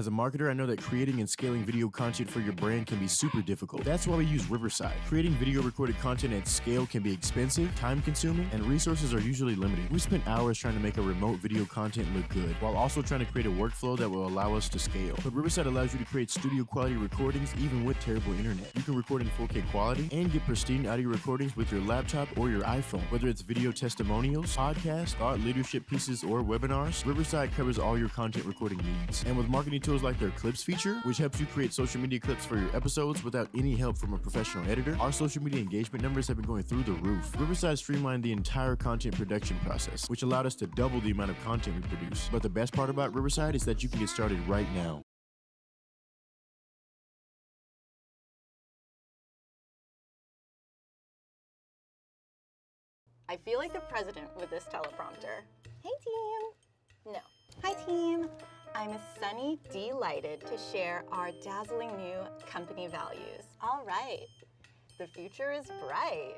As a marketer, I know that creating and scaling video content for your brand can be super difficult. That's why we use Riverside. Creating video recorded content at scale can be expensive, time-consuming, and resources are usually limited. We spent hours trying to make our remote video content look good, while also trying to create a workflow that will allow us to scale. But Riverside allows you to create studio-quality recordings even with terrible internet. You can record in 4K quality and get pristine audio recordings with your laptop or your iPhone. Whether it's video testimonials, podcasts, thought leadership pieces, or webinars, Riverside covers all your content recording needs. And with marketing tools like their clips feature, which helps you create social media clips for your episodes without any help from a professional editor, our social media engagement numbers have been going through the roof. Riverside streamlined the entire content production process, which allowed us to double the amount of content we produce. But the best part about Riverside is that you can get started right now. I feel like the president with this teleprompter. Hey team! No. Hi team! I'm sunny delighted to share our dazzling new company values. All right, the future is bright.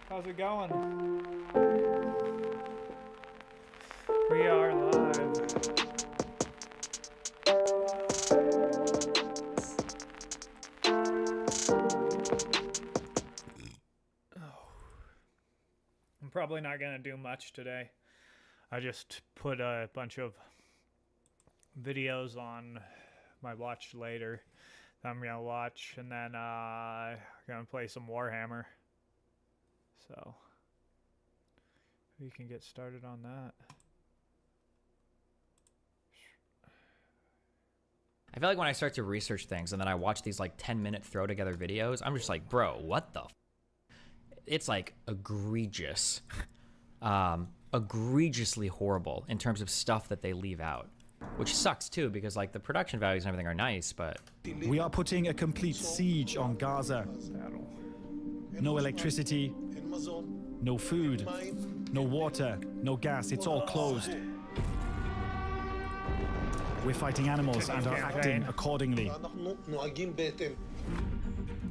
How's it going? We are live. I'm probably not gonna do much today. I just put a bunch of videos on my watch later that I'm gonna watch, and then gonna play some Warhammer. So we can get started on that. I feel like when I start to research things and then I watch these like 10-minute throw together videos, I'm just like, bro, what the it's like egregious. Egregiously horrible in terms of stuff that they leave out, which sucks too, because like the production values and everything are nice, but we are putting a complete siege on Gaza. No electricity, no food, no water, no gas. It's all closed. We're fighting animals and are acting accordingly.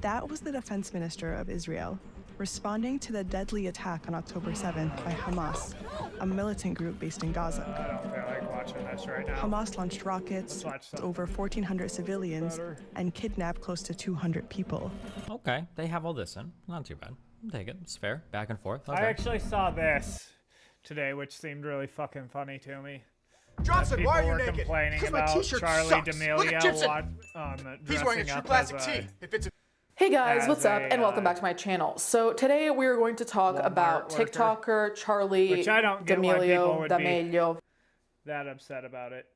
That was the defense minister of Israel, responding to the deadly attack on October 7th by Hamas, a militant group based in Gaza. I don't feel like watching this right now. Hamas launched rockets to over 1,400 civilians and kidnapped close to 200 people. okay, they have all this in. Not too bad. I'll take it. It's fair. Back and forth. Okay. I actually saw this today, which seemed really fucking funny to me. Johnson, why are you naked? Complaining Because my about t-shirt Charlie sucks. D'Amelio Look at Gibson. He's wearing a dressing true up classic as a... tee. If it's a Hey guys, as what's up? a, And welcome back to my channel. So today we're going to talk Walmart about worker, TikToker Charlie which I don't get why people D'Amelio. would be that upset about it.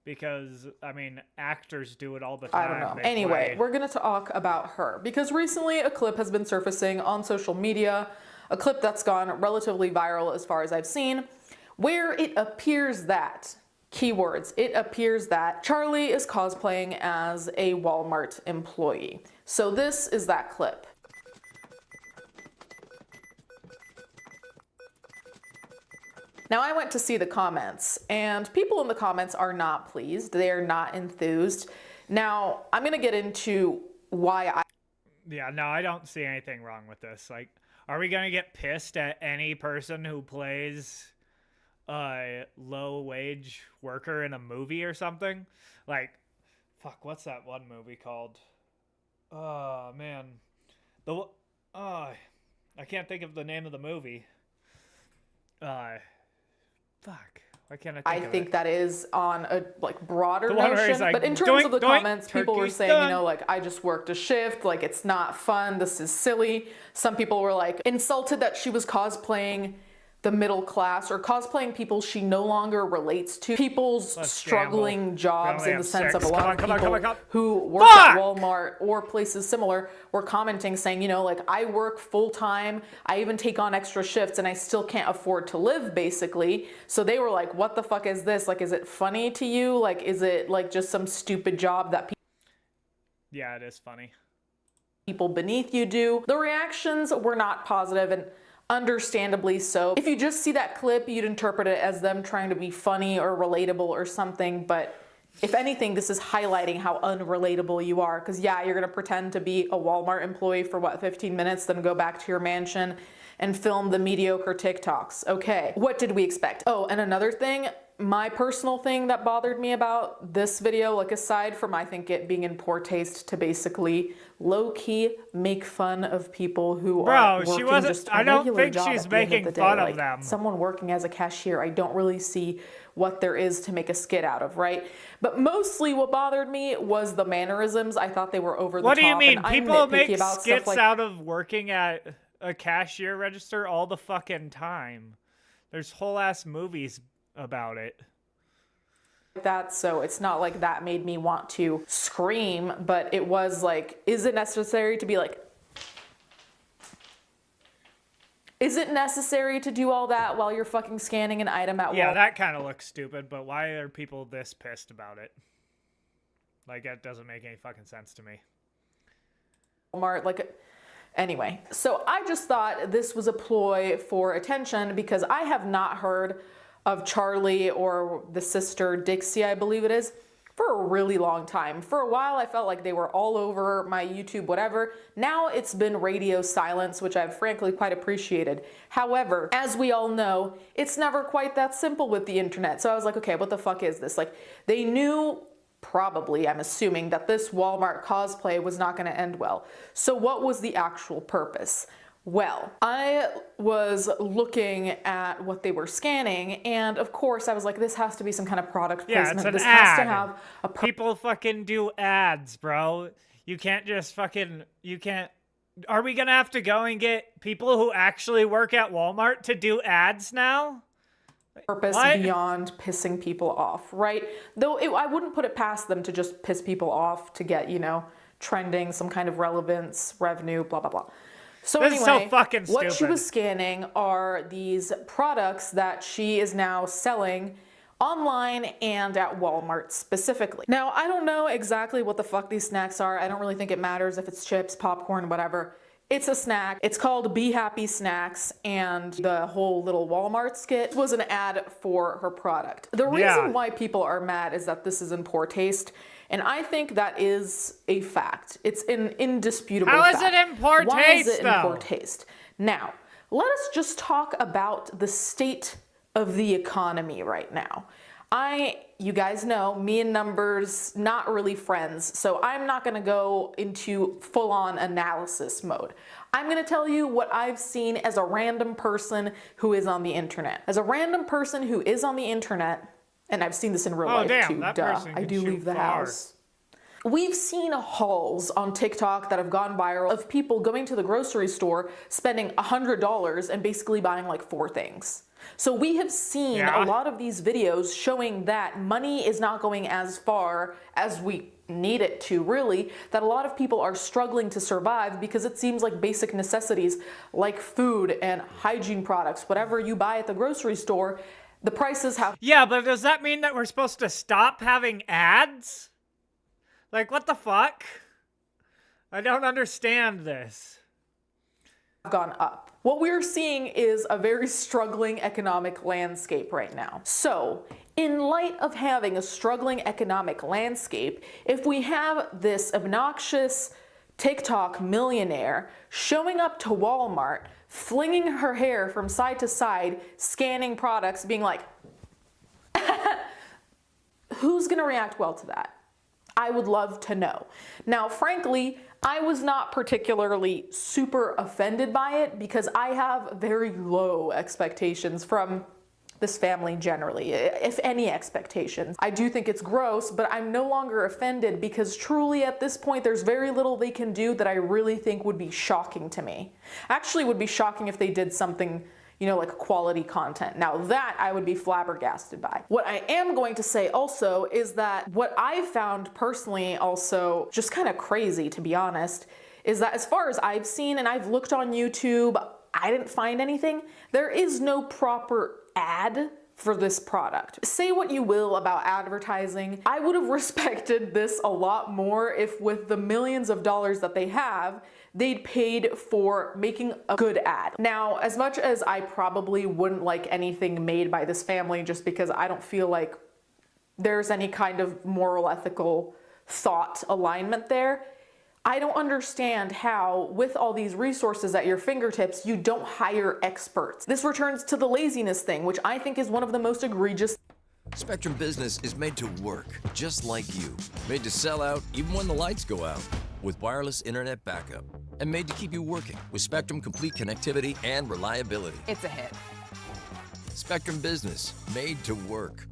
Because, I mean, actors do it all the time. I don't know. They Anyway, play. we're going to talk about her because recently a clip has been surfacing on social media, a clip that's gone relatively viral as far as I've seen, where it appears that, keywords, it appears that Charlie is cosplaying as a Walmart employee. So this is that clip. Now I went to see the comments, and people in the comments are not pleased. They are not enthused. Now, I'm gonna get into why Yeah, no, I don't see anything wrong with this. Like, are we gonna get pissed at any person who plays a low-wage worker in a movie or something? Like, fuck, what's that one movie called? Oh, man. I can't think of the name of the movie. Fuck. Why can't I think of think it? that is on a broader The one where notion. he's like, but in terms of the doink, comments, people were turkey's saying, done. you know, like, I just worked a shift, like, it's not fun, this is silly. Some people were like insulted that she was cosplaying the middle class or cosplaying people she no longer relates to, people's struggling jobs in the sense of a lot of people who work at Walmart or places similar were commenting saying, you know, like, I work full time, I even take on extra shifts and I still can't afford to live basically. So they were like, what the fuck is this? Like, is it funny to you? Like, is it like just some stupid job that Yeah, it is funny. people beneath you do? The reactions were not positive, and Understandably so. If you just see that clip, you'd interpret it as them trying to be funny or relatable or something, but if anything, this is highlighting how unrelatable you are, because yeah, you're gonna pretend to be a Walmart employee for what, 15 minutes, then go back to your mansion and film the mediocre TikToks. Okay, what did we expect? Oh, and another thing, my personal thing that bothered me about this video, like aside from I think it being in poor taste to basically low-key make fun of people who are working she wasn't, just a I don't regular think job she's at the end of making the day. fun Like, of them. someone working as a cashier, I don't really see what there is to make a skit out of, right? But mostly what bothered me was the mannerisms. I thought they were over the top. What do you mean? And I'm People nitpicky make about skits stuff like out of working at a cashier register all the fucking time. There's whole ass movies about it. that, so it's not like that made me want to scream, but it was like, is it necessary to be like, is it necessary to do all that while you're fucking scanning an item at Yeah, Walmart? that kind of looks stupid, but why are people this pissed about it? Like, that doesn't make any fucking sense to me. Like, anyway, so I just thought this was a ploy for attention because I have not heard of Charlie or the sister Dixie, I believe it is, for a really long time. For a while, I felt like they were all over my YouTube, whatever. Now it's been radio silence, which I've frankly quite appreciated. However, as we all know, it's never quite that simple with the internet. So I was like, okay, what the fuck is this? Like, they knew, probably, I'm assuming, that this Walmart cosplay was not gonna end well. So what was the actual purpose? Well, I was looking at what they were scanning, and of course I was like, this has to be some kind of product Yeah, placement. it's an This ad. has to have a People fucking do ads, bro. You can't just fucking, you can't. Are we gonna have to go and get people who actually work at Walmart to do ads now? purpose What? beyond pissing people off, right? Though I wouldn't put it past them to just piss people off to get, you know, trending, some kind of relevance, revenue, blah, blah, blah. So This is so anyway, fucking what she stupid. was scanning are these products that she is now selling online and at Walmart specifically. Now, I don't know exactly what the fuck these snacks are. I don't really think it matters if it's chips, popcorn, whatever. It's a snack. It's called Be Happy Snacks, and the whole little Walmart skit was an ad for her product. The reason why people are mad is that this is in poor taste, and I think that is a fact. It's an indisputable fact. How is it in poor Why taste, is it in though? poor taste? Now, let us just talk about the state of the economy right now. You guys know, me and numbers, not really friends, so I'm not gonna go into full-on analysis mode. I'm gonna tell you what I've seen as a random person who is on the internet. As a random person who is on the internet, and I've seen this in real life damn, too, that duh, person I can do shoot leave the far. house. We've seen hauls on TikTok that have gone viral of people going to the grocery store, spending $100 and basically buying like 4 things. So we have seen a lot of these videos showing that money is not going as far as we need it to, really, that a lot of people are struggling to survive because it seems like basic necessities like food and hygiene products, whatever you buy at the grocery store, the prices have... Yeah, but does that mean that we're supposed to stop having ads? Like, what the fuck? I don't understand this. Gone up. What we're seeing is a very struggling economic landscape right now. So, in light of having a struggling economic landscape, if we have this obnoxious TikTok millionaire showing up to Walmart, flinging her hair from side to side, scanning products, being like, who's gonna react well to that? I would love to know. Now, frankly, I was not particularly super offended by it because I have very low expectations from this family generally, if any expectations. I do think it's gross, but I'm no longer offended because truly at this point there's very little they can do that I really think would be shocking to me. Actually, it would be shocking if they did something, you know, like quality content. Now that I would be flabbergasted by. What I am going to say also is that what I've found personally also just kind of crazy, to be honest, is that as far as I've seen, and I've looked on YouTube, I didn't find anything. There is no proper ad for this product. Say what you will about advertising. I would have respected this a lot more if with the millions of dollars that they have, they'd paid for making a good ad. Now, as much as I probably wouldn't like anything made by this family just because I don't feel like there's any kind of moral, ethical thought alignment there, I don't understand how, with all these resources at your fingertips, you don't hire experts. This returns to the laziness thing, which I think is one of the most egregious. Spectrum Business is made to work, just like you. Made to sell out even when the lights go out, with wireless internet backup. And made to keep you working with Spectrum Complete connectivity and reliability. It's a hit. Spectrum Business, made to work.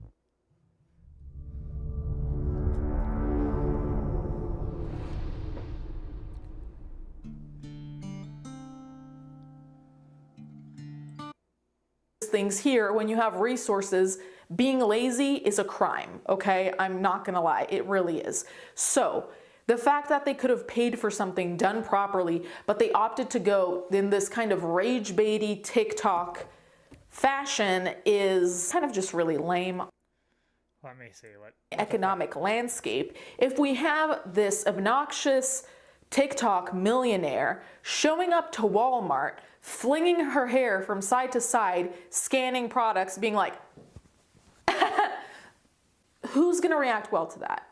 Things here when you have resources. Being lazy is a crime, okay? I'm not gonna lie, it really is. So the fact that they could have paid for something done properly, but they opted to go in this kind of rage baity TikTok fashion is kind of just really lame. Let me see what Economic landscape. If we have this obnoxious TikTok millionaire showing up to Walmart, flinging her hair from side to side, scanning products, being like, who's gonna react well to that?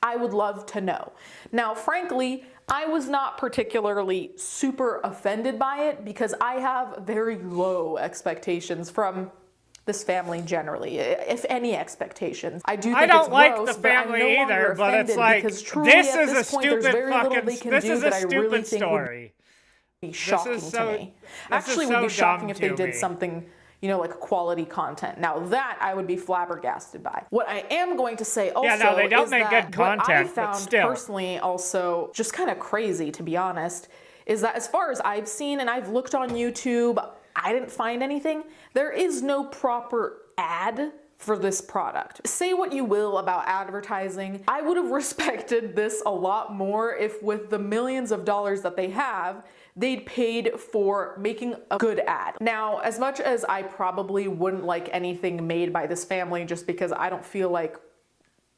I would love to know. Now, frankly, I was not particularly super offended by it because I have very low expectations from this family generally, if any expectations. I do think I don't it's like gross, the family but I'm no longer either, but it's offended like, because truly this at is a this point, there's stupid very little they fucking, can this do is that a I really stupid think would story. be shocking to me. Actually, is would be so shocking dumb if they to did me. something, you know, like quality content. Now that I would be flabbergasted by. What I am going to say also no, they don't is make that good what I content, but found still. personally also just kind of crazy, to be honest, is that as far as I've seen and I've looked on YouTube, I didn't find anything. There is no proper ad for this product. Say what you will about advertising. I would have respected this a lot more if with the millions of dollars that they have, they'd paid for making a good ad. Now, as much as I probably wouldn't like anything made by this family just because I don't feel like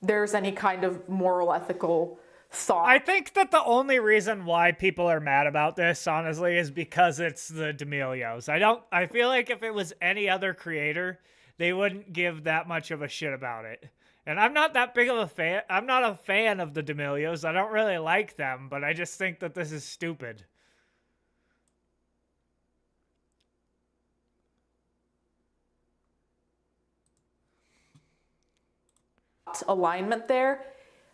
there's any kind of moral, ethical thought. I think that the only reason why people are mad about this, honestly, is because it's the D'Amelios. I feel like if it was any other creator, they wouldn't give that much of a shit about it. And I'm not that big of a fan. I'm not a fan of the D'Amelios. I don't really like them, but I just think that this is stupid. Alignment there.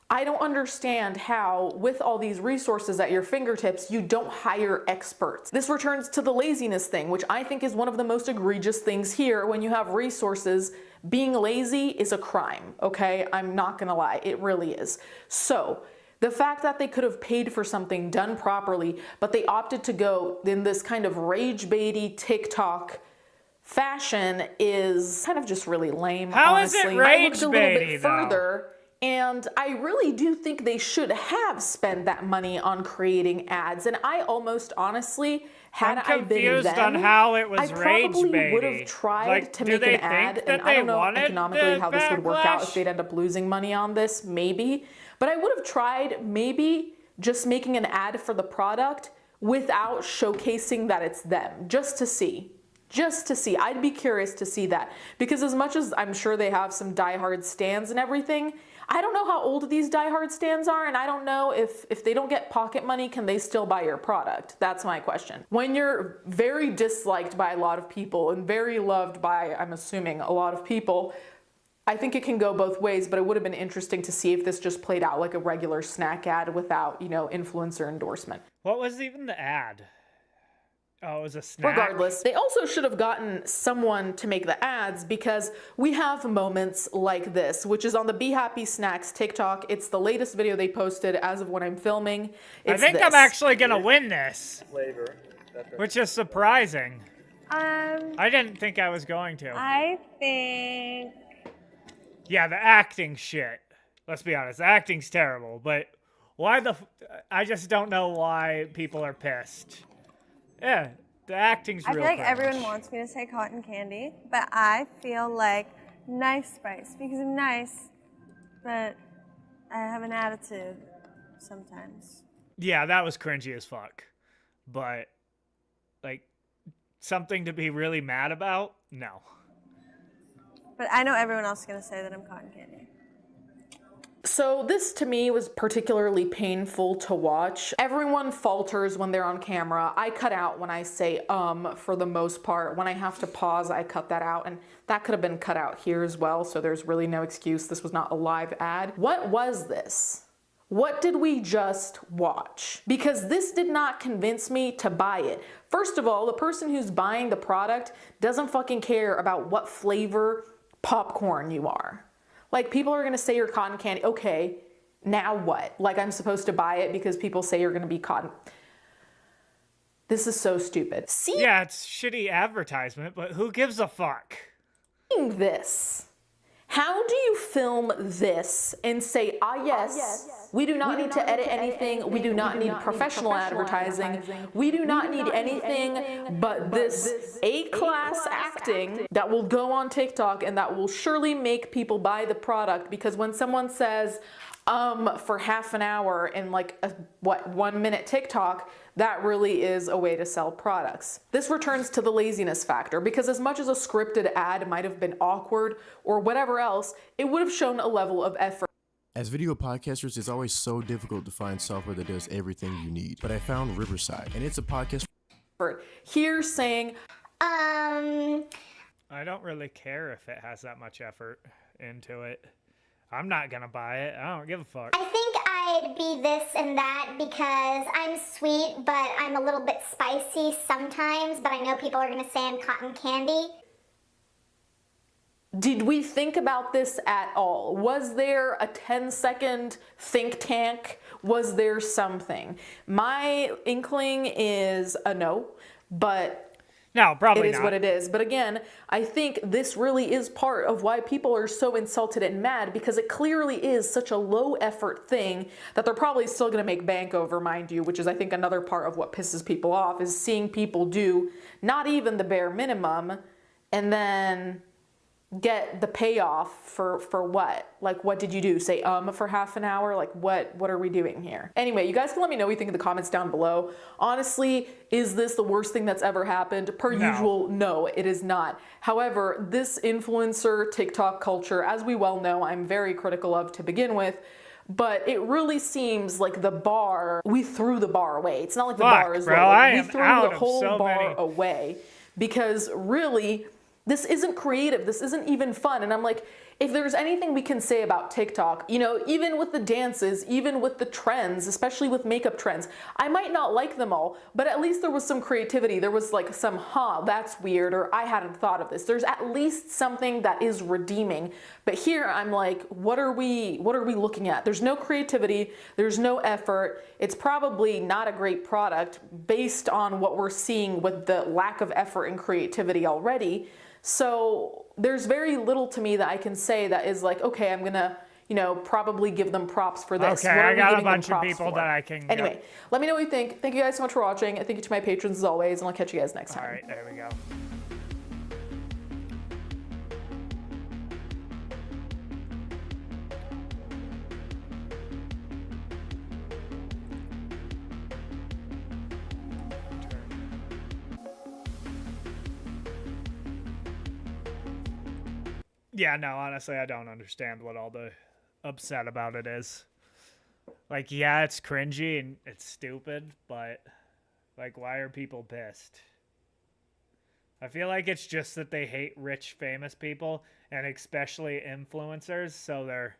I don't understand how, with all these resources at your fingertips, you don't hire experts. This returns to the laziness thing, which I think is one of the most egregious things here. When you have resources, being lazy is a crime, okay? I'm not gonna lie, it really is. So, the fact that they could have paid for something done properly, but they opted to go in this kind of rage baity TikTok fashion is kind of just really lame. How is it honestly. rage I looked a little baity, bit though? further, and I really do think they should have spent that money on creating ads. And I almost honestly, had I'm I been confused them, on how it was I probably rage would have baity. tried Like, to do make they an ad, think and that I they don't know wanted economically the how this would work out backlash? if they'd end up losing money on this, maybe. But I would have tried maybe just making an ad for the product without showcasing that it's them, just to see. Just to see. I'd be curious to see that. Because as much as I'm sure they have some diehard stands and everything, I don't know how old these diehard stands are, and I don't know if they don't get pocket money, can they still buy your product? That's my question. When you're very disliked by a lot of people and very loved by, I'm assuming, a lot of people, I think it can go both ways, but it would have been interesting to see if this just played out like a regular snack ad without, you know, influencer endorsement. What was even the ad? Oh, it was a snack? Regardless, they also should have gotten someone to make the ads because we have moments like this, which is on the Be Happy Snacks TikTok. It's the latest video they posted as of when I'm filming. I think I'm actually gonna win this, which is surprising. I didn't think I was going to. I think... Yeah, the acting shit. Let's be honest, the acting's terrible, but why I just don't know why people are pissed. Yeah, the acting's real I feel like cringe. everyone wants me to say cotton candy, but I feel like nice spice because I'm nice, but I have an attitude sometimes. Yeah, that was cringy as fuck. But, like, something to be really mad about? No. But I know everyone else is going to say that I'm cotton candy. So this to me was particularly painful to watch. Everyone falters when they're on camera. I cut out when I say for the most part. When I have to pause, I cut that out, and that could have been cut out here as well, so there's really no excuse. This was not a live ad. What was this? What did we just watch? Because this did not convince me to buy it. First of all, the person who's buying the product doesn't fucking care about what flavor popcorn you are. Like, people are gonna say you're cotton candy. Okay, now what? Like, I'm supposed to buy it because people say you're gonna be cotton. This is so stupid. Yeah, it's shitty advertisement, but who gives a fuck? Seeing this, how do you film this and say, yes, we do not need to edit anything, we do not need professional advertising, we do not need anything but this A-class acting that will go on TikTok and that will surely make people buy the product? Because when someone says, for half an hour in like a 1 minute TikTok, that really is a way to sell products. This returns to the laziness factor, because as much as a scripted ad might have been awkward or whatever else, it would have shown a level of effort. As video podcasters, it's always so difficult to find software that does everything you need. But I found Riverside, and it's a podcast Here saying, I don't really care if it has that much effort into it. I'm not gonna buy it. I don't give a fuck. I think I'd be this and that because I'm sweet, but I'm a little bit spicy sometimes, but I know people are gonna say I'm cotton candy. did we think about this at all? Was there a 10-second think tank? Was there something? My inkling is a no, but no, probably it is not. what it is. But again, I think this really is part of why people are so insulted and mad, because it clearly is such a low effort thing that they're probably still going to make bank over, mind you, which is I think another part of what pisses people off, is seeing people do not even the bare minimum and then get the payoff for what? Like, what did you do? Say for half an hour? Like, what are we doing here? Anyway, you guys can let me know what you think in the comments down below. Honestly, is this the worst thing that's ever happened? Per usual, no, it is not. However, this influencer TikTok culture, as we well know, I'm very critical of to begin with, but it really seems like the bar, we threw the bar away. It's not like the bar is low. Like, we threw the whole bar away, because really, this isn't creative, this isn't even fun. And I'm like, if there's anything we can say about TikTok, you know, even with the dances, even with the trends, especially with makeup trends, I might not like them all, but at least there was some creativity. There was like some, that's weird, or I hadn't thought of this. There's at least something that is redeeming. But here I'm like, what are we looking at? There's no creativity, there's no effort. It's probably not a great product based on what we're seeing with the lack of effort and creativity already. So there's very little to me that I can say that is like, okay, I'm gonna, you know, probably give them props for this. Okay, I got a bunch of people that I can Anyway, let me know what you think. Thank you guys so much for watching. And thank you to my patrons as always, and I'll catch you guys next time. All right, there we go. Yeah, no, honestly, I don't understand what all the upset about it is. Like, yeah, it's cringy and it's stupid, but, like, why are people pissed? I feel like it's just that they hate rich, famous people, and especially influencers, so they're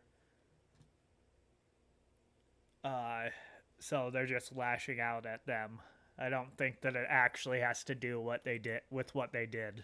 just lashing out at them. I don't think that it actually has to do what they did with what they did.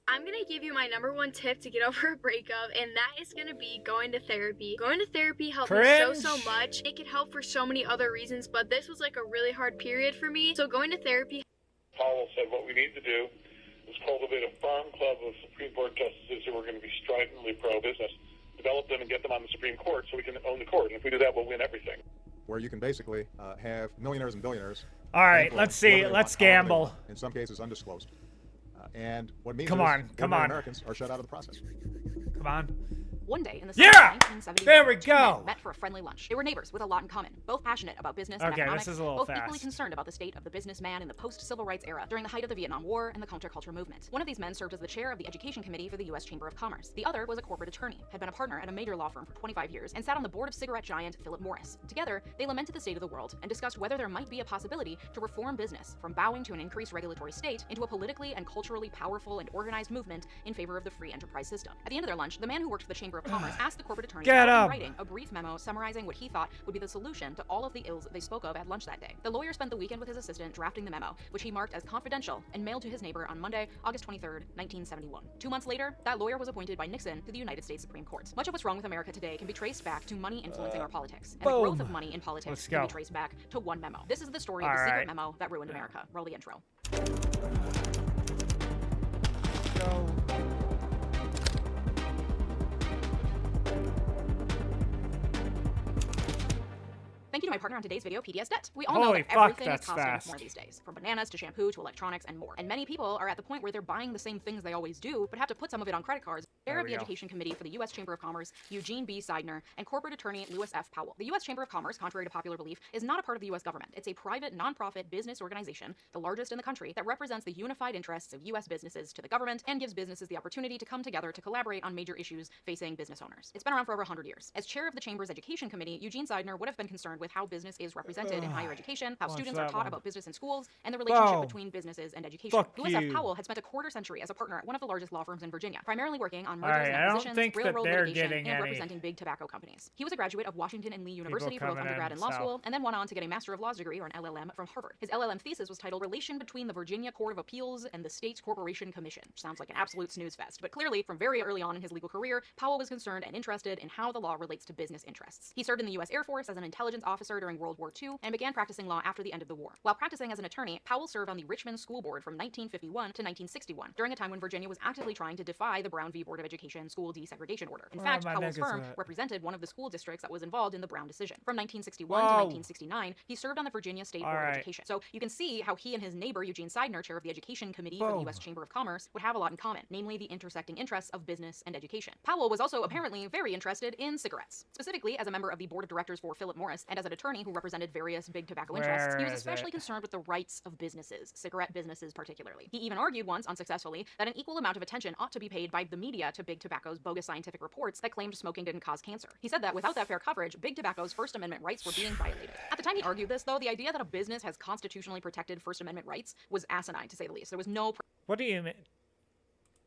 I'm gonna give you my #1 tip to get over a breakup, and that is gonna be going to therapy. Going to therapy helped me so much. It could help for so many other reasons, but this was like a really hard period for me. So going to therapy. Powell said what we need to do is cultivate a farm club of Supreme Court justices who are going to be stridently pro-business. The develop them and get them on the Supreme Court so we can own the court. And if we do that, we'll win everything. Where you can basically have millionaires and billionaires. All right, let's see. Let's gamble. In some cases, undisclosed. And what means come is on, come on. Americans are shut out of the process. Come on. One day in the summer of 1971, there we two go. men met for a friendly lunch. They were neighbors with a lot in common, both passionate about business and Okay, economics, this is a little both fast. equally concerned about the state of the businessman in the post-civil rights era during the height of the Vietnam War and the counterculture movement. One of these men served as the chair of the education committee for the U.S. Chamber of Commerce. The other was a corporate attorney, had been a partner at a major law firm for 25 years, and sat on the board of cigarette giant Philip Morris. Together, they lamented the state of the world and discussed whether there might be a possibility to reform business from bowing to an increased regulatory state into a politically and culturally powerful and organized movement in favor of the free enterprise system. At the end of their lunch, the man who worked for the Chamber of Commerce asked the corporate attorney Get to him. writing a brief memo summarizing what he thought would be the solution to all of the ills they spoke of at lunch that day. The lawyer spent the weekend with his assistant drafting the memo, which he marked as confidential and mailed to his neighbor on Monday, August 23rd, 1971. 2 months later, that lawyer was appointed by Nixon to the United States Supreme Court. Much of what's wrong with America today can be traced back to money influencing our politics, and the growth of money in politics can be traced back to one memo. This is the story of the secret memo that ruined America. Roll the intro. Thank you to my partner on today's video, PDS Debt. We all know Holy that fuck, everything is that's costing fast. more these days, from bananas to shampoo to electronics and more. And many people are at the point where they're buying the same things they always do, but have to put some of it on credit cards. Chair of the Education Committee for the U.S. Chamber of Commerce, Eugene B. Seidner, and corporate attorney Louis F. Powell. The U.S. Chamber of Commerce, contrary to popular belief, is not a part of the U.S. government. It's a private, nonprofit business organization, the largest in the country, that represents the unified interests of U.S. businesses to the government and gives businesses the opportunity to come together to collaborate on major issues facing business owners. It's been around for over 100 years. As chair of the Chamber's Education Committee, Eugene Seidner would have been concerned with how business is represented in higher education, how students are taught about business in schools, and the relationship between businesses and education. Louis F. Powell had spent a quarter century as a partner at one of the largest law firms in Virginia, primarily working on mergers and acquisitions, railroad litigation, and representing big tobacco companies. He was a graduate of Washington and Lee University for both undergrad and law school, and then went on to get a Master of Laws degree, or an LLM, from Harvard. His LLM thesis was titled Relation Between the Virginia Court of Appeals and the States Corporation Commission, which sounds like an absolute snooze fest. But clearly, from very early on in his legal career, Powell was concerned and interested in how the law relates to business interests. He served in the U.S. Air Force as an intelligence officer during World War II and began practicing law after the end of the war. While practicing as an attorney, Powell served on the Richmond School Board from 1951 to 1961, during a time when Virginia was actively trying to defy the Brown v. Board of Education school desegregation order. In fact, Powell's firm represented one of the school districts that was involved in the Brown decision. From 1961 to 1969, he served on the Virginia State Board of Education. So you can see how he and his neighbor, Eugene Seidner, chair of the Education Committee for the U.S. Chamber of Commerce, would have a lot in common, namely the intersecting interests of business and education. Powell was also apparently very interested in cigarettes. Specifically, as a member of the board of directors for Philip Morris and as an attorney who represented various big tobacco interests, he was especially concerned with the rights of businesses, cigarette businesses particularly. He even argued once, unsuccessfully, that an equal amount of attention ought to be paid by the media to big tobacco's bogus scientific reports that claimed smoking didn't cause cancer. He said that without that fair coverage, big tobacco's First Amendment rights were being violated. At the time he argued this, though, the idea that a business has constitutionally protected First Amendment rights was asinine, to say the least. There was no What do you mean?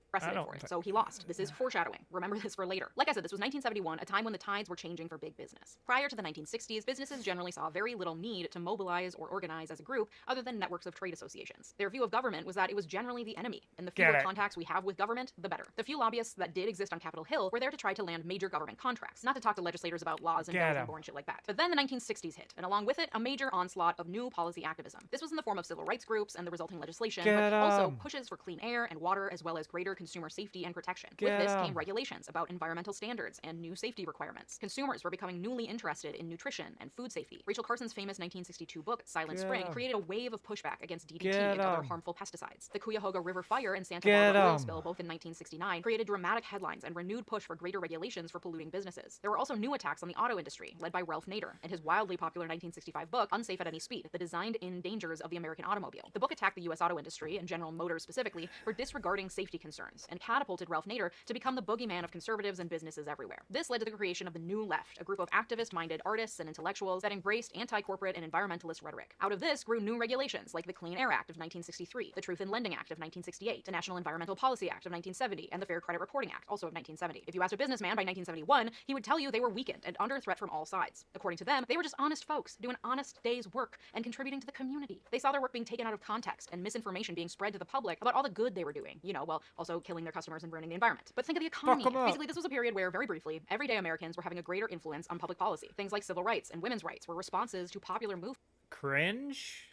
precedent for it, so he lost. This is foreshadowing. Remember this for later. Like I said, this was 1971, a time when the tides were changing for big business. Prior to the 1960s, businesses generally saw very little need to mobilize or organize as a group other than networks of trade associations. Their view of government was that it was generally the enemy, and the fewer contacts we have with government, the better. The few lobbyists that did exist on Capitol Hill were there to try to land major government contracts, not to talk to legislators about laws and bills and boring shit like that. But then the 1960s hit, and along with it, a major onslaught of new policy activism. This was in the form of civil rights groups and the resulting legislation, but also pushes for clean air and water, as well as greater consumer safety and protection. With this came regulations about environmental standards and new safety requirements. Consumers were becoming newly interested in nutrition and food safety. Rachel Carson's famous 1962 book, Silent Spring, created a wave of pushback against DDT and other harmful pesticides. The Cuyahoga River fire and Santa Barbara oil spill, both in 1969, created dramatic headlines and renewed push for greater regulations for polluting businesses. There were also new attacks on the auto industry, led by Ralph Nader and his wildly popular 1965 book, Unsafe at Any Speed, The Designed-In Dangers of the American Automobile. The book attacked the U.S. auto industry, and General Motors specifically, for disregarding safety concerns, and catapulted Ralph Nader to become the boogeyman of conservatives and businesses everywhere. This led to the creation of the New Left, a group of activist-minded artists and intellectuals that embraced anti-corporate and environmentalist rhetoric. Out of this grew new regulations like the Clean Air Act of 1963, the Truth in Lending Act of 1968, the National Environmental Policy Act of 1970, and the Fair Credit Reporting Act, also of 1970. If you asked a businessman by 1971, he would tell you they were weakened and under threat from all sides. According to them, they were just honest folks doing an honest day's work and contributing to the community. They saw their work being taken out of context and misinformation being spread to the public about all the good they were doing, while also killing their customers and ruining the environment. But think of the economy. Basically, this was a period where, very briefly, everyday Americans were having a greater influence on public policy. Things like civil rights and women's rights were responses to popular movements. Cringe,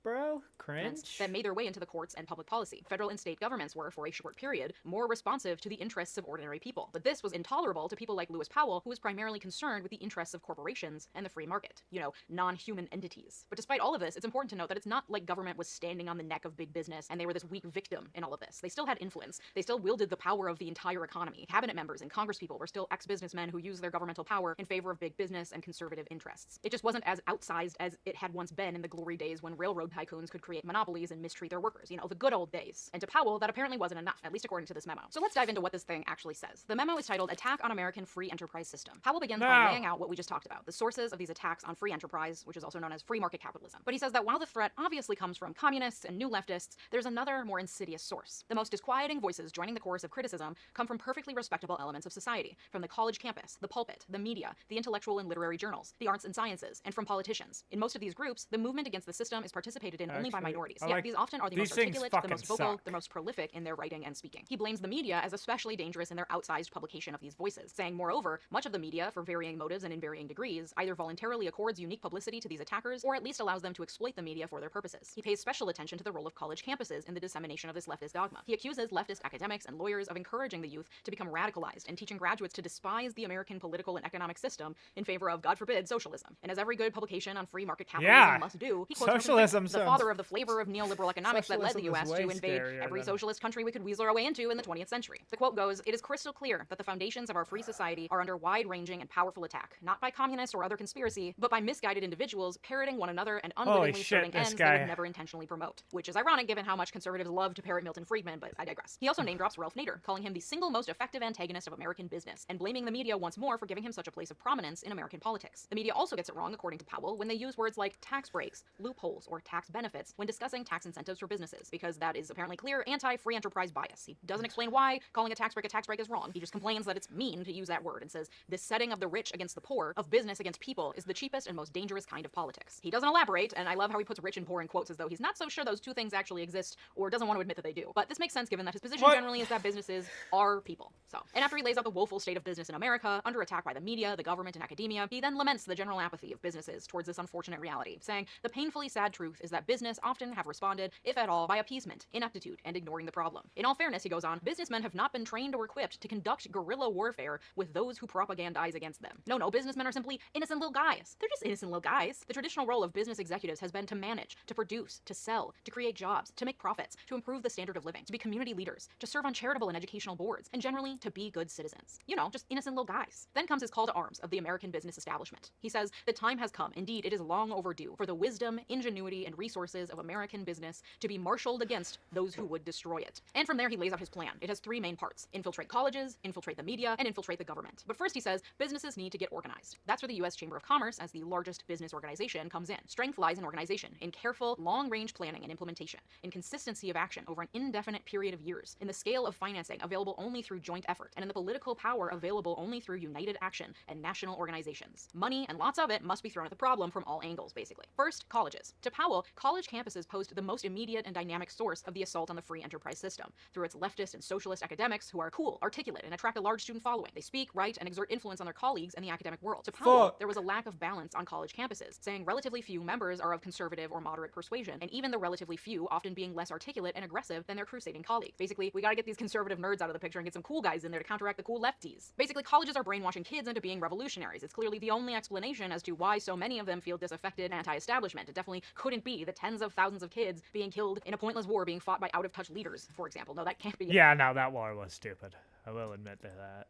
bro. Cringe. That made their way into the courts and public policy. Federal and state governments were, for a short period, more responsive to the interests of ordinary people. But this was intolerable to people like Lewis Powell, who was primarily concerned with the interests of corporations and the free market. You know, non-human entities. But despite all of this, it's important to note that it's not like government was standing on the neck of big business and they were this weak victim in all of this. They still had influence. They still wielded the power of the entire economy. Cabinet members and congresspeople were still ex-businessmen who used their governmental power in favor of big business and conservative interests. It just wasn't as outsized as it had once been in the glory days when railroad tycoons could create monopolies and mistreat their workers. You know, the good old days. And to Powell, that apparently wasn't enough, at least according to this memo. So let's dive into what this thing actually says. The memo is titled Attack on American Free Enterprise System. Powell begins by laying out what we just talked about, the sources of these attacks on free enterprise, which is also known as free market capitalism. But he says that while the threat obviously comes from communists and new leftists, there's another more insidious source. The most disquieting voices joining the chorus of criticism come from perfectly respectable elements of society, from the college campus, the pulpit, the media, the intellectual and literary journals, the arts and sciences, and from politicians. In most of these groups, the movement against the system is participated in only by minorities. Yet these often are the most articulate, the most vocal, the most prolific in their writing and speaking. He blames the media as especially dangerous in their outsized publication of these voices, saying, moreover, much of the media, for varying motives and in varying degrees, either voluntarily accords unique publicity to these attackers, or at least allows them to exploit the media for their purposes. He pays special attention to the role of college campuses in the dissemination of this leftist dogma. He accuses leftist academics and lawyers of encouraging the youth to become radicalized and teaching graduates to despise the American political and economic system in favor of, God forbid, socialism. And as every good publication on free market capitalism must do, he quotes socialism the father of the flavor of neoliberal economics that led the U.S. to invade every socialist country we could weasel our way into in the 20th century. The quote goes, "It is crystal clear that the foundations of our free society are under wide-ranging and powerful attack, not by communists or other conspiracy, but by misguided individuals parroting one another and unwittingly serving ends they would never intentionally promote." Which is ironic given how much conservatives love to parrot Milton Friedman, but I digress. He also name-drops Ralph Nader, calling him the single most effective antagonist of American business, and blaming the media once more for giving him such a place of prominence in American politics. The media also gets it wrong, according to Powell, when they use words like tax breaks, loopholes, or tax benefits when discussing tax incentives for businesses, because that is apparently clear anti-free enterprise bias. He doesn't explain why calling a tax break is wrong. He just complains that it's mean to use that word and says this setting of the rich against the poor, of business against people, is the cheapest and most dangerous kind of politics. He doesn't elaborate, and I love how he puts rich and poor in quotes as though he's not so sure those two things actually exist or doesn't want to admit that they do. But this makes sense given that his position generally is that businesses are people. So, and after he lays out the woeful state of business in America, under attack by the media, the government, and academia, he then laments the general apathy of businesses towards this unfortunate reality, saying, "The painfully sad truth is that business often have responded, if at all, by appeasement, ineptitude, and ignoring the problem. In all fairness," he goes on, "businessmen have not been trained or equipped to conduct guerrilla warfare with those who propagandize against them. No, businessmen are simply innocent little guys. They're just innocent little guys. The traditional role of business executives has been to manage, to produce, to sell, to create jobs, to make profits, to improve the standard of living, to be community leaders, to serve on charitable and educational boards, and generally to be good citizens. You know, just innocent little guys." Then comes his call to arms of the American business establishment. He says, "The time has come, indeed it is long overdue, for the wisdom, ingenuity, and resources of American business to be marshaled against those who would destroy it." And from there he lays out his plan. It has three main parts: infiltrate colleges, infiltrate the media, and infiltrate the government. But first he says, businesses need to get organized. That's where the U.S. Chamber of Commerce, as the largest business organization, comes in. Strength lies in organization, in careful, long-range planning and implementation, in consistency of action over an indefinite period of years, in the scale of financing available only through joint effort, and in the political power available only through united action and national organizations. Money, and lots of it, must be thrown at the problem from all angles, basically. First, colleges. To Powell, college campuses posed the most immediate and dynamic source of the assault on the free enterprise system, through its leftist and socialist academics who are cool, articulate, and attract a large student following. They speak, write, and exert influence on their colleagues in the academic world. To Powell, there was a lack of balance on college campuses, saying relatively few members are of conservative or moderate persuasion, and even the relatively few often being less articulate and aggressive than their crusading colleagues. Basically, we gotta get these conservative nerds out of the picture and get some cool guys in there to counteract the cool lefties. Basically, colleges are brainwashing kids into being revolutionaries. It's clearly the only explanation as to why so many of them feel disaffected and anti-establishment. It definitely couldn't be the tens of thousands of kids being killed in a pointless war being fought by out-of-touch leaders, for example. No, that can't be it. Yeah, no, that war was stupid. I will admit to that.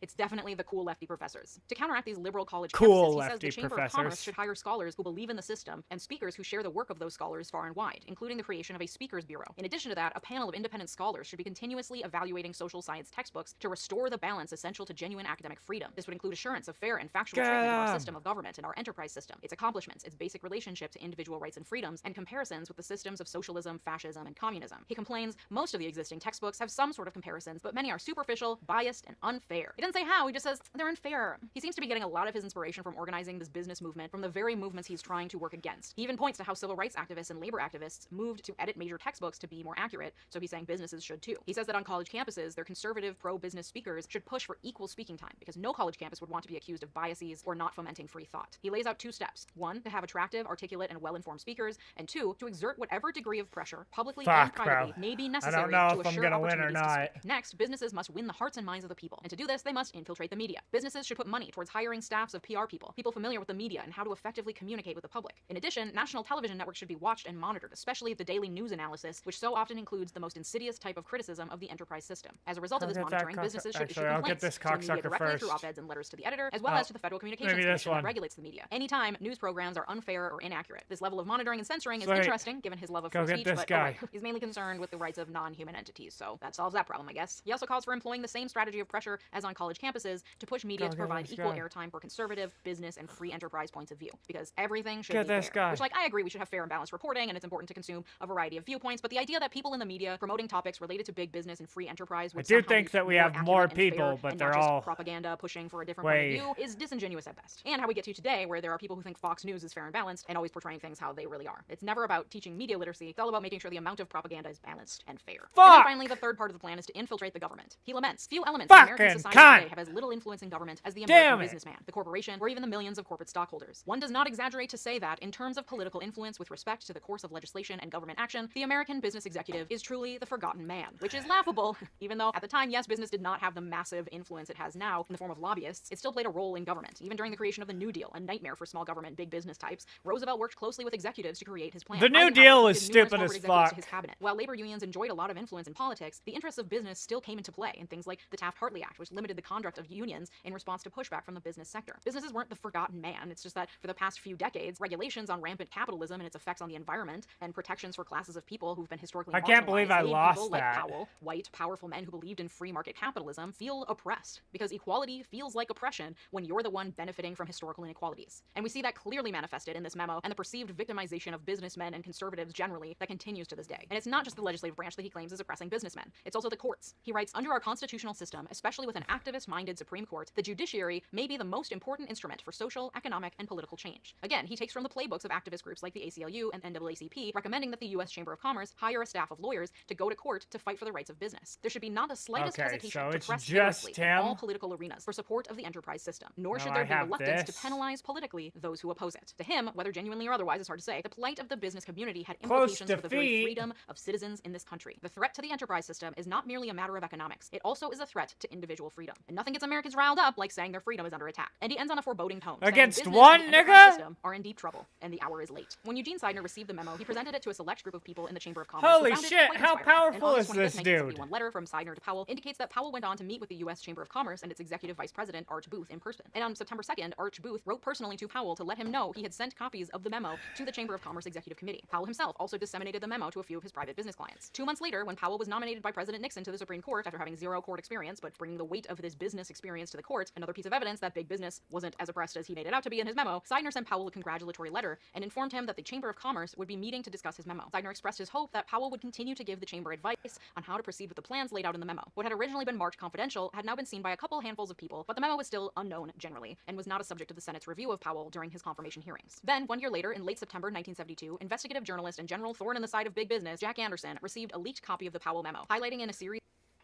It's definitely the cool lefty professors. To counteract these liberal college cool campuses, he says the Chamber professors. of Commerce should hire scholars who believe in the system and speakers who share the work of those scholars far and wide, including the creation of a speakers bureau. In addition to that, a panel of independent scholars should be continuously evaluating social science textbooks to restore the balance essential to genuine academic freedom. This would include assurance of fair and factual treatment of our system of government and our enterprise system, its accomplishments, its basic relationship to individual rights and freedoms, and comparisons with the systems of socialism, fascism, and communism. He complains most of the existing textbooks have some sort of comparisons, but many are superficial, biased, and unfair. unfair. He doesn't say how, he just says they're unfair. He seems to be getting a lot of his inspiration from organizing this business movement from the very movements he's trying to work against. He even points to how civil rights activists and labor activists moved to edit major textbooks to be more accurate, so he's saying businesses should too. He says that on college campuses, their conservative, pro-business speakers should push for equal speaking time, because no college campus would want to be accused of biases or not fomenting free thought. He lays out 2 steps. 1, to have attractive, articulate, and well-informed speakers, and 2, to exert whatever degree of pressure, publicly and privately, may be necessary to assure opportunities to speak. Next, businesses must win the hearts and minds of the people, and to do this, they must infiltrate the media. Businesses should put money towards hiring staffs of PR people familiar with the media and how to effectively communicate with the public. In addition, national television networks should be watched and monitored, especially the daily news analysis, which so often includes the most insidious type of criticism of the enterprise system. As a result of this monitoring, businesses should issue complaints to the media directly through op-eds and letters to the editor, as well as to the Federal Communications Commission that regulates the media. Anytime news programs are unfair or inaccurate. This level of monitoring and censoring is interesting, given his love of free speech, but he's mainly concerned with the rights of non-human entities, so that solves that problem, I guess. He also calls for employing the same strategy of pressure as on college campuses to push media to provide equal airtime for conservative, business, and free enterprise points of view, because everything should be fair. Which, like, I agree we should have fair and balanced reporting, and it's important to consume a variety of viewpoints, but the idea that people in the media promoting topics related to big business and free enterprise would I do think that we have more people, but they're all propaganda pushing for a different point of view is disingenuous at best. And how we get to today, where there are people who think Fox News is fair and balanced and always portraying things how they really are. It's never about teaching media literacy, it's all about making sure the amount of propaganda is balanced and fair. And then finally, the third part of the plan is to infiltrate the government. He laments few elements of American society today have as little influence in government as the American businessman, the corporation, or even the millions of corporate stockholders. One does not exaggerate to say that, in terms of political influence with respect to the course of legislation and government action, the American business executive is truly the forgotten man, which is laughable, even though at the time, yes, business did not have the massive influence it has now in the form of lobbyists. It still played a role in government. Even during the creation of the New Deal, a nightmare for small government, big business types, Roosevelt worked closely with executives to create his plan. The New Deal was stupid as fuck. His cabinet. While labor unions enjoyed a lot of influence in politics, the interests of business still came into play in things like the Taft-Hartley Act, which limited the conduct of unions in response to pushback from the business sector. Businesses weren't the forgotten man. It's just that for the past few decades, regulations on rampant capitalism and its effects on the environment, and protections for classes of people who've been historically marginalized, I can't believe I lost people that. like Powell, white, powerful men who believed in free market capitalism, feel oppressed, because equality feels like oppression when you're the one benefiting from historical inequalities. And we see that clearly manifested in this memo and the perceived victimization of businessmen and conservatives generally that continues to this day. And it's not just the legislative branch that he claims is oppressing businessmen, it's also the courts. He writes, under our constitutional system, especially with an activist-minded Supreme Court, the judiciary may be the most important instrument for social, economic, and political change. Again, he takes from the playbooks of activist groups like the ACLU and NAACP, recommending that the U.S. Chamber of Commerce hire a staff of lawyers to go to court to fight for the rights of business. There should be not the slightest hesitation to press vigorously in all political arenas for support of the enterprise system, nor should there be reluctance to penalize politically those who oppose it. To him, whether genuinely or otherwise is hard to say, the plight of the business community had implications for the very freedom of citizens in this country. The threat to the enterprise system is not merely a matter of economics, it also is a threat to individual freedom. And nothing gets Americans riled up like saying their freedom is under attack. And he ends on a foreboding tone. Against saying, one nigga? System are in deep trouble, and the hour is late. When Eugene Seidner received the memo, he presented it to a select group of people in the Chamber of Commerce. Holy shit, how powerful is this dude? One letter from Seidner to Powell indicates that Powell went on to meet with the U.S. Chamber of Commerce and its executive vice president, Arch Booth, in person. And on September 2nd, Arch Booth wrote personally to Powell to let him know he had sent copies of the memo to the Chamber of Commerce Executive Committee. Powell himself also disseminated the memo to a few of his private business clients. 2 months later, when Powell was nominated by President Nixon to the Supreme Court after having 0 court experience, but bringing the weight of this business experience to the court, another piece of evidence that big business wasn't as oppressed as he made it out to be in his memo, Seidner sent Powell a congratulatory letter and informed him that the Chamber of Commerce would be meeting to discuss his memo. Seidner expressed his hope that Powell would continue to give the Chamber advice on how to proceed with the plans laid out in the memo. What had originally been marked confidential had now been seen by a couple handfuls of people, but the memo was still unknown generally, and was not a subject of the Senate's review of Powell during his confirmation hearings. Then, 1 year later, in late September 1972, investigative journalist and general thorn in the side of big business, Jack Anderson, received a leaked copy of the Powell memo, highlighting in a series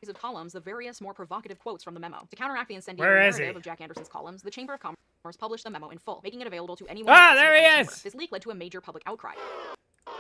of columns the various more provocative quotes from the memo. To counteract the incendiary narrative of Jack Anderson's columns, the Chamber of Commerce published the memo in full, making it available to anyone. There he is! This leak led to a major public outcry.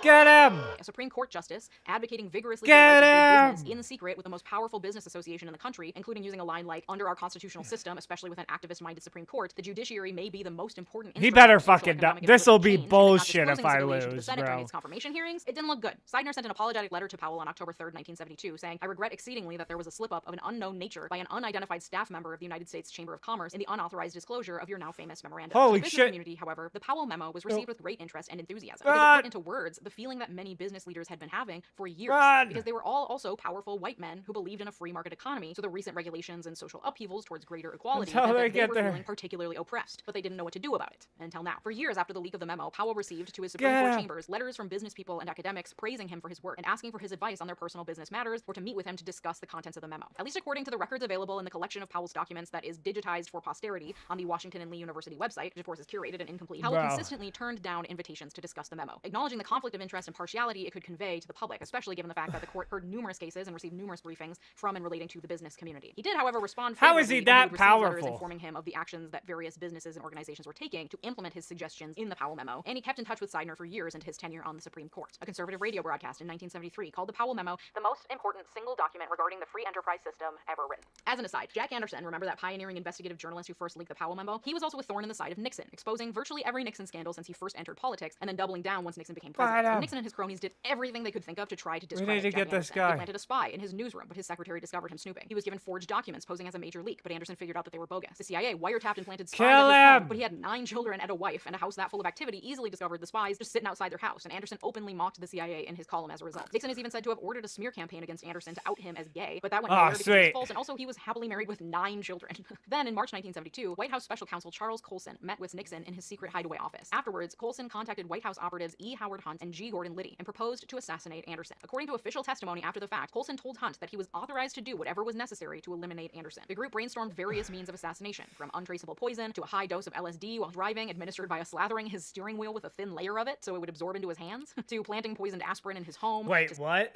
Get him! A Supreme Court justice advocating vigorously for the rights of big business in secret with the most powerful business association in the country, including using a line like, under our constitutional system, especially with an activist-minded Supreme Court, the judiciary may be the most important He better fucking die. This'll be bullshit if I lose, bro. During its confirmation hearings, it didn't look good. Seidner sent an apologetic letter to Powell on October 3rd, 1972, saying, I regret exceedingly that there was a slip-up of an unknown nature by an unidentified staff member of the United States Chamber of Commerce in the unauthorized disclosure of your now famous memorandum. Holy shit. shit. Community, however, the Powell memo was received with great interest and enthusiasm. Because it put into words the feeling that many business leaders had been having for years. Run! Because they were all also powerful white men who believed in a free market economy, so the recent regulations and social upheavals towards greater equality Until meant they that they get were there. feeling particularly oppressed, but they didn't know what to do about it until now. For years after the leak of the memo, Powell received to his Supreme Get Court him. chambers letters from business people and academics praising him for his work and asking for his advice on their personal business matters or to meet with him to discuss the contents of the memo. At least according to the records available in the collection of Powell's documents that is digitized for posterity on the Washington and Lee University website, which of course is curated and incomplete, Powell Wow. consistently turned down invitations to discuss the memo, acknowledging the conflict of interest and partiality it could convey to the public, especially given the fact that the court heard numerous cases and received numerous briefings from and relating to the business community. He did, however, respond How is favorably he when that would receive letters powerful? informing him of the actions that various businesses and organizations were taking to implement his suggestions in the Powell memo, and he kept in touch with Seidner for years into his tenure on the Supreme Court. A conservative radio broadcast in 1973 called the Powell memo the most important single document regarding the free enterprise system ever written. As an aside, Jack Anderson, remember that pioneering investigative journalist who first leaked the Powell memo? He was also a thorn in the side of Nixon, exposing virtually every Nixon scandal since he first entered politics, and then doubling down once Nixon became president. Fight him. And Nixon and his cronies did everything they could think of to try to We need discredit to Jack get this Anderson. guy. They planted a spy in his newsroom, but his secretary discovered him snooping. He was given forged documents posing as a major leak, but Anderson figured out that they were bogus. The CIA wiretapped and planted spies Kill at his home, him. but he had 9 children and a wife, and a house that full of activity easily discovered the spies just sitting outside their house, and Anderson openly mocked the CIA in his column as a result. Nixon is even said to have ordered a smear campaign against Anderson to out him as gay, but that went nowhere because it was sweet. false, and also he was happily married with 9 children. Then in March 1972, White House Special Counsel Charles Colson met with Nixon in his secret hideaway office. Afterwards, Colson contacted White House operatives E. Howard Hunt and G. Gordon Liddy and proposed to assassinate Anderson. According to official testimony after the fact, Colson told Hunt that he was authorized to do whatever was necessary to eliminate Anderson. The group brainstormed various means of assassination, from untraceable poison to a high dose of LSD while driving, administered by slathering his steering wheel with a thin layer of it so it would absorb into his hands, to planting poisoned aspirin in his home. Wait, what?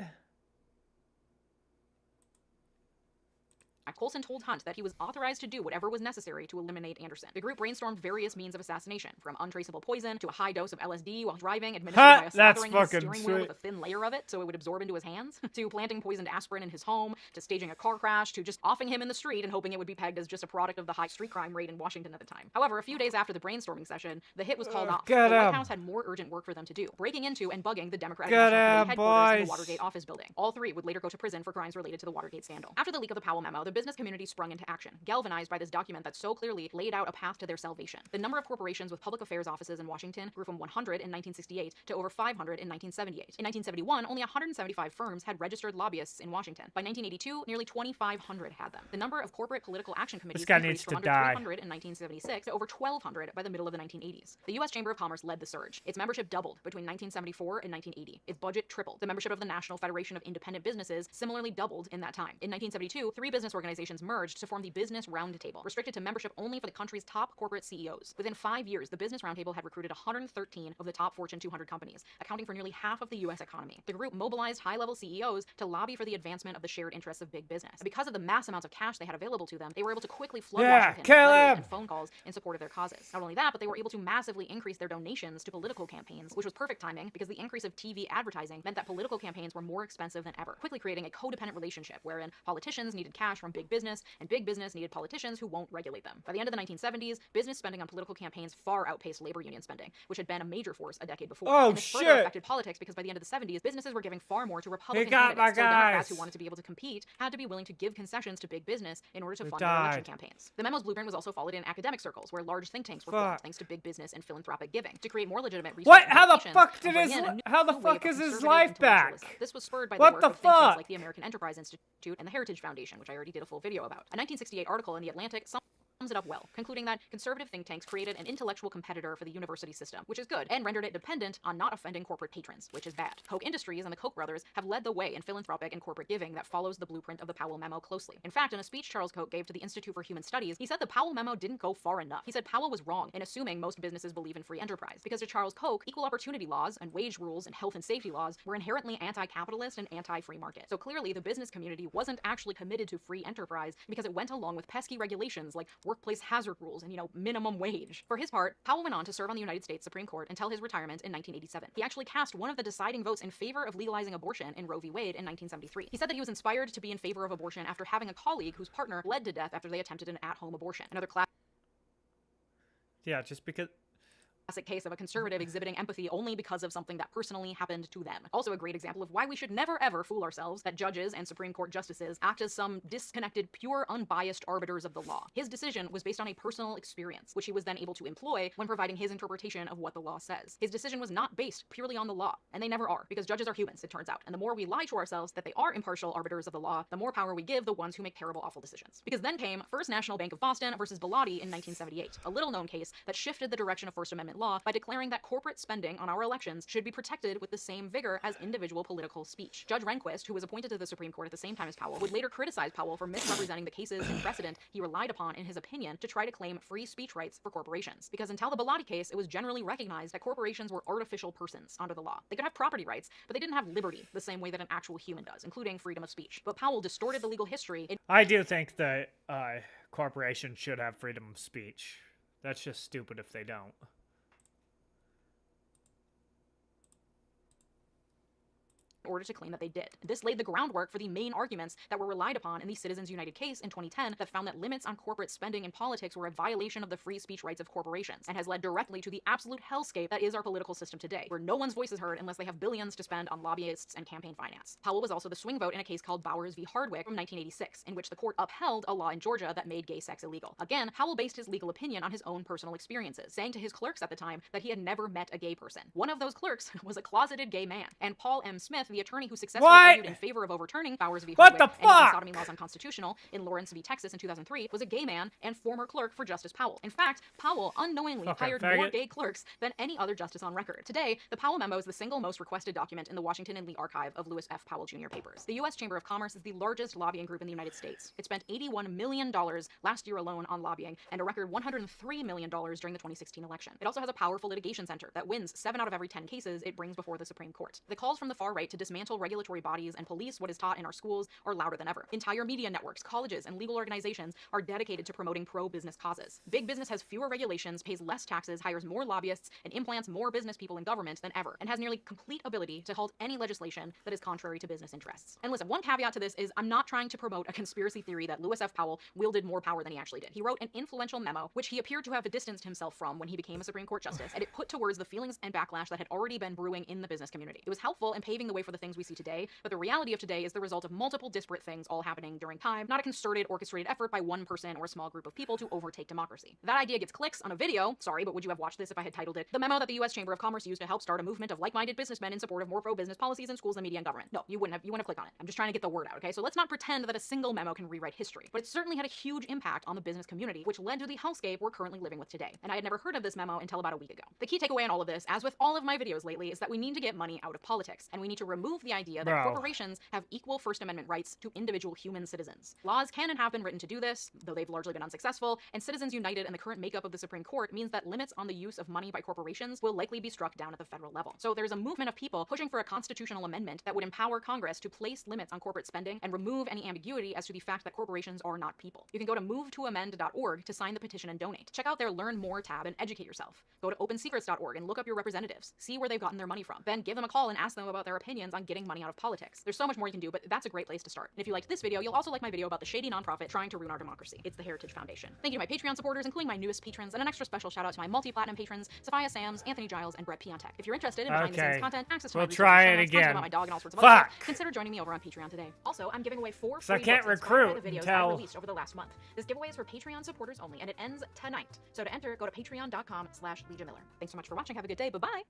Colson told Hunt that he was authorized to do whatever was necessary to eliminate Anderson. The group brainstormed various means of assassination, from untraceable poison to a high dose of LSD while driving, administered by That's slathering his fucking steering wheel with sweet. a thin layer of it so it would absorb into his hands, to planting poisoned aspirin in his home, to staging a car crash, to just offing him in the street and hoping it would be pegged as just a product of the high street crime rate in Washington at the time. However, a few days after the brainstorming session, the hit was called off. The get White him. House had more urgent work for them to do, breaking into and bugging the Democratic Get National him, Committee headquarters in the boys. Watergate office building. All 3 would later go to prison for crimes related to the Watergate scandal. After the leak of the Powell memo, the business community sprung into action, galvanized by this document that so clearly laid out a path to their salvation. The number of corporations with public affairs offices in Washington grew from 100 in 1968 to over 500 in 1978. In 1971, only 175 firms had registered lobbyists in Washington. By 1982, nearly 2,500 had them. The number of corporate political action committees guy increased needs from to under die. 300 in 1976 to over 1,200 by the middle of the 1980s. The U.S. Chamber of Commerce led the surge. Its membership doubled between 1974 and 1980. Its budget tripled. The membership of the National Federation of Independent Businesses similarly doubled in that time. In 1972, 3 business organizations merged to form the Business Roundtable, restricted to membership only for the country's top corporate CEOs. Within 5 years, the Business Roundtable had recruited 113 of the top Fortune 200 companies, accounting for nearly half of the U.S. economy. The group mobilized high-level CEOs to lobby for the advancement of the shared interests of big business. And because of the mass amounts of cash they had available to them, they were able to quickly flood Washington with kill letters him. and phone calls in support of their causes. Not only that, but they were able to massively increase their donations to political campaigns, which was perfect timing because the increase of TV advertising meant that political campaigns were more expensive than ever, quickly creating a codependent relationship wherein politicians needed cash from big business and big business needed politicians who won't regulate them. By the end of the 1970s, business spending on political campaigns far outpaced labor union spending, which had been a major force a decade before. Oh, and this further shit. affected politics because by the end of the 70s, businesses were giving far more to Republican got my candidates. So Democrats guys. who wanted to be able to compete had to be willing to give concessions to big business in order to They fund their election died. campaigns. The memo's blueprint was also followed in academic circles, where large think tanks were formed Fuck. thanks to big business and philanthropic giving to create more legitimate research. What? and How the publications fuck and did bring his in a li- new how the wave fuck of is his conservative life back? intellectualism. This was spurred by What the work the of think tanks fuck? like the American Enterprise Institute and the Heritage Foundation, which I already did a full video about. A 1968 article in The Atlantic sums it up well, concluding that conservative think tanks created an intellectual competitor for the university system, which is good, and rendered it dependent on not offending corporate patrons, which is bad. Koch Industries and the Koch brothers have led the way in philanthropic and corporate giving that follows the blueprint of the Powell Memo closely. In fact, in a speech Charles Koch gave to the Institute for Human Studies, he said the Powell Memo didn't go far enough. He said Powell was wrong in assuming most businesses believe in free enterprise, because to Charles Koch, equal opportunity laws and wage rules and health and safety laws were inherently anti-capitalist and anti-free market. So clearly, the business community wasn't actually committed to free enterprise because it went along with pesky regulations like workplace hazard rules and, minimum wage. For his part, Powell went on to serve on the United States Supreme Court until his retirement in 1987. He actually cast one of the deciding votes in favor of legalizing abortion in Roe v. Wade in 1973. He said that he was inspired to be in favor of abortion after having a colleague whose partner bled to death after they attempted an at-home abortion. Another class. Yeah, just because. classic case of a conservative exhibiting empathy only because of something that personally happened to them. Also a great example of why we should never ever fool ourselves that judges and Supreme Court justices act as some disconnected, pure, unbiased arbiters of the law. His decision was based on a personal experience, which he was then able to employ when providing his interpretation of what the law says. His decision was not based purely on the law, and they never are, because judges are humans, it turns out. And the more we lie to ourselves that they are impartial arbiters of the law, the more power we give the ones who make terrible, awful decisions. Because then came First National Bank of Boston versus Bellotti in 1978, a little-known case that shifted the direction of First Amendment law by declaring that corporate spending on our elections should be protected with the same vigor as individual political speech. Judge Rehnquist, who was appointed to the Supreme Court at the same time as Powell, would later criticize Powell for misrepresenting the cases and precedent he relied upon in his opinion to try to claim free speech rights for corporations. Because until the Bellotti case, it was generally recognized that corporations were artificial persons under the law. They could have property rights, but they didn't have liberty the same way that an actual human does, including freedom of speech. But Powell distorted the legal history. I do think that corporations should have freedom of speech. That's just stupid if they don't. In order to claim that they did. This laid the groundwork for the main arguments that were relied upon in the Citizens United case in 2010 that found that limits on corporate spending in politics were a violation of the free speech rights of corporations, and has led directly to the absolute hellscape that is our political system today, where no one's voice is heard unless they have billions to spend on lobbyists and campaign finance. Powell was also the swing vote in a case called Bowers v. Hardwick from 1986, in which the court upheld a law in Georgia that made gay sex illegal. Again, Powell based his legal opinion on his own personal experiences, saying to his clerks at the time that he had never met a gay person. One of those clerks was a closeted gay man, and Paul M. Smith, the attorney who successfully argued in favor of overturning Bowers v. Hardwick and making sodomy laws unconstitutional in Lawrence v. Texas in 2003, was a gay man and former clerk for Justice Powell. In fact, Powell unknowingly hired more gay clerks than any other justice on record. Today, the Powell Memo is the single most requested document in the Washington and Lee archive of Lewis F. Powell Jr. papers. The U.S. Chamber of Commerce is the largest lobbying group in the United States. It spent $81 million last year alone on lobbying, and a record $103 million during the 2016 election. It also has a powerful litigation center that wins 7 out of every 10 cases it brings before the Supreme Court. The calls from the far right to dismantle regulatory bodies and police what is taught in our schools are louder than ever. Entire media networks, colleges, and legal organizations are dedicated to promoting pro-business causes. Big business has fewer regulations, pays less taxes, hires more lobbyists, and implants more business people in government than ever, and has nearly complete ability to halt any legislation that is contrary to business interests. And listen, one caveat to this is I'm not trying to promote a conspiracy theory that Lewis F. Powell wielded more power than he actually did. He wrote an influential memo, which he appeared to have distanced himself from when he became a Supreme Court justice, and it put to words the feelings and backlash that had already been brewing in the business community. It was helpful in paving the way for the things we see today, but the reality of today is the result of multiple disparate things all happening during time, not a concerted, orchestrated effort by one person or a small group of people to overtake democracy. That idea gets clicks on a video. Sorry, but would you have watched this if I had titled it "The Memo that the U.S. Chamber of Commerce used to help start a movement of like-minded businessmen in support of more pro-business policies in schools and media and government"? No, you wouldn't have clicked on it. I'm just trying to get the word out, okay? So let's not pretend that a single memo can rewrite history, but it certainly had a huge impact on the business community, which led to the hellscape we're currently living with today. And I had never heard of this memo until about a week ago. The key takeaway in all of this, as with all of my videos lately, is that we need to get money out of politics, and we need to remove the idea that corporations have equal First Amendment rights to individual human citizens. Laws can and have been written to do this, though they've largely been unsuccessful, and Citizens United and the current makeup of the Supreme Court means that limits on the use of money by corporations will likely be struck down at the federal level. So there's a movement of people pushing for a constitutional amendment that would empower Congress to place limits on corporate spending and remove any ambiguity as to the fact that corporations are not people. You can go to movetoamend.org to sign the petition and donate. Check out their Learn More tab and educate yourself. Go to opensecrets.org and look up your representatives. See where they've gotten their money from. Then give them a call and ask them about their opinions on getting money out of politics. There's so much more you can do, but that's a great place to start. And if you liked this video, you'll also like my video about the shady nonprofit trying to ruin our democracy. It's the Heritage Foundation. Thank you to my Patreon supporters, including my newest patrons, and an extra special shout out to my multi-platinum patrons, Sophia Sams, Anthony Giles, and Brett Piontek. If you're interested in behind-the-scenes content, access to my research, content about my dog, and all sorts of other stuff, consider joining me over on Patreon today. Also, I'm giving away 4 free books inspired by the videos I released over the last month. This giveaway is for Patreon supporters only, and it ends tonight. So to enter, go to patreon.com/Legion Miller. Thanks so much for watching. Have a good day. Bye-bye.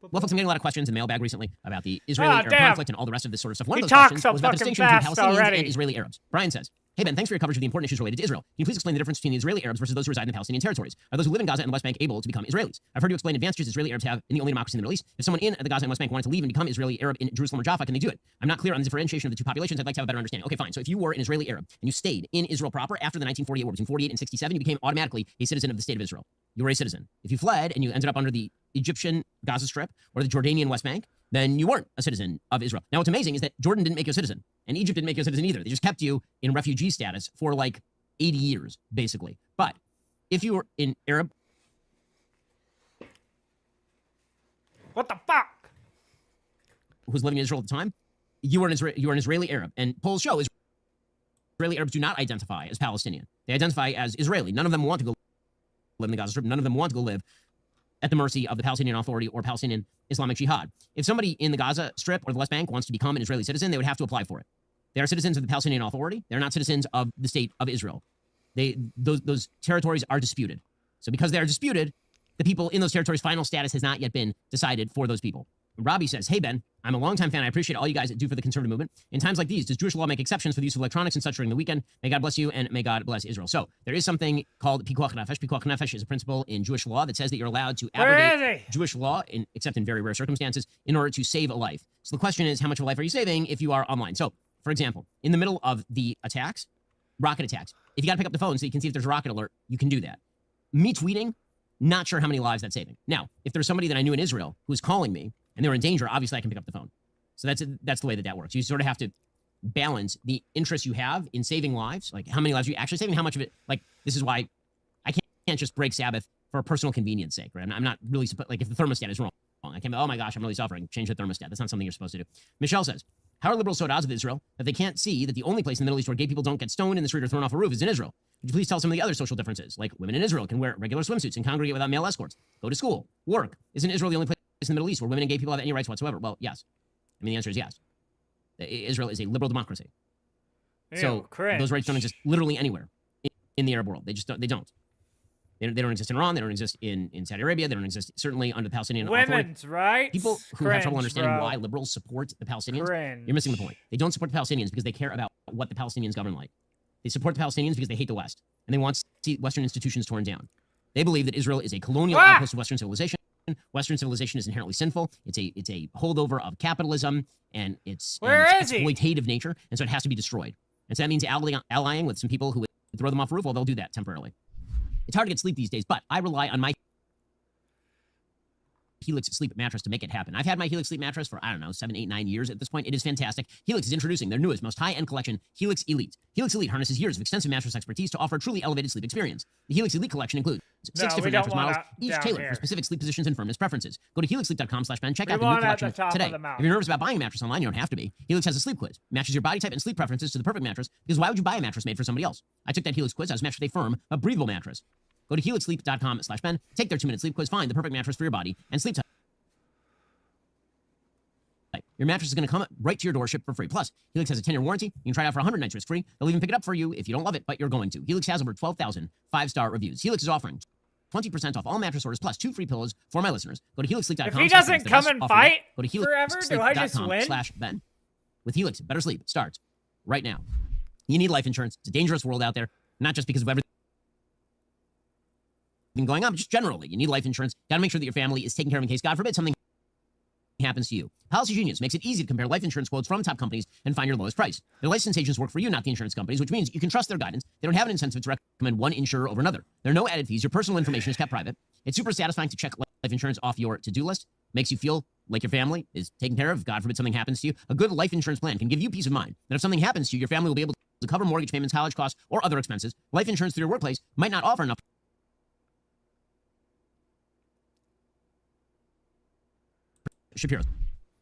Well, folks, I'm getting a lot of questions in mailbag recently about the Israeli-Arab conflict and all the rest of this sort of stuff. One of those questions was about the distinction between Palestinians and Israeli Arabs. Brian says, "Hey Ben, thanks for your coverage of the important issues related to Israel. Can you please explain the difference between the Israeli Arabs versus those who reside in the Palestinian territories? Are those who live in Gaza and the West Bank able to become Israelis? I've heard you explain advantages Israeli Arabs have in the only democracy in the Middle East. If someone in the Gaza and West Bank wanted to leave and become Israeli Arab in Jerusalem or Jaffa, can they do it? I'm not clear on the differentiation of the two populations. I'd like to have a better understanding. Okay, fine. So if you were an Israeli Arab and you stayed in Israel proper after the 1948 war, between 48 and 67, you became automatically a citizen of the state of Israel. You were a citizen. If you fled and you ended up under the Egyptian Gaza Strip or the Jordanian West Bank, then you weren't a citizen of Israel. Now, what's amazing is that Jordan didn't make you a citizen, and Egypt didn't make you a citizen either. They just kept you in refugee status for like 80 years, basically. But if you were in Arab... What the fuck? ...who's living in Israel at the time, you were an Israeli Arab. And polls show Israeli Arabs do not identify as Palestinian. They identify as Israeli. None of them want to go live in the Gaza Strip. None of them want to go live at the mercy of the Palestinian Authority or Palestinian Islamic Jihad. If somebody in the Gaza Strip or the West Bank wants to become an Israeli citizen, they would have to apply for it. They are citizens of the Palestinian Authority. They're not citizens of the state of Israel. Those territories are disputed. So because they are disputed, the people in those territories' final status has not yet been decided for those people. Robbie says, hey, Ben, I'm a longtime fan. I appreciate all you guys do for the conservative movement. In times like these, does Jewish law make exceptions for the use of electronics and such during the weekend? May God bless you and may God bless Israel. So there is something called pikuach nefesh. Pikuach nefesh is a principle in Jewish law that says that you're allowed to abrogate Jewish law, except in very rare circumstances, in order to save a life. So the question is, how much of a life are you saving if you are online? So, for example, in the middle of the attacks, rocket attacks, if you got to pick up the phone so you can see if there's a rocket alert, you can do that. Me tweeting, not sure how many lives that's saving. Now, if there's somebody that I knew in Israel who was calling me and they were in danger, obviously I can pick up the phone. So that's the way that works. You sort of have to balance the interest you have in saving lives, like how many lives are you actually saving, how much of it, like this is why I can't just break Sabbath for personal convenience sake, right? I'm not really, like if the thermostat is wrong, I can't be, oh my gosh, I'm really suffering, change the thermostat. That's not something you're supposed to do. Michelle says, how are liberals so at odds with Israel that they can't see that the only place in the Middle East where gay people don't get stoned in the street or thrown off a roof is in Israel? Would you please tell some of the other social differences, like women in Israel can wear regular swimsuits and congregate without male escorts, go to school, work. Isn't Israel the only place in the Middle East where women and gay people have any rights whatsoever? Well, yes. I mean, the answer is yes. Israel is a liberal democracy. So those rights don't exist literally anywhere in the Arab world. They just don't. They don't. They don't exist in Iran. They don't exist in Saudi Arabia. They don't exist certainly under the Palestinian Authority. Women's rights. People who have trouble understanding why liberals support the Palestinians, you're missing the point. They don't support the Palestinians because they care about what the Palestinians govern like. They support the Palestinians because they hate the West and they want to see Western institutions torn down. They believe that Israel is a colonial outpost of Western civilization. Western civilization is inherently sinful. It's a holdover of capitalism and it's exploitative nature, and so it has to be destroyed. And so that means allying with some people who would throw them off a roof. Well, they'll do that temporarily. It's hard to get sleep these days, but I rely on my Helix sleep mattress to make it happen. I've had my Helix sleep mattress for, 7, 8, 9 years at this point. It is fantastic. Helix is introducing their newest, most high-end collection, Helix Elite. Helix Elite harnesses years of extensive mattress expertise to offer a truly elevated sleep experience. The Helix Elite collection includes 6 different mattress models, each tailored for specific sleep positions and firmness preferences. Go to helixsleep.com/Ben, check out the new collection today. If you're nervous about buying a mattress online, you don't have to be. Helix has a sleep quiz. Matches your body type and sleep preferences to the perfect mattress, because why would you buy a mattress made for somebody else? I took that Helix quiz. I was matched with a firm, but breathable mattress. Go to helixsleep.com/Ben, take their 2-minute sleep quiz, find the perfect mattress for your body, and sleep type. Your mattress is going to come right to your door, shipped for free. Plus, Helix has a 10-year warranty. You can try it out for 100 nights risk-free. They'll even pick it up for you if you don't love it, but you're going to. Helix has over 12,000 5-star reviews. Helix is offering 20% off all mattress orders plus 2 free pillows for my listeners. Go to helixsleep.com. If he doesn't come and fight go to forever, do I just win? /Ben. With Helix, better sleep starts right now. You need life insurance. It's a dangerous world out there, not just because of everything going on, but just generally. You need life insurance. Got to make sure that your family is taken care of in case, God forbid, something happens to you. Policy Genius makes it easy to compare life insurance quotes from top companies and find your lowest price. Their licensed agents work for you, not the insurance companies, which means you can trust their guidance. They don't have an incentive to recommend one insurer over another. There are no added fees. Your personal information is kept private. It's super satisfying to check life insurance off your to-do list. Makes you feel like your family is taken care of. God forbid something happens to you. A good life insurance plan can give you peace of mind that if something happens to you, your family will be able to cover mortgage payments, college costs, or other expenses. Life insurance through your workplace might not offer enough. Shapiro.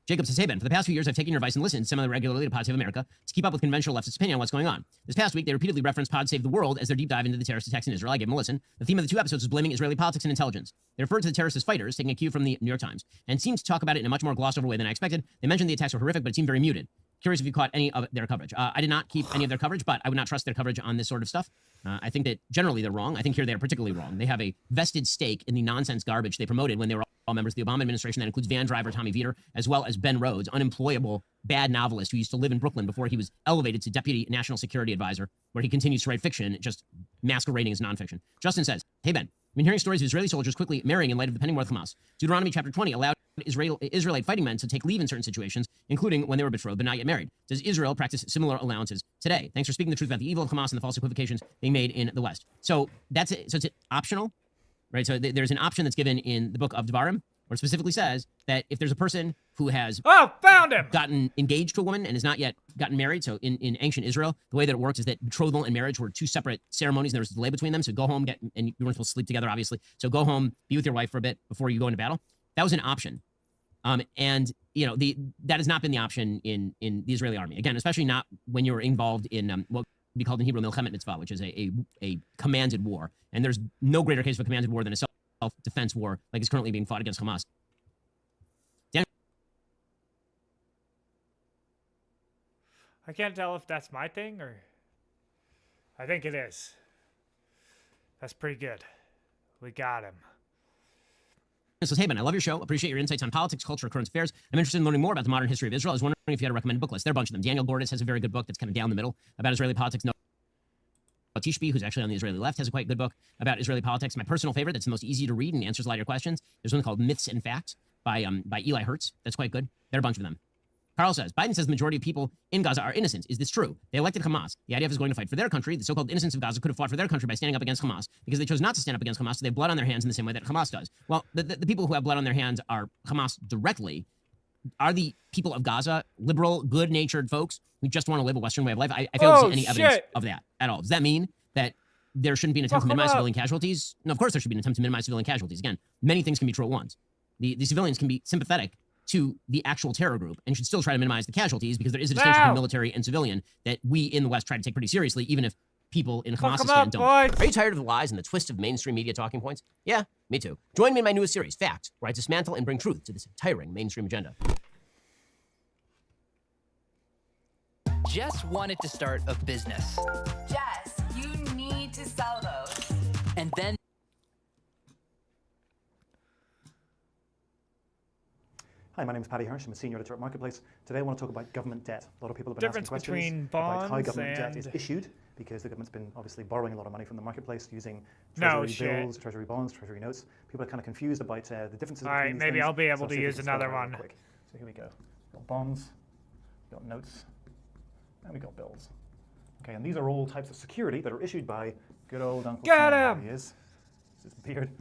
Jacob says, hey, Ben, for the past few years, I've taken your advice and listened semi-regularly to Pod Save America to keep up with conventional leftist opinion on what's going on. This past week, they repeatedly referenced Pod Save the World as their deep dive into the terrorist attacks in Israel. I gave them a listen. The theme of the 2 episodes was blaming Israeli politics and intelligence. They referred to the terrorists as fighters, taking a cue from the New York Times, and seemed to talk about it in a much more glossed over way than I expected. They mentioned the attacks were horrific, but it seemed very muted. Curious if you caught any of their coverage. I did not keep any of their coverage, but I would not trust their coverage on this sort of stuff. I think that generally they're wrong. I think here they are particularly wrong. They have a vested stake in the nonsense garbage they promoted when they were all members of the Obama administration. That includes van driver Tommy Vietor, as well as Ben Rhodes, unemployable, bad novelist who used to live in Brooklyn before he was elevated to Deputy National Security Advisor, where he continues to write fiction, just masquerading as nonfiction. Justin says, hey, Ben, I've been hearing stories of Israeli soldiers quickly marrying in light of the pending war with Hamas. Deuteronomy chapter 20 allowed Israelite fighting men to take leave in certain situations, including when they were betrothed but not yet married. Does Israel practice similar allowances today? Thanks for speaking the truth about the evil of Hamas and the false equivocations being made in the West. So that's it. So it's optional, right? So there's an option that's given in the book of Devarim, where it specifically says that if there's a person who has gotten engaged to a woman and has not yet gotten married, so in ancient Israel, the way that it works is that betrothal and marriage were 2 separate ceremonies, and there was a delay between them. So go home, and you weren't supposed to sleep together, obviously. So go home, be with your wife for a bit before you go into battle. That was an option. And that has not been the option in the Israeli army. Again, especially not when you're involved in what would be called in Hebrew milchemet mitzvah, which is a commanded war. And there's no greater case of a commanded war than a self-defense war like is currently being fought against Hamas. I can't tell if that's my thing or... I think it is. That's pretty good. We got him. It says, hey, Ben, I love your show. Appreciate your insights on politics, culture, current affairs. I'm interested in learning more about the modern history of Israel. I was wondering if you had a recommended book list. There are a bunch of them. Daniel Gordis has a very good book that's kind of down the middle about Israeli politics. No, Tishby, who's actually on the Israeli left, has a quite good book about Israeli politics. My personal favorite, that's the most easy to read and answers a lot of your questions. There's one called Myths and Facts by Eli Hertz. That's quite good. There are a bunch of them. Carl says, Biden says the majority of people in Gaza are innocent. Is this true? They elected Hamas. The IDF is going to fight for their country. The so-called innocents of Gaza could have fought for their country by standing up against Hamas because they chose not to stand up against Hamas, so they have blood on their hands in the same way that Hamas does. Well, the people who have blood on their hands are Hamas directly. Are the people of Gaza liberal, good-natured folks who just want to live a Western way of life? I fail to see any evidence of that at all. Does that mean that there shouldn't be an attempt to minimize civilian casualties? No, of course there should be an attempt to minimize civilian casualties. Again, many things can be true at once. The civilians can be sympathetic to the actual terror group and should still try to minimize the casualties because there is a distinction between military and civilian that we in the West try to take pretty seriously, even if people in Hamasistan don't. Are you tired of the lies and the twist of mainstream media talking points? Yeah, me too. Join me in my newest series, Facts, where I dismantle and bring truth to this tiring mainstream agenda. Jess wanted to start a business. Jess, you need to sell those. And then Hi, my name is Paddy Hirsch. I'm a senior editor at Marketplace. Today I want to talk about government debt. A lot of people have been asking questions about how government debt is issued, because the government's been obviously borrowing a lot of money from the marketplace using treasury bills, treasury bonds, treasury notes. People are kind of confused about the differences. All right, maybe I'll be able to use another one. Quick. So here we go. We've got bonds, we've got notes, and we've got bills. Okay, and these are all types of security that are issued by good old Uncle Sam. There he is. This is his beard.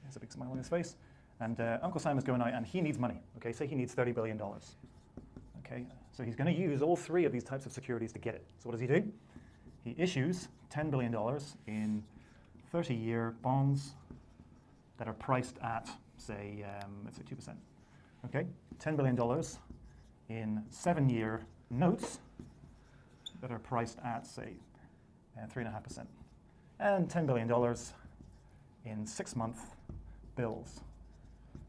There's a big smile on his face. And Uncle Sam is going out and he needs money. Okay, say he needs $30 billion. Okay, so he's going to use all three of these types of securities to get it. So what does he do? He issues $10 billion in 30-year bonds that are priced at, say, let's say 2%. Okay, $10 billion in 7-year notes that are priced at, say, 3.5%. And $10 billion in 6-month bills.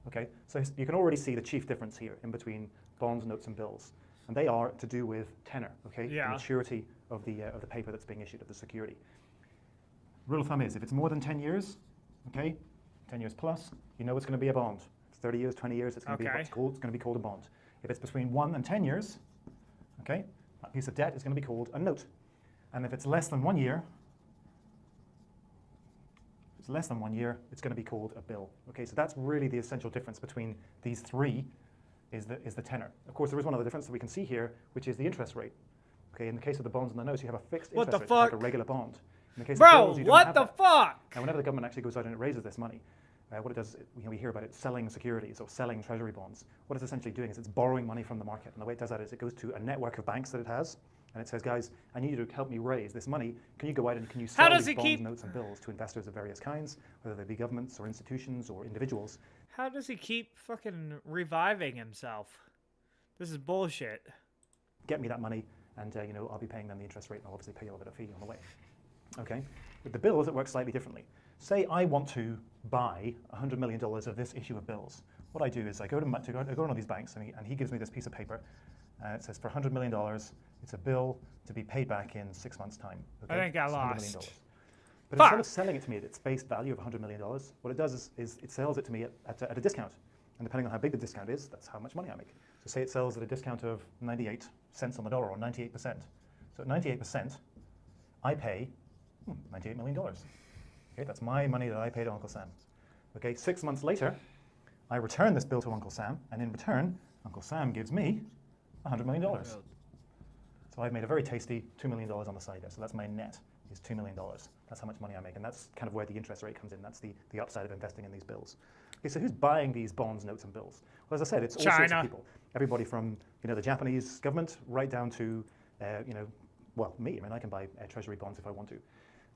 Okay, so you can already see the chief difference here in between bonds, notes, and bills, and they are to do with tenor. Okay, the maturity of the paper that's being issued, of the security. Rule of thumb is if it's more than 10 years, okay, 10 years plus, you know it's going to be a bond. If it's 30 years, 20 years, it's going to be what's called. It's going to be called a bond. If it's between 1 and 10 years, okay, that piece of debt is going to be called a note, and if it's less than 1 year. Less than 1 year, it's going to be called a bill. Okay, so that's really the essential difference between these three is the tenor. Of course, there is one other difference that we can see here, which is the interest rate. Okay, in the case of the bonds and the notes, you have a fixed interest rate, like a regular bond. In the case of bills, you don't have that. And whenever the government actually goes out and it raises this money, what it does, we hear about it selling securities or selling treasury bonds. What it's essentially doing is it's borrowing money from the market. And the way it does that is it goes to a network of banks that it has, and it says, guys, I need you to help me raise this money. Can you go out and can you sell these bonds, notes, and bills to investors of various kinds, whether they be governments or institutions or individuals? How does he keep fucking reviving himself? This is bullshit. Get me that money, and I'll be paying them the interest rate, and I'll obviously pay you a bit of fee on the way. Okay. With the bills, it works slightly differently. Say I want to buy $100 million of this issue of bills. What I do is I go to one of these banks, and he gives me this piece of paper. It says for $100 million, it's a bill to be paid back in 6 months' time. Okay? I think I lost. $100 million. But instead of selling it to me at its face value of $100 million, what it does is it sells it to me at a discount. And depending on how big the discount is, that's how much money I make. So say it sells at a discount of 98 cents on the dollar, or 98%. So at 98%, I pay $98 million. Okay, that's my money that I pay to Uncle Sam. Okay, 6 months later, I return this bill to Uncle Sam, and in return, Uncle Sam gives me $100 million. So I've made a very tasty $2 million on the side there. So that's my net, is $2 million. That's how much money I make. And that's kind of where the interest rate comes in. That's the upside of investing in these bills. Okay, so who's buying these bonds, notes, and bills? Well, as I said, it's all sorts of people. Everybody from the Japanese government right down to, well, me. I mean, I can buy treasury bonds if I want to.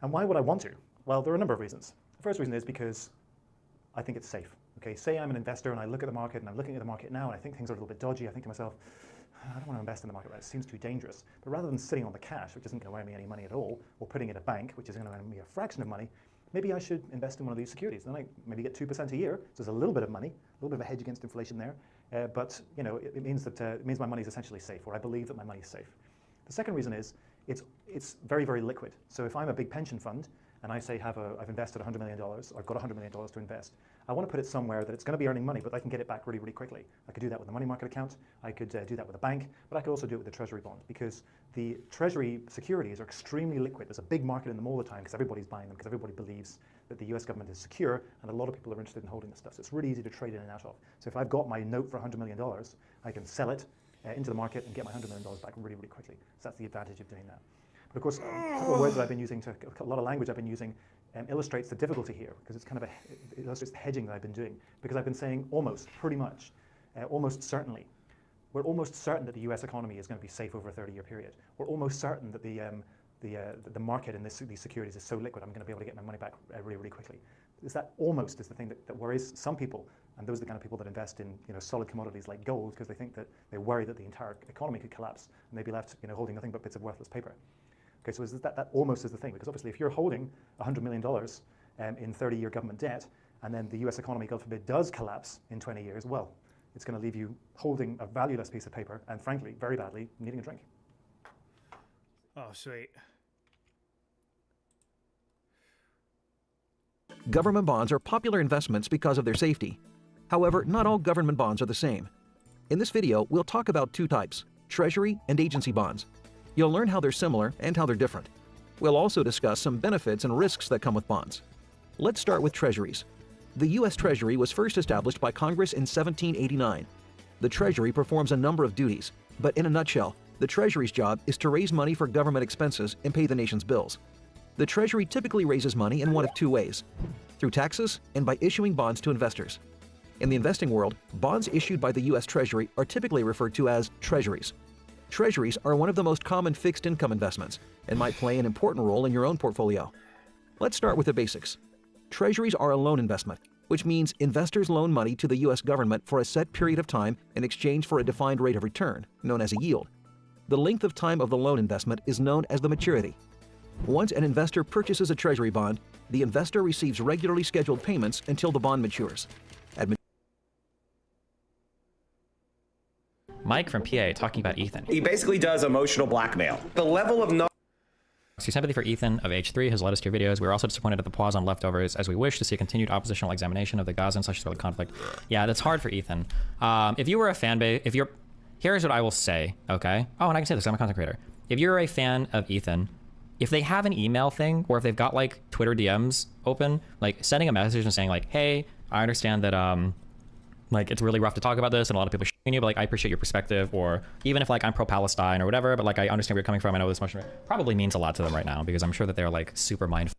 And why would I want to? Well, there are a number of reasons. The first reason is because I think it's safe. Okay, say I'm an investor and I look at the market, and I'm looking at the market now, and I think things are a little bit dodgy. I think to myself, I don't want to invest in the market right. It seems too dangerous. But rather than sitting on the cash, which isn't going to earn me any money at all, or putting it in a bank, which is going to earn me a fraction of money, maybe I should invest in one of these securities. Then I maybe get 2% a year, so there's a little bit of money, a little bit of a hedge against inflation there, but you know, it means that it means my money is essentially safe, or I believe that my money is safe. The second reason is it's very, very liquid. So if I'm a big pension fund and I say I've invested $100 million, or I've got $100 million to invest, I want to put it somewhere that it's going to be earning money, but I can get it back really, really quickly. I could do that with a money market account, I could do that with a bank, but I could also do it with a treasury bond, because the treasury securities are extremely liquid. There's a big market in them all the time because everybody's buying them, because everybody believes that the US government is secure, and a lot of people are interested in holding this stuff. So it's really easy to trade in and out of. So if I've got my note for $100 million, I can sell it into the market and get my $100 million back really, really quickly. So that's the advantage of doing that. But of course, a couple of words that I've been using, a lot of language I've been using, illustrates the difficulty here, because it's kind of it illustrates the hedging that I've been doing. Because I've been saying almost, pretty much, almost certainly. We're almost certain that the US economy is going to be safe over a 30-year period. We're almost certain that the market in these securities is so liquid, I'm going to be able to get my money back really, really quickly. Is that almost is the thing that worries some people, and those are the kind of people that invest in solid commodities like gold, because they think that they worry that the entire economy could collapse and they'd be left holding nothing but bits of worthless paper. Okay, so that almost is the thing, because obviously if you're holding $100 million in 30-year government debt, and then the US economy, God forbid, does collapse in 20 years, well, it's going to leave you holding a valueless piece of paper, and frankly, very badly, needing a drink. Oh, sweet. Government bonds are popular investments because of their safety. However, not all government bonds are the same. In this video, we'll talk about two types, Treasury and agency bonds. You'll learn how they're similar and how they're different. We'll also discuss some benefits and risks that come with bonds. Let's start with Treasuries. The U.S. Treasury was first established by Congress in 1789. The Treasury performs a number of duties, but in a nutshell, the Treasury's job is to raise money for government expenses and pay the nation's bills. The Treasury typically raises money in one of two ways, through taxes and by issuing bonds to investors. In the investing world, bonds issued by the U.S. Treasury are typically referred to as Treasuries. Treasuries are one of the most common fixed income investments and might play an important role in your own portfolio. Let's start with the basics. Treasuries are a loan investment, which means investors loan money to the U.S. government for a set period of time in exchange for a defined rate of return, known as a yield. The length of time of the loan investment is known as the maturity. Once an investor purchases a Treasury bond, the investor receives regularly scheduled payments until the bond matures. Mike from PA talking about Ethan. He basically does emotional blackmail. The level of Sympathy for Ethan of H3 has led us to your videos. We were also disappointed at the pause on leftovers, as we wish to see a continued oppositional examination of the Gaza and Israeli conflict. Yeah, that's hard for Ethan. If you were a fan base, here's what I will say, okay? Oh, and I can say this, I'm a content creator. If you're a fan of Ethan, if they have an email thing, or if they've got like Twitter DMs open, like sending a message and saying like, hey, I understand that like it's really rough to talk about this and a lot of people shitting you, but like I appreciate your perspective, or even if like I'm pro-Palestine or whatever, but like I understand where you're coming from, I know this much probably means a lot to them right now, because I'm sure that they're like super mindful.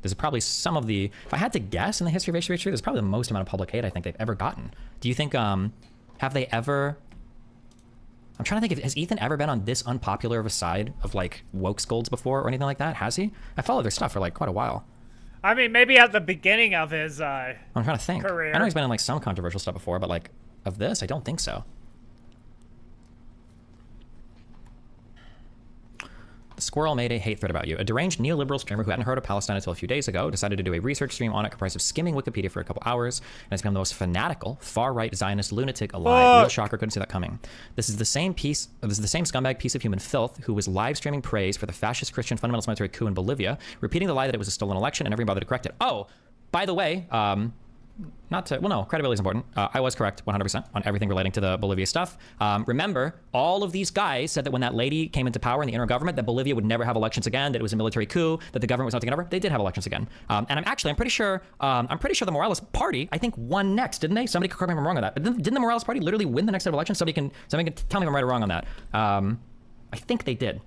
This is probably some of the, if I had to guess in the history of H3, this is probably the most amount of public hate I think they've ever gotten. Do you think, have they ever, I'm trying to think, has Ethan ever been on this unpopular of a side of like woke scolds before or anything like that? Has he? I followed their stuff for like quite a while. I mean, maybe at the beginning of his I'm trying to think. career. I know he's been in like some controversial stuff before, but like of this, I don't think so. The Squirrel made a hate thread about you. A deranged neoliberal streamer who hadn't heard of Palestine until a few days ago decided to do a research stream on it comprised of skimming Wikipedia for a couple hours, and has become the most fanatical, far-right Zionist lunatic alive. Real shocker, couldn't see that coming. This is the same scumbag piece of human filth who was live streaming praise for the fascist Christian fundamentalist military coup in Bolivia, repeating the lie that it was a stolen election and never bothered to correct it. Oh, by the way, credibility is important. I was correct 100% on everything relating to the Bolivia stuff. Remember, all of these guys said that when that lady came into power in the interim government, that Bolivia would never have elections again, that it was a military coup, that the government was not taking over. They did have elections again. And I'm pretty sure the Morales party, I think, won next, didn't they? Somebody correct me if I'm wrong on that. But didn't the Morales party literally win the next set of elections? Somebody can tell me if I'm right or wrong on that. I think they did.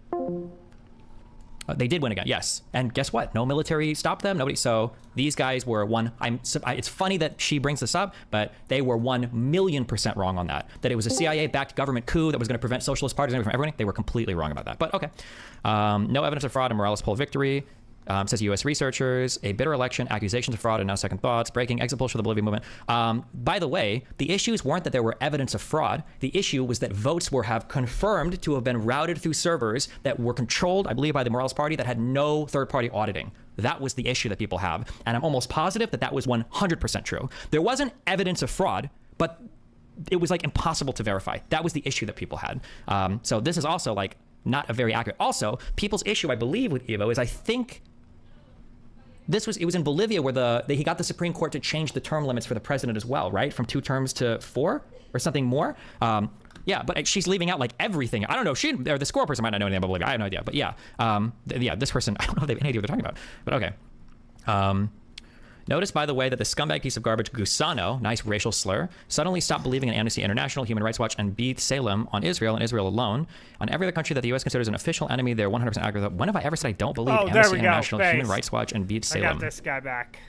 They did win again, yes. And guess what? No military stopped them. Nobody. So these guys were it's funny that she brings this up, but they were 1,000,000% wrong on that. That it was a CIA-backed government coup that was going to prevent socialist parties from everything. They were completely wrong about that. But okay. No evidence of fraud in Morales' poll victory. Says U.S. researchers, a bitter election, accusations of fraud, and now second thoughts, breaking exit polls for the Bolivia movement. By the way, the issues weren't that there were evidence of fraud. The issue was that votes have confirmed to have been routed through servers that were controlled, I believe, by the Morales Party that had no third-party auditing. That was the issue that people have. And I'm almost positive that that was 100% true. There wasn't evidence of fraud, but it was like impossible to verify. That was the issue that people had. So this is also like not a very accurate. Also, people's issue, I believe, with Evo is I think it was in Bolivia where he got the Supreme Court to change the term limits for the president as well, right? From 2 terms to 4 or something more. Yeah, but she's leaving out like everything. I don't know. Or the score person might not know anything about Bolivia. I have no idea. But yeah, this person, I don't know if they have any idea what they're talking about. But okay. Notice, by the way, that the scumbag piece of garbage Gusano, nice racial slur, suddenly stopped believing in Amnesty International, Human Rights Watch, and B'Tselem Salem on Israel and Israel alone. On every other country that the U.S. considers an official enemy, they're 100% accurate. When have I ever said I don't believe Amnesty International, Human Rights Watch, and B'Tselem Salem? I got this guy back.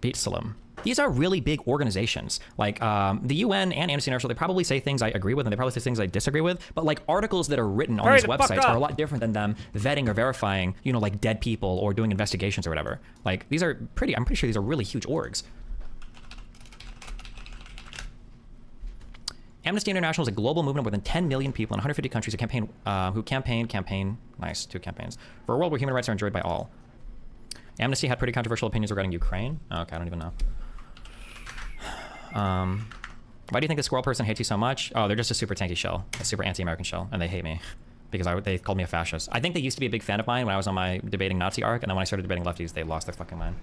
B'Tselem. These are really big organizations. Like the UN and Amnesty International, they probably say things I agree with and they probably say things I disagree with. But like articles that are written on these websites are a lot different than them vetting or verifying, like dead people or doing investigations or whatever. Like these are I'm pretty sure these are really huge orgs. Amnesty International is a global movement of more than 10 million people in 150 countries who campaign, nice, 2 campaigns, for a world where human rights are enjoyed by all. Amnesty had pretty controversial opinions regarding Ukraine. Oh, okay, I don't even know. Why do you think the squirrel person hates you so much? Oh, they're just a super tanky shell, a super anti-American shell, and they hate me because they called me a fascist. I think they used to be a big fan of mine when I was on my debating Nazi arc, and then when I started debating lefties, they lost their fucking mind.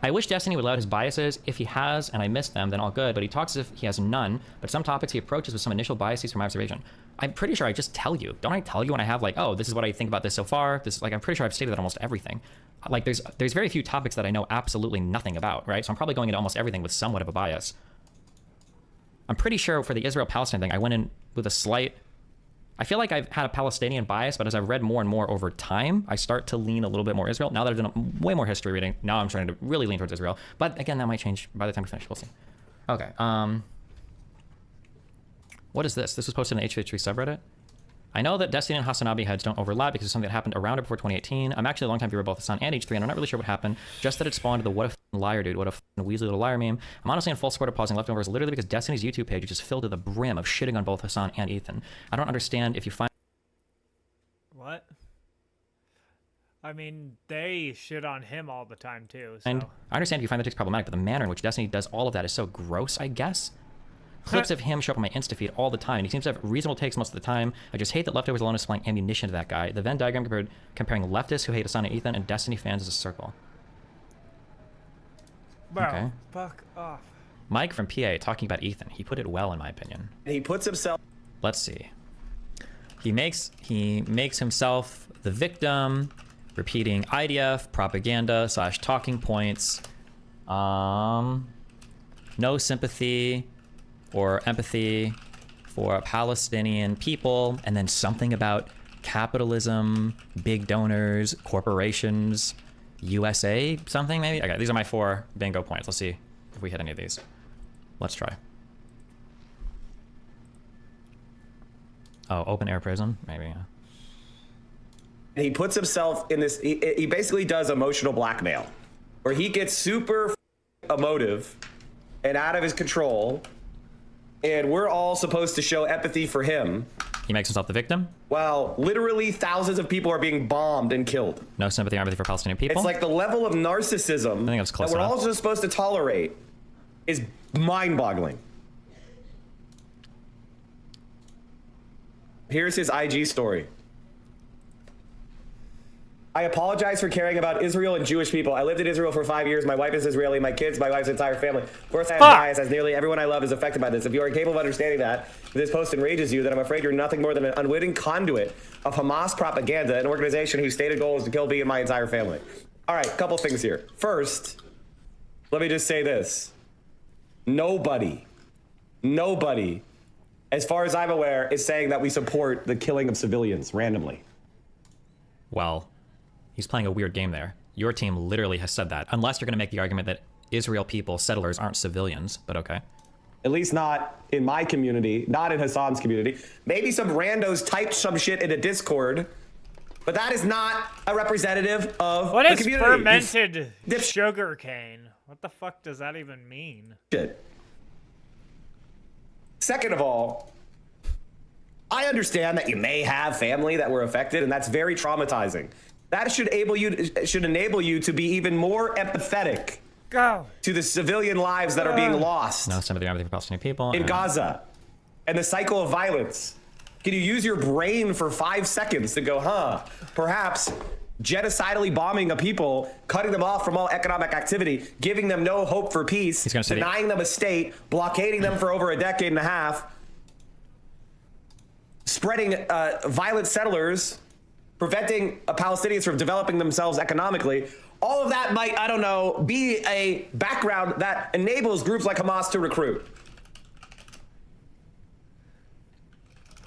I wish Destiny would let out his biases. If he has, and I missed them, then all good, but he talks as if he has none, but some topics he approaches with some initial biases from my observation. I'm pretty sure I just tell you. Don't I tell you when I have like, oh, this is what I think about this so far? I'm pretty sure I've stated that almost everything. Like there's very few topics that I know absolutely nothing about, right? So I'm probably going into almost everything with somewhat of a bias. I'm pretty sure for the Israel-Palestine thing, I went in with a slight... I feel like I've had a Palestinian bias, but as I've read more and more over time, I start to lean a little bit more Israel. Now that I've done way more history reading, now I'm trying to really lean towards Israel. But again, that might change by the time we finish. We'll see. Okay. What is this? This was posted in the H3 subreddit. I know that Destiny and Hasanabi heads don't overlap because it's something that happened around or before 2018. I'm actually a long time viewer of both Hasan and H3, and I'm not really sure what happened. Just that it spawned the what a liar dude, what a Weasley little liar meme. I'm honestly in full support of pausing leftovers literally because Destiny's YouTube page is just filled to the brim of shitting on both Hasan and Ethan. I don't understand if you find... What? I mean, they shit on him all the time too. So. And I understand if you find that takes problematic, but the manner in which Destiny does all of that is so gross, I guess. Clips of him show up on my Insta feed all the time, and he seems to have reasonable takes most of the time. I just hate that Leftovers alone is supplying ammunition to that guy. The Venn diagram comparing leftists who hate Hasan and Ethan and Destiny fans is a circle. Bro, okay. Fuck off. Mike from PA talking about Ethan. He put it well, in my opinion. He puts himself... Let's see. He makes himself the victim, repeating IDF, propaganda / talking points. No sympathy or empathy for Palestinian people, and then something about capitalism, big donors, corporations, USA, something maybe? Okay, these are my 4 bingo points. Let's see if we hit any of these. Let's try. Oh, open air prison? Maybe, yeah. He puts himself in this, he basically does emotional blackmail, where he gets super emotive and out of his control, and we're all supposed to show empathy for him. He makes himself the victim? While literally thousands of people are being bombed and killed. No sympathy or empathy for Palestinian people? It's like the level of narcissism I think that's close that we're enough. also supposed to tolerate is mind-boggling. Here's his IG story. I apologize for caring about Israel and Jewish people. I lived in Israel for 5 years. My wife is Israeli. My kids, my wife's entire family. Of course, I have bias, as nearly everyone I love is affected by this. If you are incapable of understanding that, if this post enrages you, then I'm afraid you're nothing more than an unwitting conduit of Hamas propaganda, an organization whose stated goal is to kill me and my entire family. All right, couple things here. First, let me just say this. Nobody, as far as I'm aware, is saying that we support the killing of civilians randomly. Well, he's playing a weird game there. Your team literally has said that, unless you're going to make the argument that Israel people, settlers, aren't civilians, but okay. At least not in my community, not in Hassan's community. Maybe some randos typed some shit in a Discord But that is not a representative of what the is community. fermented sugar cane? What the fuck does that even mean? Shit. Second of all, I understand that you may have family that were affected, and that's very traumatizing. That should enable you to be even more empathetic to the civilian lives that are being lost. No sympathy or empathy for Palestinian people. In Gaza, and the cycle of violence. Can you use your brain for 5 seconds to go, perhaps genocidally bombing a people, cutting them off from all economic activity, giving them no hope for peace, denying them a state, blockading them for over a decade and a half, spreading violent settlers, preventing Palestinians from developing themselves economically. All of that might, I don't know, be a background that enables groups like Hamas to recruit.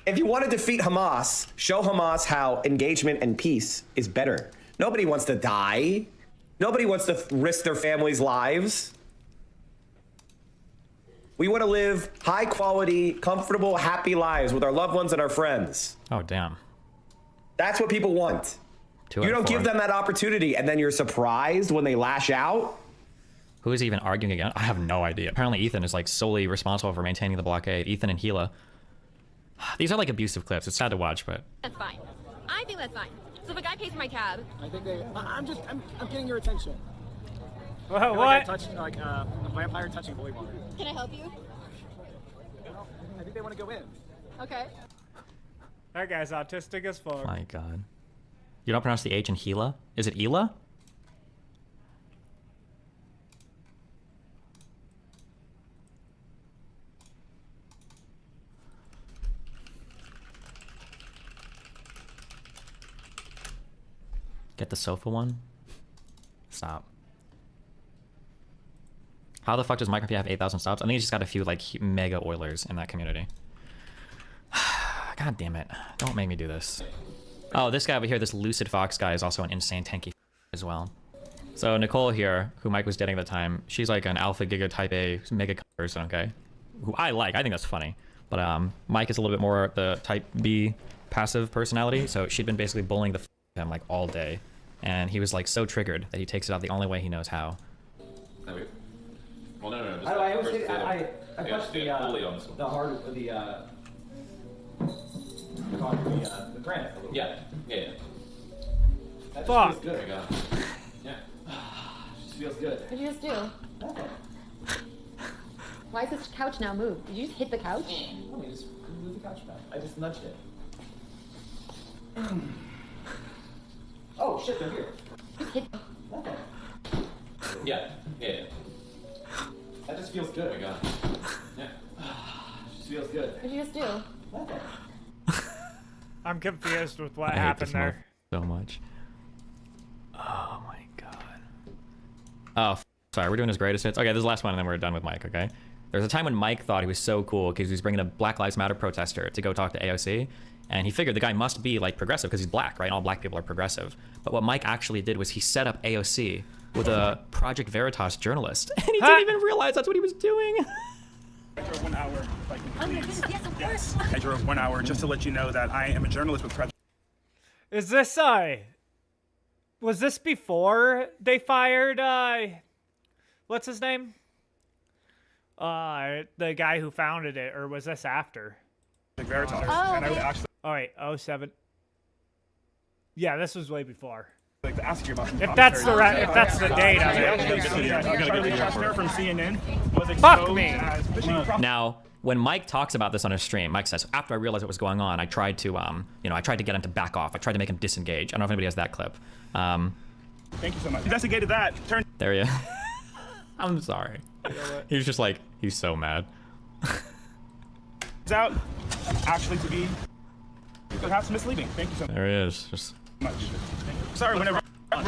If you want to defeat Hamas, show Hamas how engagement and peace is better. Nobody wants to die. Nobody wants to risk their families' lives. We want to live high quality, comfortable, happy lives with our loved ones and our friends. Oh, damn. That's what people want. You don't give them that opportunity, and then you're surprised when they lash out. Who is even arguing again? I have no idea. Apparently Ethan is like solely responsible for maintaining the blockade. Ethan and Gila. These are like abusive clips. It's sad to watch, but That's fine. I think that's fine. So if a guy pays for my cab, I think I'm getting your attention. What? Like a vampire touching holy water. can I help you? I think they want to go in. Okay. That guy's autistic as fuck. my god. You don't pronounce the H in Gila? Is it Ela? Get the sofa one? Stop. How the fuck does Minecraft have 8,000 stops? I think he's just got a few like mega Oilers in that community. God damn it. Don't make me do this. Oh, this guy over here, this Lucid Fox guy, is also an insane tanky as well. So Nicole here, who Mike was dating at the time, she's like an alpha giga type A mega person, okay? Who I like. I think that's funny. But Mike is a little bit more the type B passive personality, so she'd been basically bullying the him like all day. And he was like so triggered that he takes it out the only way he knows how. Well, no. Just I always hit, I touched the hard, the granite a little. Yeah. That Fuck. just feels good. Yeah. Just feels good. What did you just do? Nothing. Why is this couch now moved? Did you just hit the couch? No, you just move the couch back. I just nudged it. Oh shit, they're here. Just hit. Nothing. Yeah. That just feels good. Oh my god. Yeah. Just feels good. What did you just do? Nothing. I'm confused with what I hate happened this there. so much. Oh my god. Oh, sorry, we're doing his greatest hits. Okay, this is the last one and then we're done with Mike, okay? There's a time when Mike thought he was so cool because he was bringing a Black Lives Matter protester to go talk to AOC. And he figured the guy must be like progressive because he's black, right? All black people are progressive. But what Mike actually did was he set up AOC with a Project Veritas journalist. And he didn't even realize that's what he was doing. I drove 1 hour, like, yes, I drove 1 hour just to let you know that I am a journalist with Project. Is this was this before they fired what's his name? The guy who founded it, or was this after? Veritas. Oh, And I would actually Oh wait, 07. Yeah, this was way before. like to ask you about some If that's the commentary. if that's the date of it. Charlie Chester from CNN was Fuck exposed me. as fishing pro- Now, when Mike talks about this on his stream, Mike says, after I realized what was going on, I tried to, I tried to get him to back off. I tried to make him disengage. I don't know if anybody has that clip. Thank you so much. Investigated that. Turned There you I'm sorry. He was just like, he's so mad. out actually to be perhaps misleading. Thank you so There he is. Just much. Sorry, when an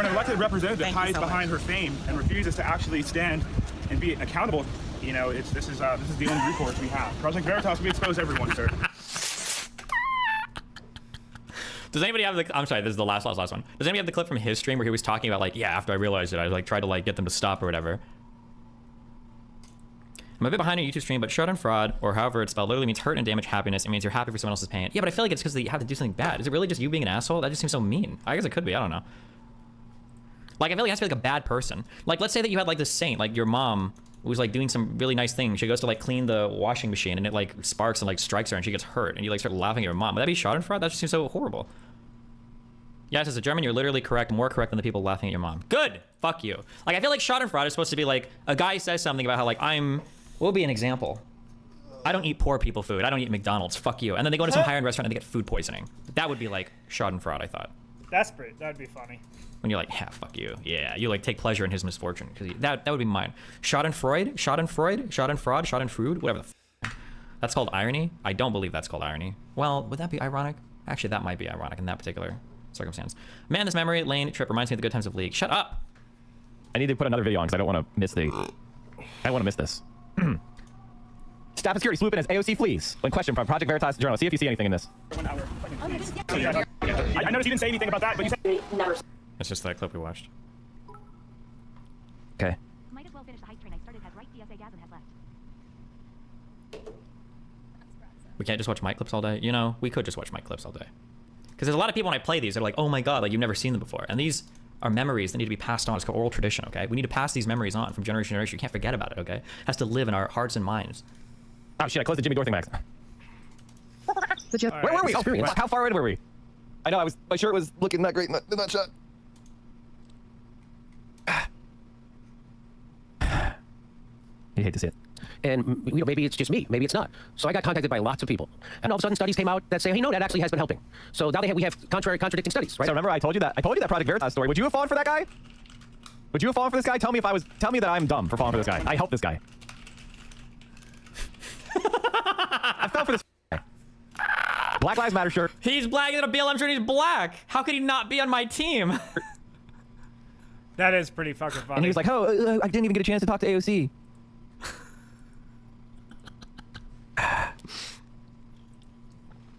elected representative hides behind her fame and refuses to actually stand and be accountable, you know, this is the only recourse we have. Project Veritas, we expose everyone, sir. Does anybody have the? I'm sorry, this is the last one. Does anybody have the clip from his stream where he was talking about like, yeah, after I realized it, I like tried to like get them to stop or whatever. I'm a bit behind on YouTube stream, but Schadenfreude, or however it's spelled, literally means hurt and damage happiness. It means you're happy for someone else's pain. Yeah, but I feel like it's because they have to do something bad. Is it really just you being an asshole? That just seems so mean. I guess it could be. I don't know. Like, I feel like it has to be like a bad person. Like, let's say that you had like this saint, like your mom was like doing some really nice thing. She goes to like clean the washing machine and it like sparks and like strikes her and she gets hurt and you like start laughing at your mom. Would that be Schadenfreude? That just seems so horrible. Yes, as a German, you're literally correct, more correct than the people laughing at your mom. Good! Fuck you. Like, I feel like Schadenfreude is supposed to be like, a guy says something about how like, what would be an example? I don't eat poor people food. I don't eat McDonald's. Fuck you. And then they go to some high-end restaurant and they get food poisoning. That would be like Schadenfreude, I thought. That'd be funny. When you're like, yeah, fuck you. Yeah, you like take pleasure in his misfortune. Because that would be mine. Schadenfreude, whatever the f. That's called irony? I don't believe that's called irony. Well, would that be ironic? Actually, that might be ironic in that particular circumstance. Man, this memory lane trip reminds me of the good times of League. Shut up! I need to put another video on because I don't want to miss I don't want to miss this. Staff and security swoop in as AOC flees. When questioned from Project Veritas Journal, see if you see anything in this. I noticed you didn't say anything about that, but you said never. It's just that clip we watched. Okay. Might as well finish the hype train I started had right DSA gas and had left. We can't just watch mic clips all day. You know, we could just watch mic clips all day. Because there's a lot of people when I play these, they're like, oh my god, like you've never seen them before. And these are memories that need to be passed on. It's called oral tradition, okay? We need to pass these memories on from generation to generation. You can't forget about it, okay? It has to live in our hearts and minds. Oh shit, I closed the Jimmy Dore thing, Max. Where were we? Oh, how far away were we? I know, my shirt was looking that great in that shot. You hate to see it. And you know, maybe it's just me, maybe it's not. So I got contacted by lots of people, and all of a sudden studies came out that say, hey, no, that actually has been helping. So now we have contradicting studies, right? So remember, I told you that Project Veritas story. Would you have fallen for that guy? Would you have fallen for this guy? Tell me that I'm dumb for falling for this guy. I helped this guy. I fell for this guy. Black Lives Matter shirt. He's black in a BLM shirt. He's black. How could he not be on my team? That is pretty fucking funny. And he was like, oh, I didn't even get a chance to talk to AOC.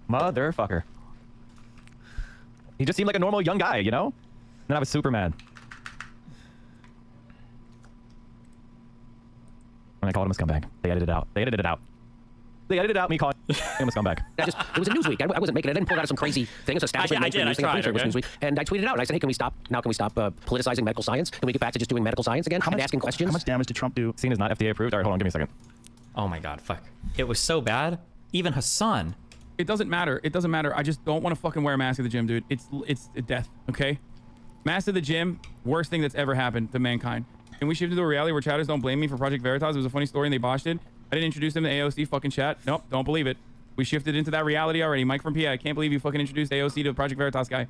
Motherfucker. He just seemed like a normal young guy, you know? And then I was super mad. And I called him a scumbag. They edited it out. They edited it out, me calling him a scumbag. It was a Newsweek. I wasn't making it. I didn't pull out some crazy thing. It's established mainstream news thing. I'm pretty sure it was Newsweek. And I tweeted out, and I said, hey, can we stop politicizing medical science? Can we get back to just doing medical science again and asking questions? How much damage did Trump do? Scene is not FDA approved. All right, hold on, give me a second. Oh my god, fuck. It was so bad. Even Hassan. It doesn't matter. It doesn't matter. I just don't want to fucking wear a mask at the gym, dude. It's death, okay? Mask at the gym, worst thing that's ever happened to mankind. And we shifted to a reality where chatters don't blame me for Project Veritas. It was a funny story and they botched it. I didn't introduce them to AOC fucking chat. Nope, don't believe it. We shifted into that reality already. Mike from PA, I can't believe you fucking introduced AOC to the Project Veritas guy.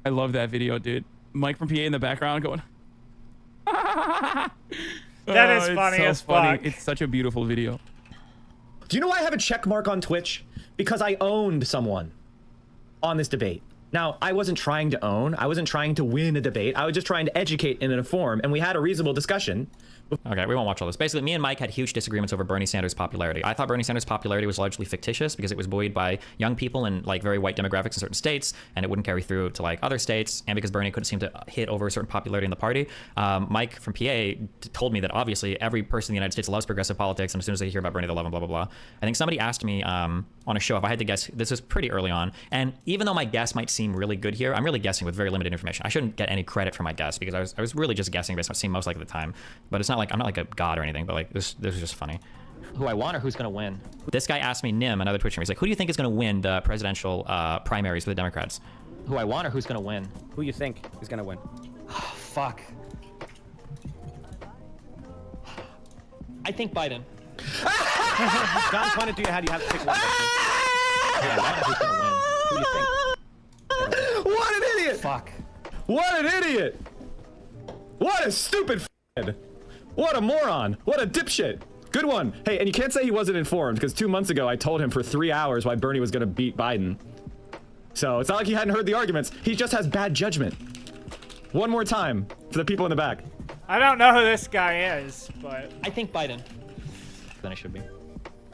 I love that video, dude. Mike from PA in the background going... That is funny as fuck. It's such a beautiful video. Do you know why I have a check mark on Twitch? Because I owned someone on this debate. Now, I wasn't trying to own. I wasn't trying to win a debate. I was just trying to educate and inform, and we had a reasonable discussion. Okay, we won't watch all this. Basically, me and Mike had huge disagreements over Bernie Sanders' popularity. I thought Bernie Sanders' popularity was largely fictitious because it was buoyed by young people and like very white demographics in certain states, and it wouldn't carry through to like other states, and because Bernie couldn't seem to hit over a certain popularity in the party. Mike from PA told me that obviously every person in the United States loves progressive politics, and as soon as they hear about Bernie, they love him, blah, blah, blah. I think somebody asked me on a show if I had to guess, this was pretty early on, and even though my guess might seem really good here, I'm really guessing with very limited information. I shouldn't get any credit for my guess because I was really just guessing based on what seemed most likely at the time, but it's not like, I'm not like a god or anything, but like this is just funny. Who I want or who's gonna win? This guy asked me, Nim, another Twitch streamer, he's like, who do you think is gonna win the presidential primaries for the Democrats? Who I want or who's gonna win? Who you think is gonna win? Oh, fuck. I think Biden. John pointed to you, how do you have to pick one? Who I want or who's gonna win? Who do you think? What an idiot! Fuck. What an idiot! What a stupid f***. What a moron! What a dipshit! Good one! Hey, and you can't say he wasn't informed, because 2 months ago I told him for 3 hours why Bernie was gonna beat Biden. So it's not like he hadn't heard the arguments, he just has bad judgment. One more time, for the people in the back. I don't know who this guy is, but... I think Biden. Then I should be.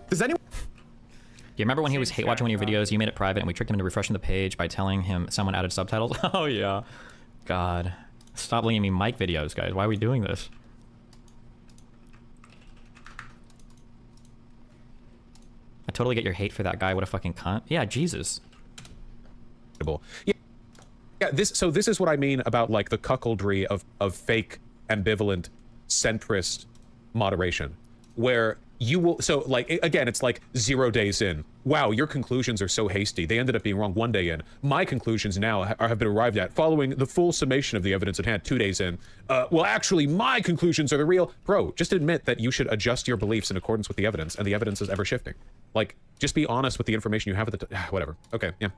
Does anyone... Do you remember when he was hate watching one of your videos, you made it private, and we tricked him into refreshing the page by telling him someone added subtitles? Oh yeah. God. Stop linking me mic videos, guys. Why are we doing this? totally get your hate for that guy. What a fucking cunt. Yeah, Jesus. Yeah, this is what I mean about like the cuckoldry of fake, ambivalent, centrist moderation, where you will, so like, again, it's like 0 days in. Wow, your conclusions are so hasty. They ended up being wrong 1 day in. My conclusions now have been arrived at following the full summation of the evidence at hand 2 days in. Well, actually, my conclusions are the real. Bro, just admit that you should adjust your beliefs in accordance with the evidence, and the evidence is ever shifting. Like, just be honest with the information you have at the whatever. Okay, yeah.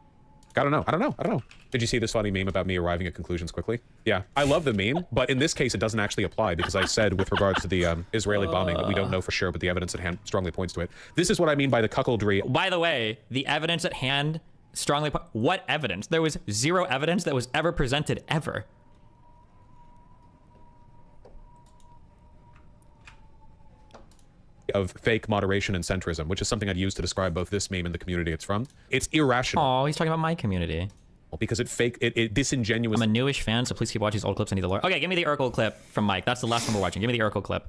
I don't know. Did you see this funny meme about me arriving at conclusions quickly? Yeah, I love the meme, but in this case, it doesn't actually apply because I said with regards to the Israeli bombing that we don't know for sure, but the evidence at hand strongly points to it. This is what I mean by the cuckoldry. By the way, the evidence at hand strongly what evidence? There was 0 evidence that was ever presented ever. Of fake moderation and centrism, which is something I'd use to describe both this meme and the community it's from. It's irrational. Oh, he's talking about my community. Because it disingenuous. I'm a newish fan, so please keep watching these old clips. I need the lore. Okay, give me the Urkel clip from Mike. That's the last one we're watching. Give me the Urkel clip.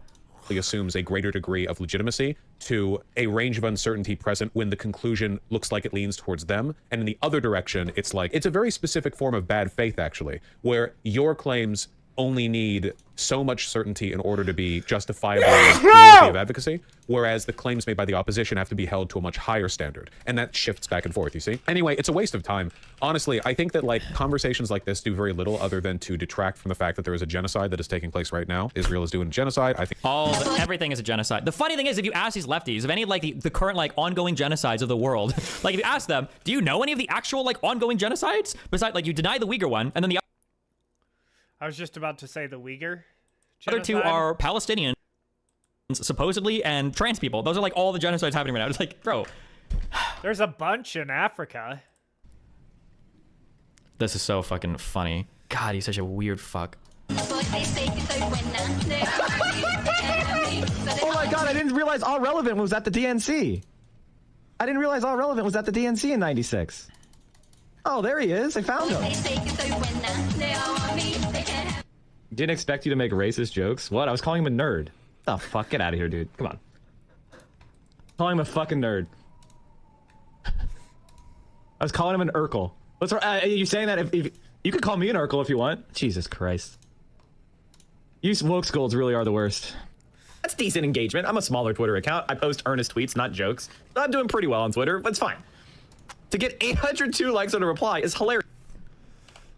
He assumes a greater degree of legitimacy to a range of uncertainty present when the conclusion looks like it leans towards them. And in the other direction, it's like, it's a very specific form of bad faith, actually, where your claims only need so much certainty in order to be justifiably worthy of advocacy, whereas the claims made by the opposition have to be held to a much higher standard, and that shifts back and forth, you see? Anyway, it's a waste of time. Honestly, I think that like conversations like this do very little other than to detract from the fact that there is a genocide that is taking place right now. Israel is doing genocide. I think everything is a genocide. The funny thing is, if you ask these lefties, if any of like the current like ongoing genocides of the world, like if you ask them, do you know any of the actual like ongoing genocides? Besides, like you deny the Uyghur one, and then the I was just about to say the Uyghur other two are Palestinians, supposedly, and trans people. Those are like all the genocides happening right now. It's like, bro. There's a bunch in Africa. This is so fucking funny. God, he's such a weird fuck. Oh my god, I didn't realize All Relevant was at the DNC. I didn't realize All Relevant was at the DNC in 96. Oh, there he is. I found him. Didn't expect you to make racist jokes. What? I was calling him a nerd. Oh, fuck. Get out of here, dude. Come on. Calling him a fucking nerd. I was calling him an Urkel. What's you saying that if you could call me an Urkel if you want? Jesus Christ. You woke scolds really are the worst. That's decent engagement. I'm a smaller Twitter account. I post earnest tweets, not jokes. I'm doing pretty well on Twitter, but it's fine. To get 802 likes on a reply is hilarious.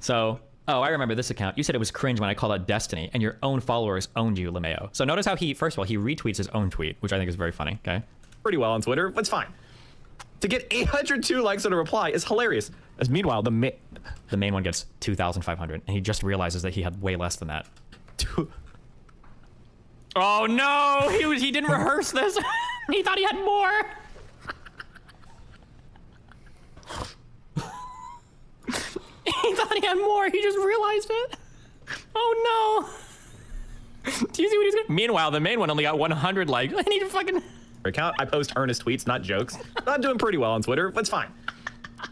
So, oh, I remember this account. You said it was cringe when I called out Destiny, and your own followers owned you, LeMayo. So notice how he, first of all, he retweets his own tweet, which I think is very funny, okay? Pretty well on Twitter, but it's fine. To get 802 likes on a reply is hilarious. As meanwhile, the main one gets 2,500, and he just realizes that he had way less than that. Oh no! He didn't rehearse this. He thought he had more. He thought he had more. He just realized it. Oh no! Do you see what he's gonna? Meanwhile, the main one only got 100 likes. I need to fucking account. I post earnest tweets, not jokes. I'm doing pretty well on Twitter, but it's fine.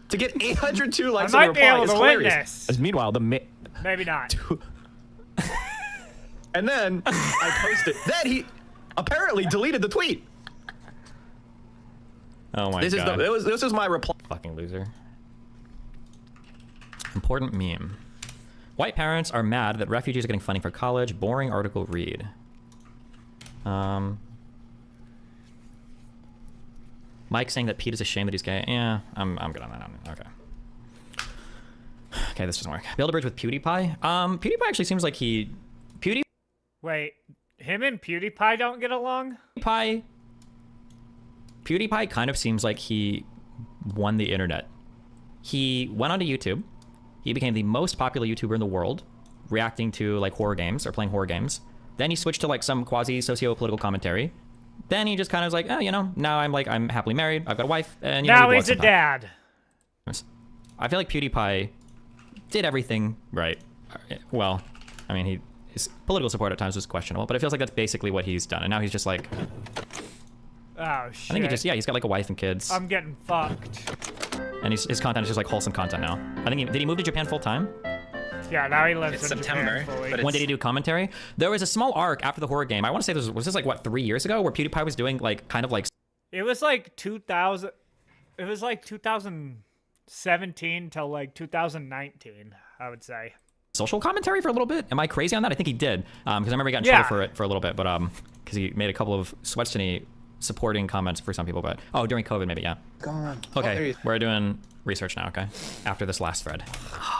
To get 802 likes on a reply is hilarious. As meanwhile, maybe not. And then I posted. Then he apparently deleted the tweet. Oh my god! This is my reply. Fucking loser. Important meme. White parents are mad that refugees are getting funding for college. Boring article read. Mike saying that Pete is ashamed that he's gay. Yeah, I'm good on that. Okay. Okay, this doesn't work. Build a bridge with PewDiePie. PewDiePie actually seems like he. Wait, him and PewDiePie don't get along? PewDiePie kind of seems like he won the internet. He went onto YouTube. He became the most popular YouTuber in the world, reacting to like horror games or playing horror games. Then he switched to like some quasi socio-political commentary. Then he just kind of was like, oh, you know, now I'm happily married. I've got a wife, and you know, now he's a dad. I feel like PewDiePie did everything right. Well, I mean, his political support at times was questionable, but it feels like that's basically what he's done. And now he's just like, oh shit. I think he's got like a wife and kids. I'm getting fucked. And his content is just like wholesome content now. I think did he move to Japan full time? Yeah, now he lives in Japan fully. When did he do commentary? There was a small arc after the horror game. I want to say was this like what 3 years ago, where PewDiePie was doing like kind of like It was like 2000. It was like 2017 till like 2019, I would say. Social commentary for a little bit? Am I crazy on that? I think he did. Because I remember he got in trouble for it for a little bit, but because he made a couple of Sweatstiny supporting comments for some people, but during COVID maybe, yeah. Gone. Okay, we're doing research now, okay? After this last thread.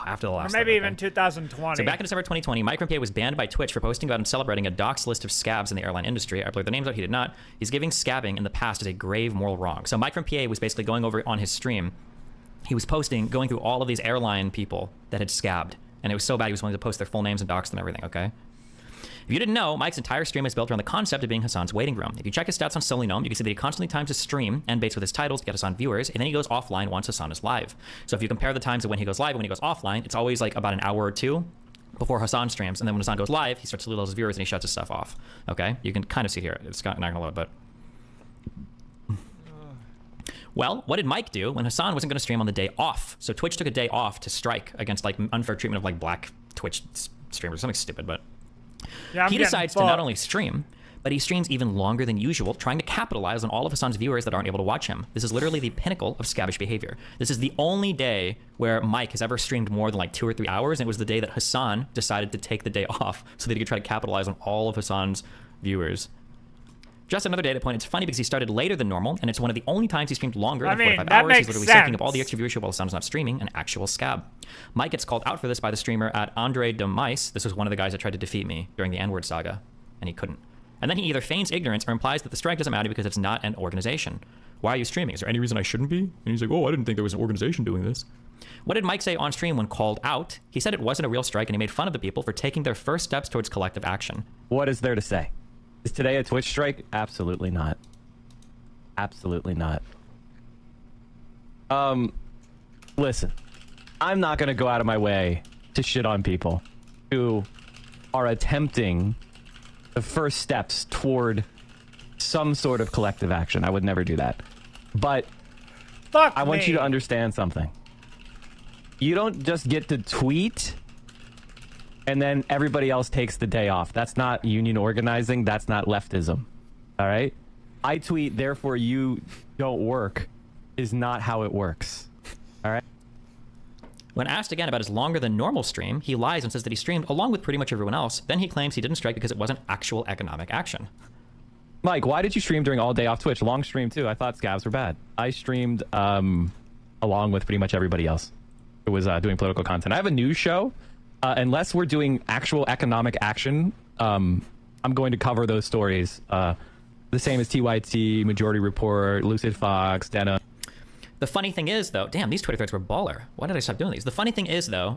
After the last Or maybe thread, even 2020. So back in December 2020, Mike Pompeo was banned by Twitch for posting about and celebrating a doxed list of scabs in the airline industry. I blurred the names out, he did not. He's giving scabbing in the past as a grave moral wrong. So Mike Pompeo was basically going over on his stream. He was posting, going through all of these airline people that had scabbed. And it was so bad he was willing to post their full names and dox them and everything, okay? If you didn't know, Mike's entire stream is built around the concept of being Hassan's waiting room. If you check his stats on Solely Gnome, you can see that he constantly times his stream and baits with his titles to get Hassan viewers, and then he goes offline once Hassan is live. So if you compare the times of when he goes live and when he goes offline, it's always like about an hour or two before Hassan streams, and then when Hassan goes live, he starts to lose his viewers and he shuts his stuff off, okay? You can kind of see here. It's not gonna load, but... Well, what did Mike do when Hassan wasn't going to stream on the day off? So Twitch took a day off to strike against like unfair treatment of like black Twitch streamers, something stupid, but he decides to not only stream, but he streams even longer than usual, trying to capitalize on all of Hassan's viewers that aren't able to watch him. This is literally the pinnacle of scabbish behavior. This is the only day where Mike has ever streamed more than like 2 or 3 hours, and it was the day that Hassan decided to take the day off so that he could try to capitalize on all of Hassan's viewers. Just another data point. It's funny because he started later than normal, and it's one of the only times he streamed longer than 45 hours. He's literally soaking up all the extra viewership while Hassan's not streaming, an actual scab. Mike gets called out for this by the streamer at Andre de Mice. This was one of the guys that tried to defeat me during the N-word saga, and he couldn't. And then he either feigns ignorance or implies that the strike doesn't matter because it's not an organization. Why are you streaming? Is there any reason I shouldn't be? And he's like, oh, I didn't think there was an organization doing this. What did Mike say on stream when called out? He said it wasn't a real strike, and he made fun of the people for taking their first steps towards collective action. What is there to say? Is today a Twitch strike? Absolutely not. Absolutely not. Listen, I'm not going to go out of my way to shit on people who are attempting the first steps toward some sort of collective action. I would never do that. But I want you to understand something. You don't just get to tweet and then everybody else takes the day off. That's not union organizing. That's not leftism. All right? I tweet, therefore you don't work, is not how it works. All right? When asked again about his longer than normal stream, he lies and says that he streamed along with pretty much everyone else. Then he claims he didn't strike because it wasn't actual economic action. Mike, why did you stream during all day off Twitch? Long stream too. I thought scabs were bad. I streamed along with pretty much everybody else who was doing political content. I have a news show. Unless we're doing actual economic action, I'm going to cover those stories. The same as TYT, Majority Report, Lucid Fox, Denim. The funny thing is, though, damn, these Twitter threads were baller. Why did I stop doing these? The funny thing is, though,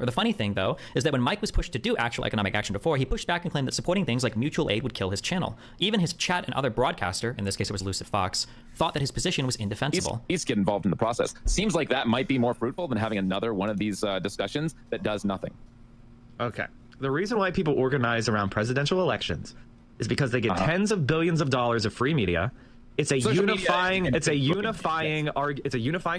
is that when Mike was pushed to do actual economic action before, he pushed back and claimed that supporting things like mutual aid would kill his channel. Even his chat and other broadcaster, in this case it was Lucid Fox, thought that his position was indefensible. He's get involved in the process. Seems like that might be more fruitful than having another one of these discussions that does nothing. Okay. The reason why people organize around presidential elections is because they get tens of billions of dollars of free media. It's a unifying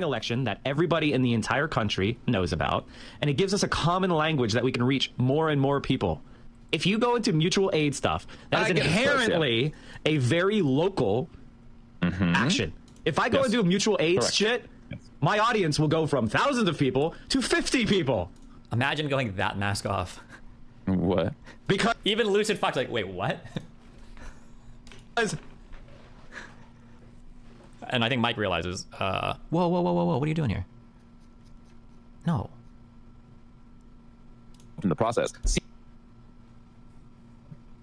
election that everybody in the entire country knows about, and it gives us a common language that we can reach more and more people. If you go into mutual aid stuff, that is inherently a very local action. If I go into mutual aid shit, my audience will go from thousands of people to 50 people. Imagine going that mask off. What? Because even Lucid Fox like, wait, what? And I think Mike realizes, whoa, what are you doing here? No. In the process.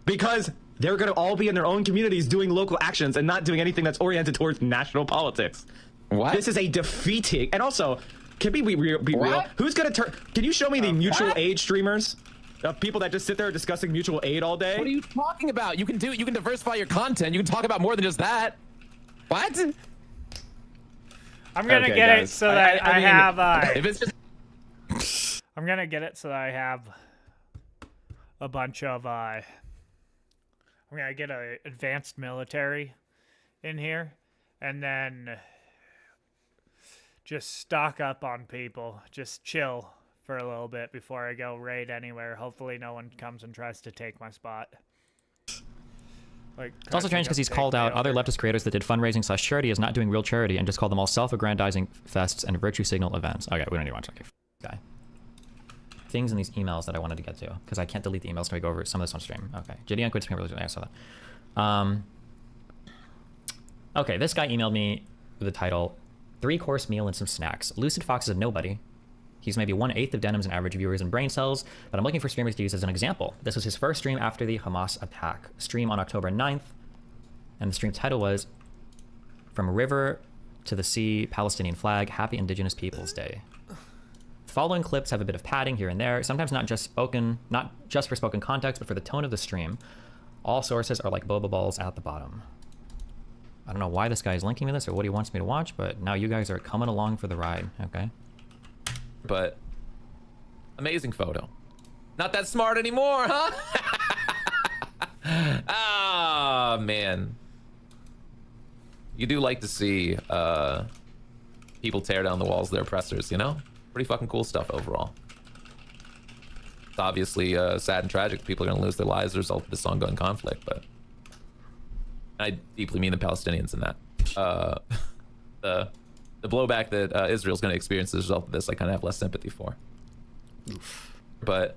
Because they're going to all be in their own communities doing local actions and not doing anything that's oriented towards national politics. What? This is a defeating. And also, can we be real? Who's going to turn? Can you show me the mutual aid streamers? People that just sit there discussing mutual aid all day? What are you talking about? You can diversify your content. You can talk about more than just that. What? I'm gonna get it so that I have. If it's just... I'm gonna get it so that I have a bunch of. I'm gonna get a advanced military in here, and then just stock up on people. Just chill for a little bit before I go raid anywhere. Hopefully, no one comes and tries to take my spot. Like, It's also strange because he's called out other leftist creators that did fundraising / charity as not doing real charity and just called them all self-aggrandizing fests and virtue signal events. Okay, we don't need to watch that guy. Things in these emails that I wanted to get to because I can't delete the emails until I go over some of this on stream. Okay, Gideon quits Premier League. I saw that. Okay, this guy emailed me with the title 3-course meal and some snacks. Lucid Fox is a nobody. He's maybe 1/8 of Denim's and average viewers and brain cells, but I'm looking for streamers to use as an example. This was his first stream after the Hamas attack. Stream on October 9th, and the stream title was From River to the Sea, Palestinian Flag, Happy Indigenous Peoples Day. The following clips have a bit of padding here and there, sometimes not just for spoken context, but for the tone of the stream. All sources are like boba balls at the bottom. I don't know why this guy is linking me this or what he wants me to watch, but now you guys are coming along for the ride, okay? But amazing photo. Not that smart anymore, huh? Ah, man. You do like to see people tear down the walls of their oppressors, you know? Pretty fucking cool stuff overall. It's obviously sad and tragic. People are gonna lose their lives as a result of this ongoing conflict, but I deeply mean the Palestinians in that. The blowback that Israel's going to experience as a result of this, I kind of have less sympathy for. Oof. But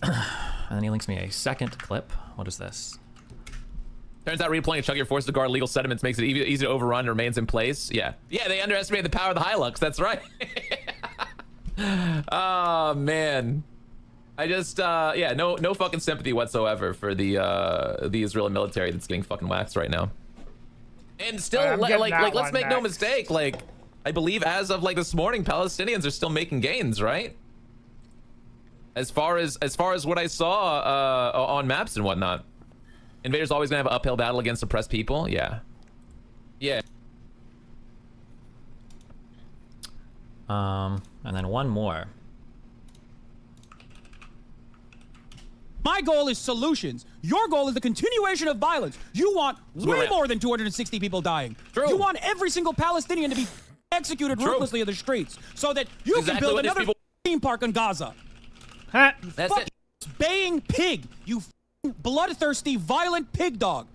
and then he links me a second clip. What is this? Turns out redeploying a chunk of your forces to guard legal sediments makes it easy to overrun and remains in place. Yeah, they underestimated the power of the Hilux. That's right. Oh man. I just, yeah, no fucking sympathy whatsoever for the Israeli military that's getting fucking waxed right now. And still, let's make no mistake, like, I believe as of like this morning, Palestinians are still making gains, right? As far as what I saw on maps and whatnot. Invaders always gonna have an uphill battle against oppressed people. Yeah. Yeah. And then one more. My goal is solutions. Your goal is the continuation of violence. You want way more than 260 people dying. True. You want every single Palestinian to be executed ruthlessly in the streets so that you can build another theme park in Gaza. Huh? That's it. Baying pig. You bloodthirsty, violent pig dog.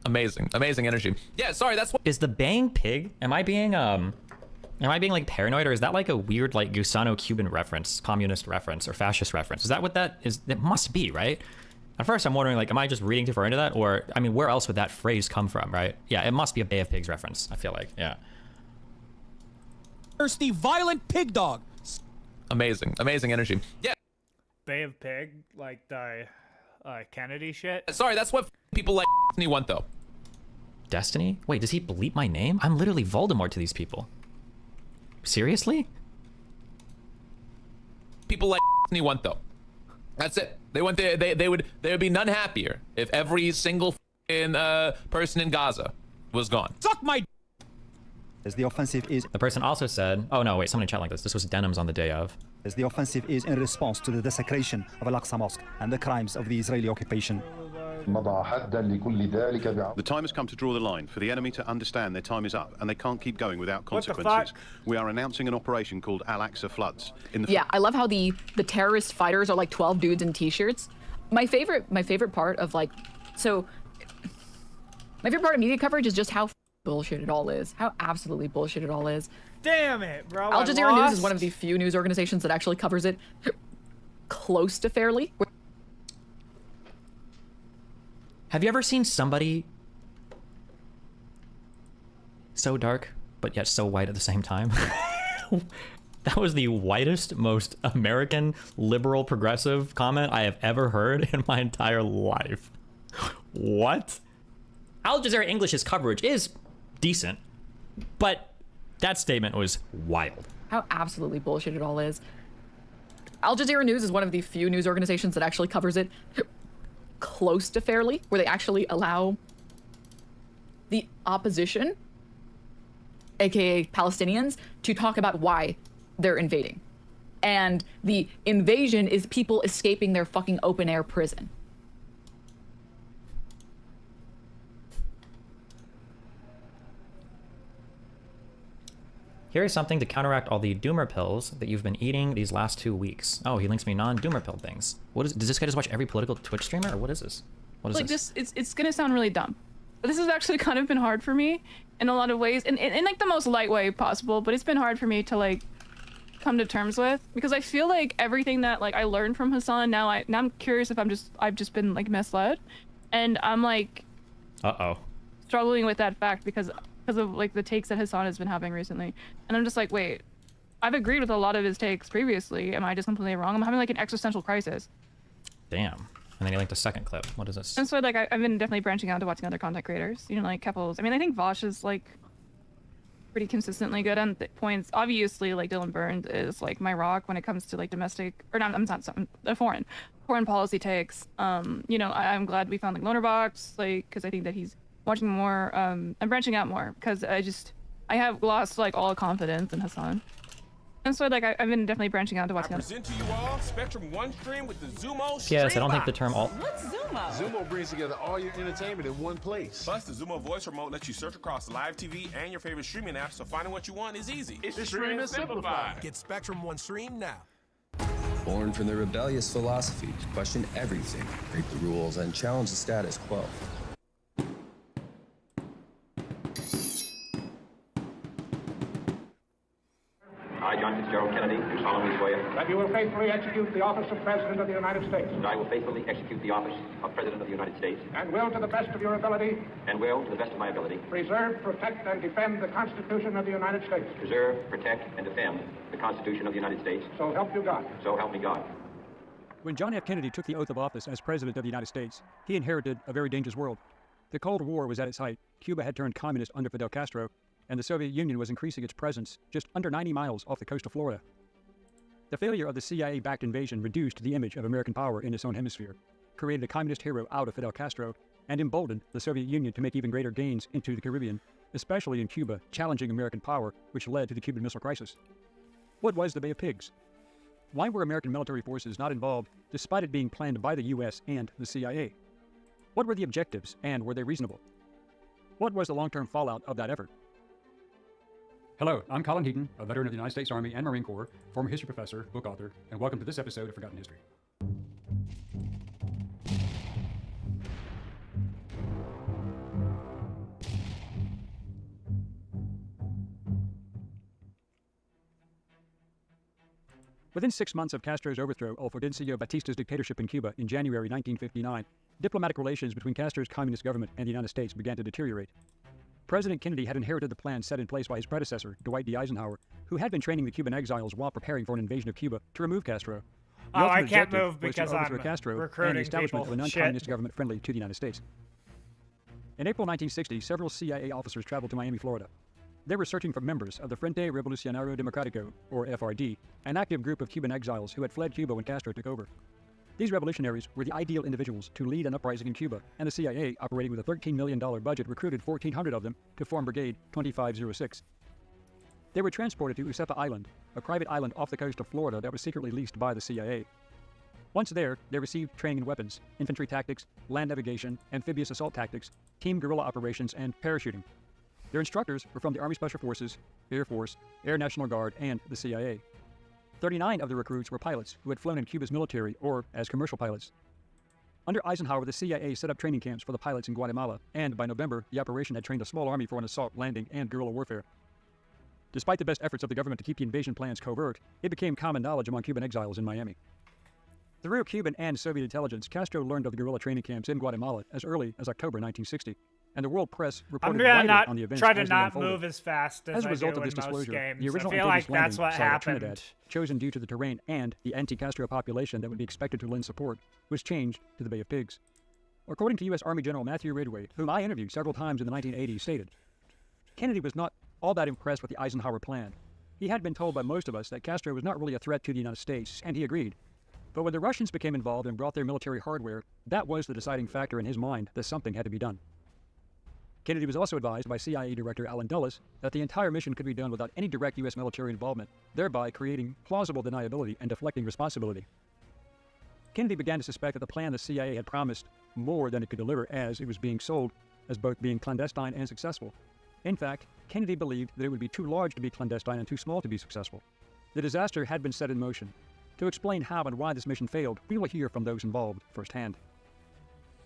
Amazing energy. Yeah, sorry, that's what is the baying pig. Am I being like paranoid, or is that like a weird like Gusano Cuban reference, communist reference, or fascist reference? Is that what that is? It must be, right? At first I'm wondering, like, am I just reading too far into that? Or, I mean, where else would that phrase come from, right? Yeah, it must be a Bay of Pigs reference, I feel like, yeah. Thirsty, violent pig dog. Amazing energy. Yeah. Bay of Pig, like the Kennedy shit. Sorry, that's what people like Destiny want, though. Destiny? Wait, does he bleep my name? I'm literally Voldemort to these people. Seriously? People like Destiny want, though. That's it. They want they would be none happier if every single person in Gaza was gone. Suck my. As the offensive is. The person also said, oh no, wait, somebody chat like this. This was Denim's on the day of. As the offensive is in response to the desecration of Al-Aqsa Mosque and the crimes of the Israeli occupation. The time has come to draw the line for the enemy to understand their time is up and they can't keep going without consequences. We are announcing an operation called Al-Aqsa Floods. Yeah, I love how the terrorist fighters are like 12 dudes in t-shirts. My favorite part of like, so my favorite part of media coverage is just how bullshit it all is. How absolutely bullshit it all is. Damn it, bro. Al Jazeera News is one of the few news organizations that actually covers it close to fairly. Have you ever seen somebody so dark, but yet so white at the same time? That was the whitest, most American, liberal, progressive comment I have ever heard in my entire life. What? Al Jazeera English's coverage is decent, but that statement was wild. How absolutely bullshit it all is. Al Jazeera News is one of the few news organizations that actually covers it close to fairly, where they actually allow the opposition, aka Palestinians, to talk about why they're invading. And the invasion is people escaping their fucking open air prison. Here is something to counteract all the doomer pills that you've been eating these last 2 weeks. Oh, he links me non-doomer pill things. What is? Does this guy just watch every political Twitch streamer, or what is this? What is like this? It's gonna sound really dumb, but this has actually kind of been hard for me in a lot of ways, in like the most light way possible. But it's been hard for me to like come to terms with, because I feel like everything that like I learned from Hassan, now I'm curious if I've just been like misled, and I'm like struggling with that fact because of like the takes that Hassan has been having recently, and I'm just like, wait, I've agreed with a lot of his takes previously. Am I just completely wrong? I'm having like an existential crisis. Damn. And then he linked a second clip. What is this? And so like I've been definitely branching out to watching other content creators, you know, like Keppels. I mean, I think Vosh is like pretty consistently good on points. Obviously, like Dylan Burns is like my rock when it comes to like domestic, or not, I'm not something, foreign policy takes. You know, I'm glad we found like Lonerbox, like, because I think that he's watching more, I'm branching out more, because I have lost like all confidence in Hassan. And so like I've been definitely branching out to watching. Present to you all Spectrum One Stream with the Zumo Stream. Yes, I don't think the term all. What's Zumo? Zumo brings together all your entertainment in one place. Plus, the Zumo voice remote lets you search across live TV and your favorite streaming apps, so finding what you want is easy. It's Stream and Simplified. Get Spectrum One Stream now. Born from the rebellious philosophy to question everything, break the rules, and challenge the status quo. I, John Fitzgerald Kennedy, do solemnly swear that you will faithfully execute the office of President of the United States. that I will faithfully execute the office of President of the United States And will, to the best of your ability, and will, to the best of my ability, preserve, protect, and defend the Constitution of the United States. preserve, protect, and defend the Constitution of the United States. So help you God. So help me God. When John F. Kennedy took the oath of office as President of the United States, he inherited a very dangerous world. The Cold War was at its height. Cuba had turned communist under Fidel Castro, and the Soviet Union was increasing its presence just under 90 miles off the coast of Florida. The failure of the CIA-backed invasion reduced the image of American power in its own hemisphere, created a communist hero out of Fidel Castro, and emboldened the Soviet Union to make even greater gains into the Caribbean, especially in Cuba, challenging American power, which led to the Cuban Missile Crisis. What was the Bay of Pigs? Why were American military forces not involved, despite it being planned by the U.S. and the CIA? What were the objectives, and were they reasonable? What was the long-term fallout of that effort? Hello, I'm Colin Heaton, a veteran of the United States Army and Marine Corps, former history professor, book author, and welcome to this episode of Forgotten History. Within 6 months of Castro's overthrow of Fulgencio Batista's dictatorship in Cuba in January 1959, diplomatic relations between Castro's communist government and the United States began to deteriorate. President Kennedy had inherited the plan set in place by his predecessor, Dwight D. Eisenhower, who had been training the Cuban exiles while preparing for an invasion of Cuba to remove Castro. The I ultimate can't objective move was to because overthrow I'm Castro and the recruiting establishment people. of a non-communist government friendly to the United States. In April 1960, several CIA officers traveled to Miami, Florida. They were searching for members of the Frente Revolucionario Democrático, or FRD, an active group of Cuban exiles who had fled Cuba when Castro took over. These revolutionaries were the ideal individuals to lead an uprising in Cuba, and the CIA, operating with a $13 million budget, recruited 1,400 of them to form Brigade 2506. They were transported to Ucepa Island, a private island off the coast of Florida that was secretly leased by the CIA. Once there, they received training in weapons, infantry tactics, land navigation, amphibious assault tactics, team guerrilla operations, and parachuting. Their instructors were from the Army Special Forces, Air Force, Air National Guard, and the CIA. 39 of the recruits were pilots who had flown in Cuba's military or as commercial pilots. Under Eisenhower, the CIA set up training camps for the pilots in Guatemala, and by November, the operation had trained a small army for an assault, landing, and guerrilla warfare. Despite the best efforts of the government to keep the invasion plans covert, it became common knowledge among Cuban exiles in Miami. Through Cuban and Soviet intelligence, Castro learned of the guerrilla training camps in Guatemala as early as October 1960, and the world press reported widely on the events try to as they not unfolded. move as fast as As a I result do of this in most disclosure, games. the original I feel like amphibious that's what landing site of happened. Trinidad, chosen due to the terrain and the anti-Castro population that would be expected to lend support, was changed to the Bay of Pigs. According to U.S. Army General Matthew Ridgway, whom I interviewed several times in the 1980s, stated, Kennedy was not all that impressed with the Eisenhower plan. He had been told by most of us that Castro was not really a threat to the United States, and he agreed. But when the Russians became involved and brought their military hardware, that was the deciding factor in his mind that something had to be done. Kennedy was also advised by CIA Director Allen Dulles that the entire mission could be done without any direct U.S. military involvement, thereby creating plausible deniability and deflecting responsibility. Kennedy began to suspect that the plan the CIA had promised more than it could deliver, as it was being sold as both being clandestine and successful. In fact, Kennedy believed that it would be too large to be clandestine and too small to be successful. The disaster had been set in motion. To explain how and why this mission failed, we will hear from those involved firsthand.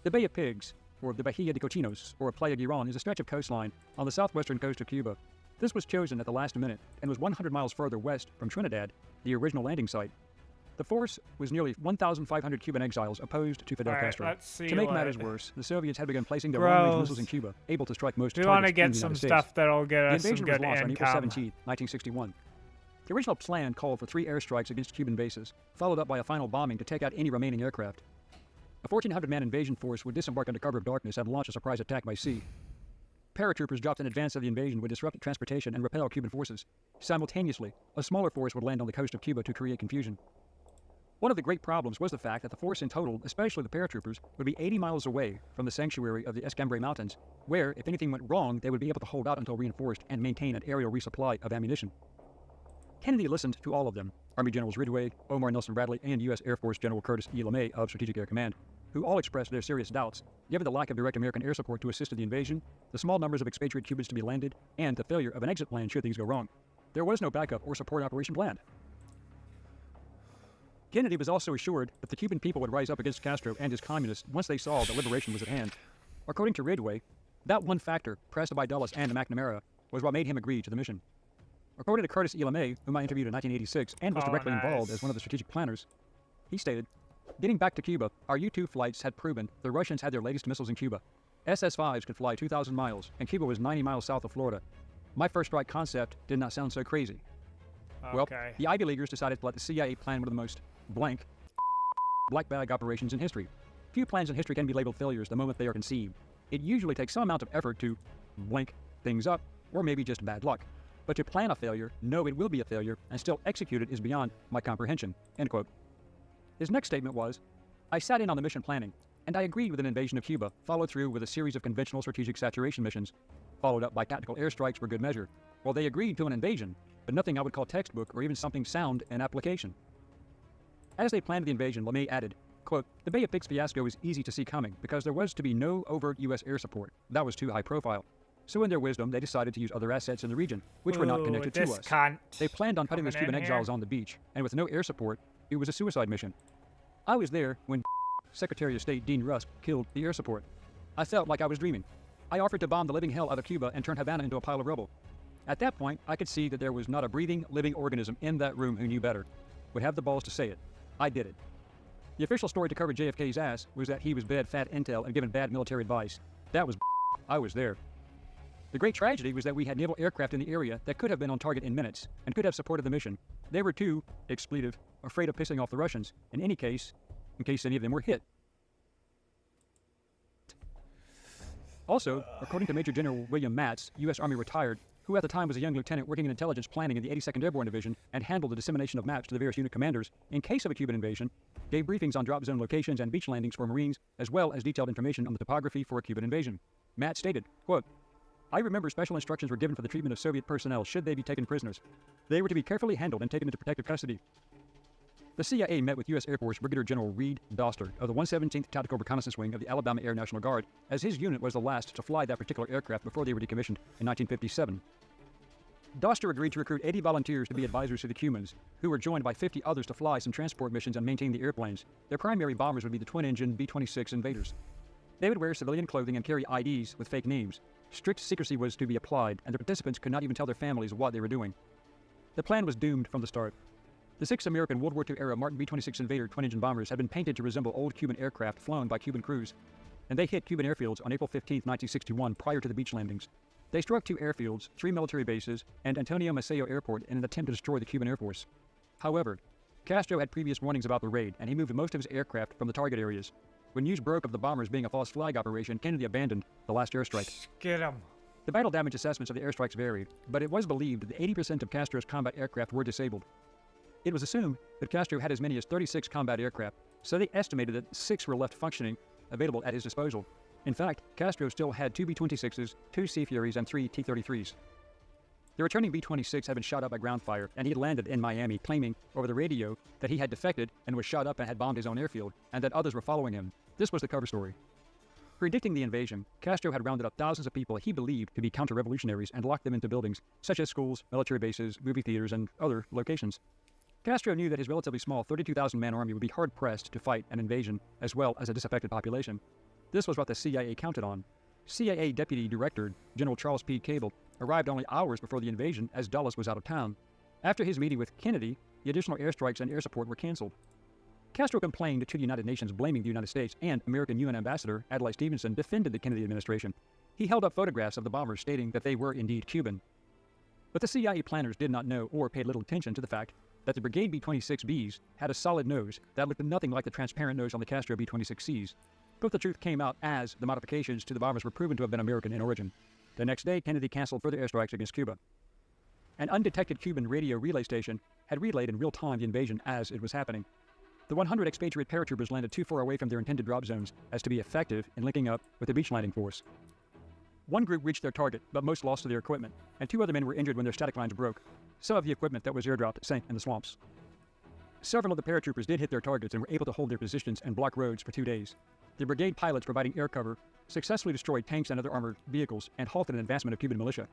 The Bay of Pigs, or the Bahia de Cochinos, or Playa Girón, is a stretch of coastline on the southwestern coast of Cuba. This was chosen at the last minute and was 100 miles further west from Trinidad, the original landing site. The force was nearly 1,500 Cuban exiles opposed to Fidel Castro. To make matters worse, the Soviets had begun placing their long-range missiles in Cuba, able to strike most targets in the United States. We want to get some stuff that'll get us some good income. The invasion was launched on April 17, 17th, 1961. The original plan called for 3 airstrikes against Cuban bases, followed up by a final bombing to take out any remaining aircraft. A 1,400-man invasion force would disembark under cover of darkness and launch a surprise attack by sea. Paratroopers dropped in advance of the invasion would disrupt transportation and repel Cuban forces. Simultaneously, a smaller force would land on the coast of Cuba to create confusion. One of the great problems was the fact that the force in total, especially the paratroopers, would be 80 miles away from the sanctuary of the Escambray Mountains, where, if anything went wrong, they would be able to hold out until reinforced and maintain an aerial resupply of ammunition. Kennedy listened to all of them, Army Generals Ridgway, Omar Nelson Bradley, and U.S. Air Force General Curtis E. LeMay of Strategic Air Command, who all expressed their serious doubts, given the lack of direct American air support to assist in the invasion, the small numbers of expatriate Cubans to be landed, and the failure of an exit plan should things go wrong. There was no backup or support operation planned. Kennedy was also assured that the Cuban people would rise up against Castro and his communists once they saw that liberation was at hand. According to Ridgway, that one factor, pressed by Dulles and McNamara, was what made him agree to the mission. According to Curtis E. LeMay, whom I interviewed in 1986 and was directly involved as one of the strategic planners, he stated, "Getting back to Cuba, our U-2 flights had proven the Russians had their latest missiles in Cuba. SS-5s could fly 2,000 miles, and Cuba was 90 miles south of Florida. My first strike concept did not sound so crazy." Well, the Ivy Leaguers decided to let the CIA plan one of the most black bag operations in history. Few plans in history can be labeled failures the moment they are conceived. It usually takes some amount of effort to blank things up, or maybe just bad luck. But to plan a failure, know it will be a failure, and still execute it is beyond my comprehension. End quote. His next statement was, "I sat in on the mission planning, and I agreed with an invasion of Cuba, followed through with a series of conventional strategic saturation missions, followed up by tactical airstrikes for good measure. Well, they agreed to an invasion, but nothing I would call textbook or even something sound in application." As they planned the invasion, LeMay added, quote, "The Bay of Pigs fiasco was easy to see coming because there was to be no overt U.S. air support. That was too high profile. So in their wisdom, they decided to use other assets in the region, which were not connected to us. They planned on putting those Cuban exiles on the beach, and with no air support, it was a suicide mission. I was there when Secretary of State Dean Rusk killed the air support. I felt like I was dreaming. I offered to bomb the living hell out of Cuba and turn Havana into a pile of rubble. At that point, I could see that there was not a breathing, living organism in that room who knew better, would have the balls to say it. I did it. The official story to cover JFK's ass was that he was bad fat intel and given bad military advice. That was I was there. The great tragedy was that we had naval aircraft in the area that could have been on target in minutes and could have supported the mission. They were too, expletive, afraid of pissing off the Russians, in any case, in case any of them were hit. Also, according to Major General William Matz, U.S. Army retired, who at the time was a young lieutenant working in intelligence planning in the 82nd Airborne Division and handled the dissemination of maps to the various unit commanders in case of a Cuban invasion, gave briefings on drop zone locations and beach landings for Marines, as well as detailed information on the topography for a Cuban invasion. Matz stated, quote, "I remember special instructions were given for the treatment of Soviet personnel should they be taken prisoners. They were to be carefully handled and taken into protective custody." The CIA met with U.S. Air Force Brigadier General Reed Doster of the 117th Tactical Reconnaissance Wing of the Alabama Air National Guard, as his unit was the last to fly that particular aircraft before they were decommissioned in 1957. Doster agreed to recruit 80 volunteers to be advisors to the Cubans, who were joined by 50 others to fly some transport missions and maintain the airplanes. Their primary bombers would be the twin-engine B-26 Invaders. They would wear civilian clothing and carry IDs with fake names. Strict secrecy was to be applied, and the participants could not even tell their families what they were doing. The plan was doomed from the start. The 6 American World War II-era Martin B-26 Invader twin-engine bombers had been painted to resemble old Cuban aircraft flown by Cuban crews, and they hit Cuban airfields on April 15, 1961, prior to the beach landings. They struck 2 airfields, 3 military bases, and Antonio Maceo Airport in an attempt to destroy the Cuban Air Force. However, Castro had previous warnings about the raid, and he moved most of his aircraft from the target areas. When news broke of the bombers being a false flag operation, Kennedy abandoned the last airstrike. Get him. The battle damage assessments of the airstrikes varied, but it was believed that 80% of Castro's combat aircraft were disabled. It was assumed that Castro had as many as 36 combat aircraft, so they estimated that 6 were left functioning, available at his disposal. In fact, Castro still had 2 B-26s, 2 Sea Furies, and 3 T-33s. The returning B-26 had been shot up by ground fire, and he had landed in Miami, claiming over the radio that he had defected and was shot up and had bombed his own airfield, and that others were following him. This was the cover story. Predicting the invasion, Castro had rounded up thousands of people he believed to be counter-revolutionaries and locked them into buildings such as schools, military bases, movie theaters, and other locations. Castro knew that his relatively small 32,000-man army would be hard-pressed to fight an invasion as well as a disaffected population. This was what the CIA counted on. CIA Deputy Director General Charles P. Cable arrived only hours before the invasion as Dulles was out of town. After his meeting with Kennedy, the additional airstrikes and air support were canceled. Castro complained to the United Nations, blaming the United States, and American UN Ambassador Adlai Stevenson defended the Kennedy administration. He held up photographs of the bombers stating that they were indeed Cuban. But the CIA planners did not know or paid little attention to the fact that the Brigade B-26Bs had a solid nose that looked nothing like the transparent nose on the Castro B-26Cs. But the truth came out as the modifications to the bombers were proven to have been American in origin. The next day, Kennedy canceled further airstrikes against Cuba. An undetected Cuban radio relay station had relayed in real time the invasion as it was happening. The 100 expatriate paratroopers landed too far away from their intended drop zones as to be effective in linking up with the beach landing force. One group reached their target, but most lost to their equipment, and 2 other men were injured when their static lines broke. Some of the equipment that was airdropped sank in the swamps. Several of the paratroopers did hit their targets and were able to hold their positions and block roads for 2 days. The brigade pilots providing air cover successfully destroyed tanks and other armored vehicles and halted an advancement of Cuban militia.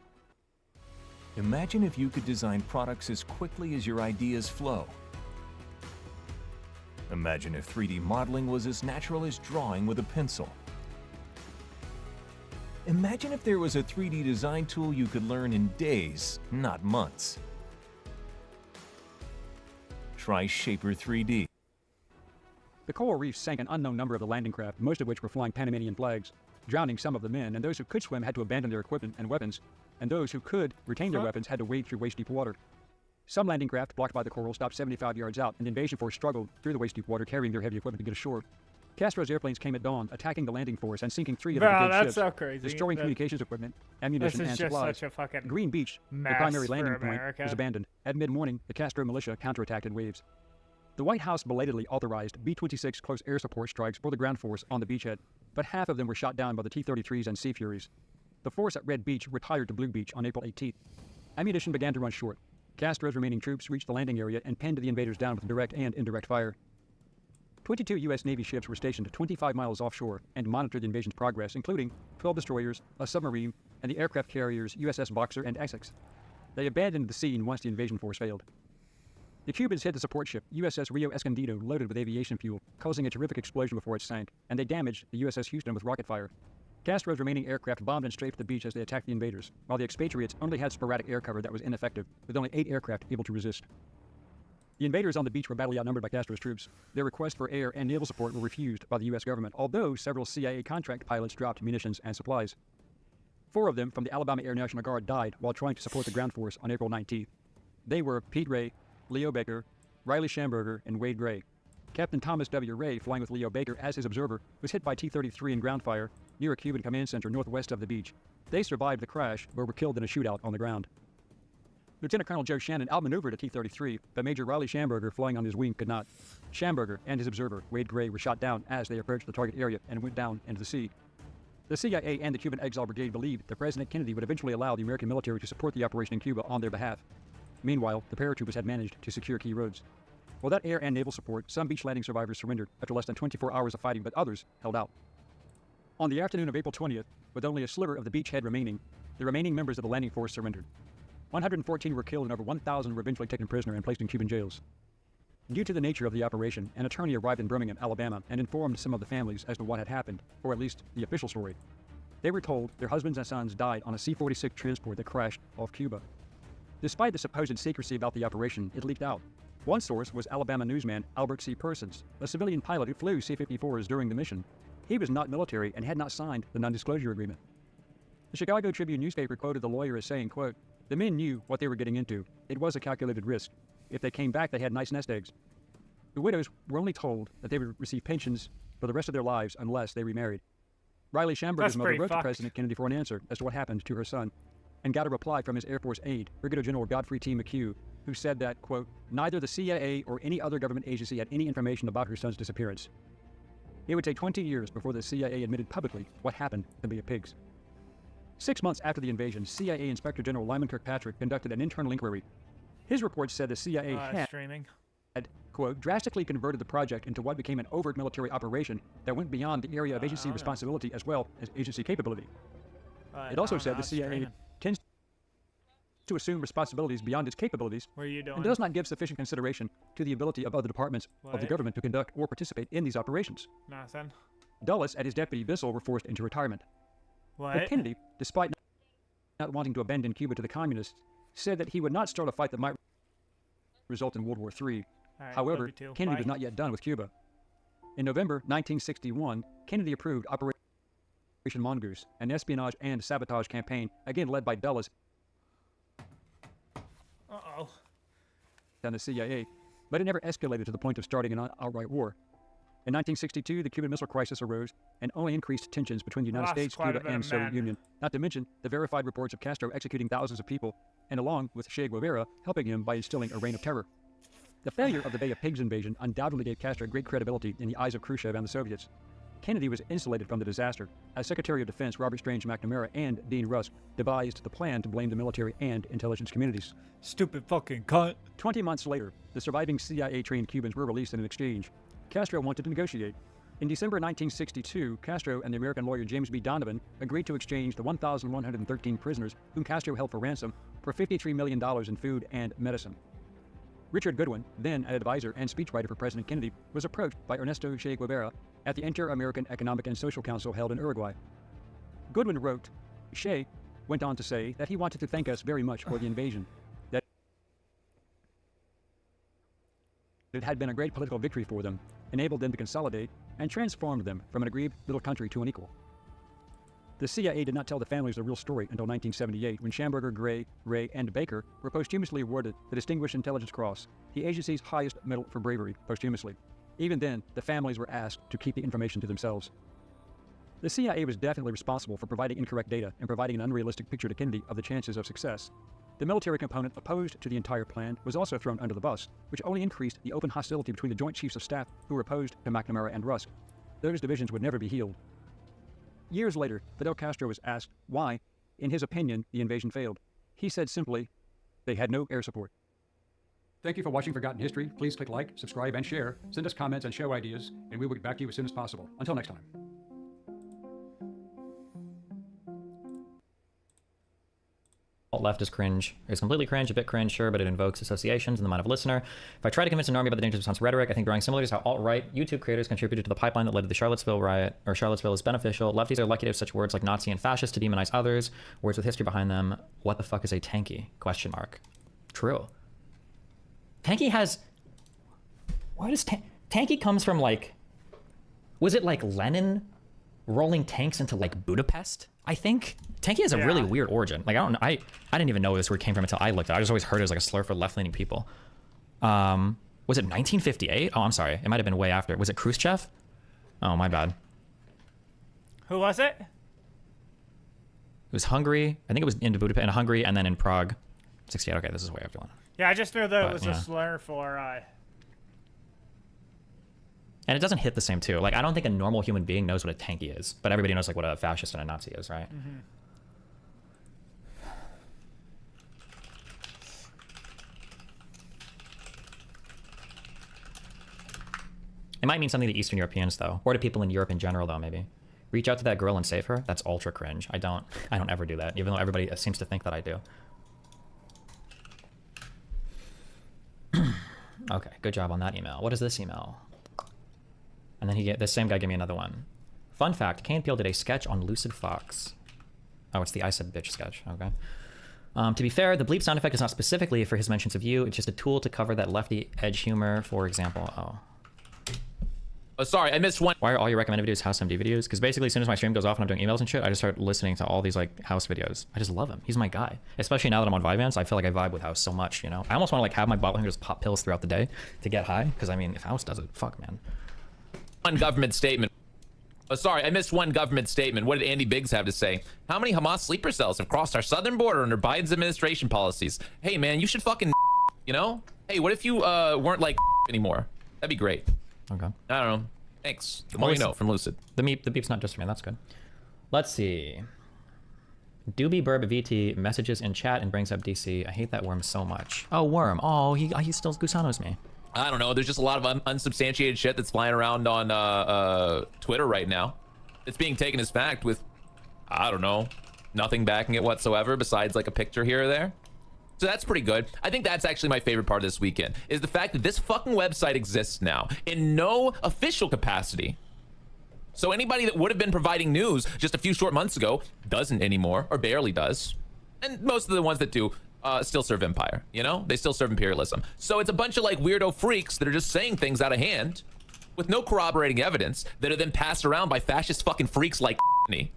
Imagine if you could design products as quickly as your ideas flow. Imagine if 3D modeling was as natural as drawing with a pencil. Imagine if there was a 3D design tool you could learn in days, not months. Try Shaper 3D. The coral reef sank an unknown number of the landing craft, most of which were flying Panamanian flags, drowning some of the men, and those who could swim had to abandon their equipment and weapons, and those who could retain their weapons had to wade through waist-deep water. Some landing craft blocked by the coral stopped 75 yards out, and the invasion force struggled through the waist-deep water carrying their heavy equipment to get ashore. Castro's airplanes came at dawn, attacking the landing force and sinking 3 of the brigade ships, so crazy. destroying communications equipment, ammunition, and supplies. Such a fucking Green Beach, the primary landing point, was abandoned. At mid-morning, the Castro militia counterattacked in waves. The White House belatedly authorized B-26 close air support strikes for the ground force on the beachhead, but half of them were shot down by the T-33s and Sea Furies. The force at Red Beach retired to Blue Beach on April 18th. Ammunition began to run short. Castro's remaining troops reached the landing area and pinned the invaders down with direct and indirect fire. 22 U.S. Navy ships were stationed 25 miles offshore and monitored the invasion's progress, including 12 destroyers, a submarine, and the aircraft carriers USS Boxer and Essex. They abandoned the scene once the invasion force failed. The Cubans hit the support ship, USS Rio Escondido, loaded with aviation fuel, causing a terrific explosion before it sank, and they damaged the USS Houston with rocket fire. Castro's remaining aircraft bombed and strafed the beach as they attacked the invaders, while the expatriates only had sporadic air cover that was ineffective, with only 8 aircraft able to resist. The invaders on the beach were badly outnumbered by Castro's troops. Their requests for air and naval support were refused by the U.S. government, although several CIA contract pilots dropped munitions and supplies. 4 of them from the Alabama Air National Guard died while trying to support the ground force on April 19th. They were Pete Ray, Leo Baker, Riley Schamberger, and Wade Gray. Captain Thomas W. Ray, flying with Leo Baker as his observer, was hit by T-33 in ground fire near a Cuban command center northwest of the beach. They survived the crash, but were killed in a shootout on the ground. Lieutenant Colonel Joe Shannon outmaneuvered a T-33, but Major Riley Schamberger, flying on his wing, could not. Schamberger and his observer, Wade Gray, were shot down as they approached the target area and went down into the sea. The CIA and the Cuban Exile Brigade believed that President Kennedy would eventually allow the American military to support the operation in Cuba on their behalf. Meanwhile, the paratroopers had managed to secure key roads. Without air and naval support, some beach landing survivors surrendered after less than 24 hours of fighting, but others held out. On the afternoon of April 20th, with only a sliver of the beachhead remaining, the remaining members of the landing force surrendered. 114 were killed and over 1,000 were eventually taken prisoner and placed in Cuban jails. Due to the nature of the operation, an attorney arrived in Birmingham, Alabama, and informed some of the families as to what had happened, or at least the official story. They were told their husbands and sons died on a C-46 transport that crashed off Cuba. Despite the supposed secrecy about the operation, it leaked out. One source was Alabama newsman Albert C. Persons, a civilian pilot who flew C-54s during the mission. He was not military and had not signed the non-disclosure agreement. The Chicago Tribune newspaper quoted the lawyer as saying, quote, "The men knew what they were getting into. It was a calculated risk. If they came back, they had nice nest eggs." The widows were only told that they would receive pensions for the rest of their lives unless they remarried. Riley Schamberger's mother wrote to President Kennedy for an answer as to what happened to her son, and got a reply from his Air Force aide, Brigadier General Godfrey T. McHugh, who said that, quote, "Neither the CIA or any other government agency had any information about her son's disappearance." It would take 20 years before the CIA admitted publicly what happened to the pigs. 6 months after the invasion, CIA Inspector General Lyman Kirkpatrick conducted an internal inquiry. His report said the CIA had... Streaming. quote, drastically converted the project into what became an overt military operation that went beyond the area of agency responsibility as well as agency capability. It also said the CIA tends to assume responsibilities beyond its capabilities and does not give sufficient consideration to the ability of other departments of the government to conduct or participate in these operations. Nothing. Dulles and his deputy Bissell were forced into retirement. What? But Kennedy, despite not wanting to abandon Cuba to the communists, said that he would not start a fight that might result in World War III. Right, however, Kennedy was Bye. not yet done with Cuba. In November 1961, Kennedy approved Operation Mongoose, an espionage and sabotage campaign, again led by Dulles Uh-oh. and the CIA, but it never escalated to the point of starting an outright war. In 1962, the Cuban Missile Crisis arose and only increased tensions between the United States, quite a Cuba, bit and of Soviet men. Union, not to mention the verified reports of Castro executing thousands of people, and along with Che Guevara, helping him by instilling a reign of terror. The failure of the Bay of Pigs invasion undoubtedly gave Castro great credibility in the eyes of Khrushchev and the Soviets. Kennedy was insulated from the disaster, as Secretary of Defense Robert Strange McNamara and Dean Rusk devised the plan to blame the military and intelligence communities. Stupid fucking cunt. 20 months later, the surviving CIA-trained Cubans were released in an exchange. Castro wanted to negotiate. In December 1962, Castro and the American lawyer James B. Donovan agreed to exchange the 1,113 prisoners whom Castro held for ransom for $53 million in food and medicine. Richard Goodwin, then an advisor and speechwriter for President Kennedy, was approached by Ernesto Che Guevara at the Inter-American Economic and Social Council held in Uruguay. Goodwin wrote, Che went on to say that he wanted to thank us very much for the invasion, that it had been a great political victory for them, enabled them to consolidate, and transformed them from an aggrieved little country to an equal. The CIA did not tell the families the real story until 1978, when Schamberger, Gray, Ray, and Baker were posthumously awarded the Distinguished Intelligence Cross, the agency's highest medal for bravery, posthumously. Even then, the families were asked to keep the information to themselves. The CIA was definitely responsible for providing incorrect data and providing an unrealistic picture to Kennedy of the chances of success. The military component opposed to the entire plan was also thrown under the bus, which only increased the open hostility between the Joint Chiefs of Staff who were opposed to McNamara and Rusk. Those divisions would never be healed. Years later, Fidel Castro was asked why, in his opinion, the invasion failed. He said simply, they had no air support. Thank you for watching Forgotten History. Please click like, subscribe, and share. Send us comments and show ideas, and we will get back to you as soon as possible. Until next time. Left is cringe. It's completely cringe, a bit cringe, sure, but it invokes associations in the mind of a listener. If I try to convince an army about the dangers of Trump's rhetoric, I think drawing similarities how alt-right YouTube creators contributed to the pipeline that led to the Charlottesville riot, or Charlottesville is beneficial. Lefties are lucky to have such words like Nazi and fascist to demonize others, words with history behind them. What the fuck is a tanky? Question mark. True. Tanky has... Why does tanky comes from like... Was it like Lenin rolling tanks into like Budapest? I think tanky has a really weird origin. Like I didn't even know where this word came from until I looked at it. I just always heard it as like a slur for left-leaning people. Was it 1958? Oh, I'm sorry. It might have been way after. Was it Khrushchev? Oh, my bad. Who was it? It was Hungary. I think it was in Budapest, in Hungary, and then in Prague. 68. Okay, this is way after one. Yeah, I just knew that it was yeah. a slur for And it doesn't hit the same too. Like I don't think a normal human being knows what a tanky is, but everybody knows like what a fascist and a Nazi is, right? Mm-hmm. It might mean something to Eastern Europeans though, or to people in Europe in general though, maybe. Reach out to that girl and save her? That's ultra cringe. I don't ever do that, even though everybody seems to think that I do. Okay, good job on that email. What is this email? And then this same guy gave me another one. Fun fact, Kane Peel did a sketch on Lucid Fox. Oh, it's the I Said Bitch sketch, okay. To be fair, the bleep sound effect is not specifically for his mentions of you, it's just a tool to cover that lefty edge humor, for example. Oh, sorry, I missed one. Why are all your recommended videos House MD videos? Because basically as soon as my stream goes off and I'm doing emails and shit, I just start listening to all these like House videos. I just love him. He's my guy. Especially now that I'm on Vyvanse, I feel like I vibe with House so much, you know? I almost want to like have my bottle and just pop pills throughout the day to get high. Because I mean, if House does it, fuck, man. One government statement. Oh, sorry, I missed one government statement. What did Andy Biggs have to say? How many Hamas sleeper cells have crossed our southern border under Biden's administration policies? Hey, man, you should fucking, you know? Hey, what if you weren't like anymore? That'd be great. Okay. I don't know. Thanks. The more you know from Lucid. The beep's not just for me. That's good. Let's see. Doobie Burb VT messages in chat and brings up DC. I hate that worm so much. Oh, worm. Oh, he still Gusanos me. I don't know. There's just a lot of unsubstantiated shit that's flying around on Twitter right now. It's being taken as fact with, I don't know, nothing backing it whatsoever besides like a picture here or there. So that's pretty good. I think that's actually my favorite part of this weekend, is the fact that this fucking website exists now in no official capacity. So anybody that would have been providing news just a few short months ago doesn't anymore, or barely does. And most of the ones that do still serve empire, you know? They still serve imperialism. So it's a bunch of like weirdo freaks that are just saying things out of hand with no corroborating evidence that are then passed around by fascist fucking freaks like me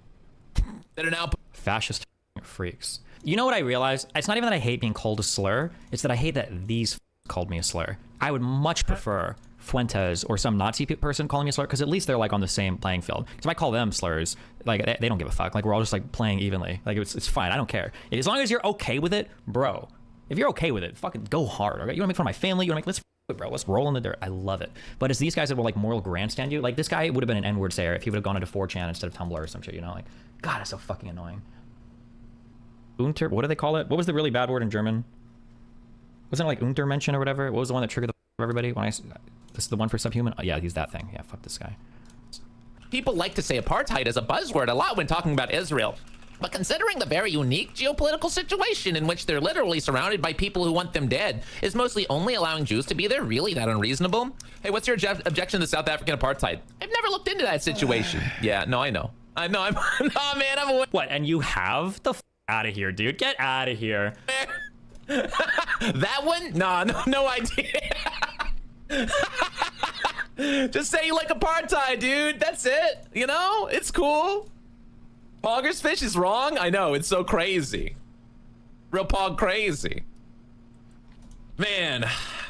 that are now fascist freaks. You know what I realized? It's not even that I hate being called a slur. It's that I hate that these called me a slur. I would much prefer Fuentes or some Nazi person calling me a slur, because at least they're like on the same playing field. Because if I call them slurs, like they don't give a fuck. Like we're all just like playing evenly. Like it's fine. I don't care. As long as you're okay with it, bro. If you're okay with it, fucking go hard. Okay? You wanna make fun of my family? You wanna make let's it, bro. Let's roll in the dirt. I love it. But it's these guys that will like moral grandstand you. Like this guy would have been an N-word sayer if he would have gone into 4chan instead of Tumblr or some shit. You know, like God, it's so fucking annoying. Unter, what do they call it? What was the really bad word in German? Wasn't it like Untermenschen or whatever? What was the one that triggered the everybody? When this is the one for subhuman? Oh, yeah, he's that thing. Yeah, fuck this guy. People like to say apartheid as a buzzword a lot when talking about Israel. But considering the very unique geopolitical situation in which they're literally surrounded by people who want them dead, is mostly only allowing Jews to be there really that unreasonable? Hey, what's your objection to South African apartheid? I've never looked into that situation. Yeah, no, I know. I'm nah, man, I'm a... What, and you have? The f out of here, dude. Get out of here. That one? Nah, no idea. Just say you like apartheid, dude. That's it. You know, it's cool. Pogger's fish is wrong. I know, it's so crazy. Real pog crazy. Man,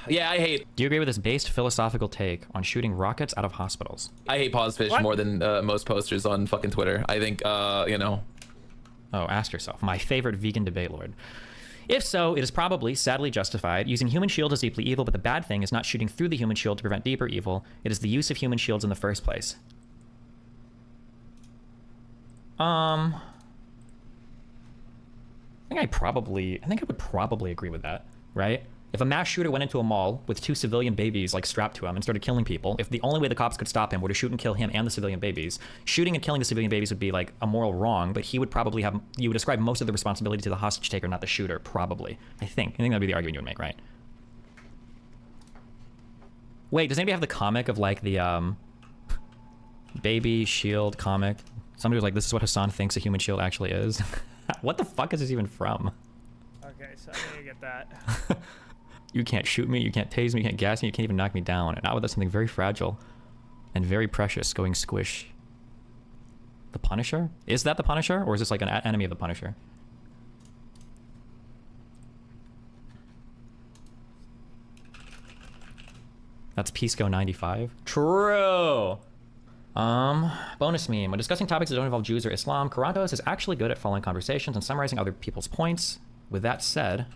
yeah, I hate. Do you agree with this based philosophical take on shooting rockets out of hospitals? I hate Pause Fish more than most posters on fucking Twitter. I think, you know. Oh, ask yourself. My favorite vegan debate lord. If so, it is probably, sadly justified. Using human shield is deeply evil, but the bad thing is not shooting through the human shield to prevent deeper evil. It is the use of human shields in the first place. I think I would probably agree with that, right? If a mass shooter went into a mall with 2 civilian babies like strapped to him and started killing people, if the only way the cops could stop him were to shoot and kill him and the civilian babies, shooting and killing the civilian babies would be like a moral wrong, but he would probably have, you would ascribe most of the responsibility to the hostage taker, not the shooter, probably. I think that'd be the argument you would make, right? Wait, does anybody have the comic of like the baby shield comic? Somebody was like, this is what Hassan thinks a human shield actually is. What the fuck is this even from? Okay, so I need to get that. You can't shoot me, you can't tase me, you can't gas me, you can't even knock me down. And not without something very fragile and very precious going squish. The Punisher? Is that the Punisher? Or is this like an enemy of the Punisher? That's Pisco 95. True! Bonus meme. When discussing topics that don't involve Jews or Islam, Karatos is actually good at following conversations and summarizing other people's points. With that said...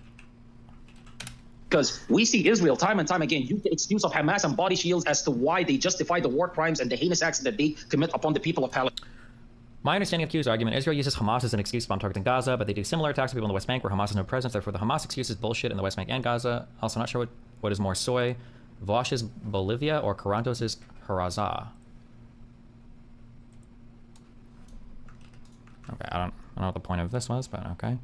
Because we see Israel time and time again use the excuse of Hamas and body shields as to why they justify the war crimes and the heinous acts that they commit upon the people of Palestine. My understanding of Q's argument, Israel uses Hamas as an excuse to bomb targets in Gaza, but they do similar attacks on people in the West Bank where Hamas has no presence. Therefore, the Hamas excuse is bullshit in the West Bank and Gaza. Also, not sure what is more soy. Vosh is Bolivia or Karantos is Haraza. Okay, I don't know what the point of this was, but okay.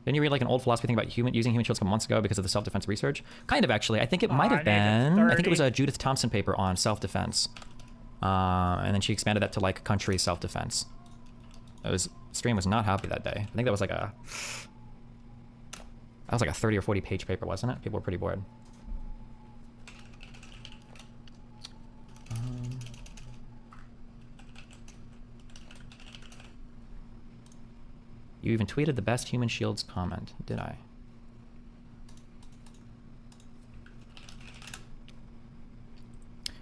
Didn't you read like an old philosophy thing about using human shields a couple months ago because of the self-defense research? Kind of, actually. I think it might have been. I think it was a Judith Thompson paper on self-defense. And then she expanded that to like country self-defense. Stream was not happy that day. I think that was like a 30 or 40 page paper, wasn't it? People were pretty bored. You even tweeted the best human shields comment, did I?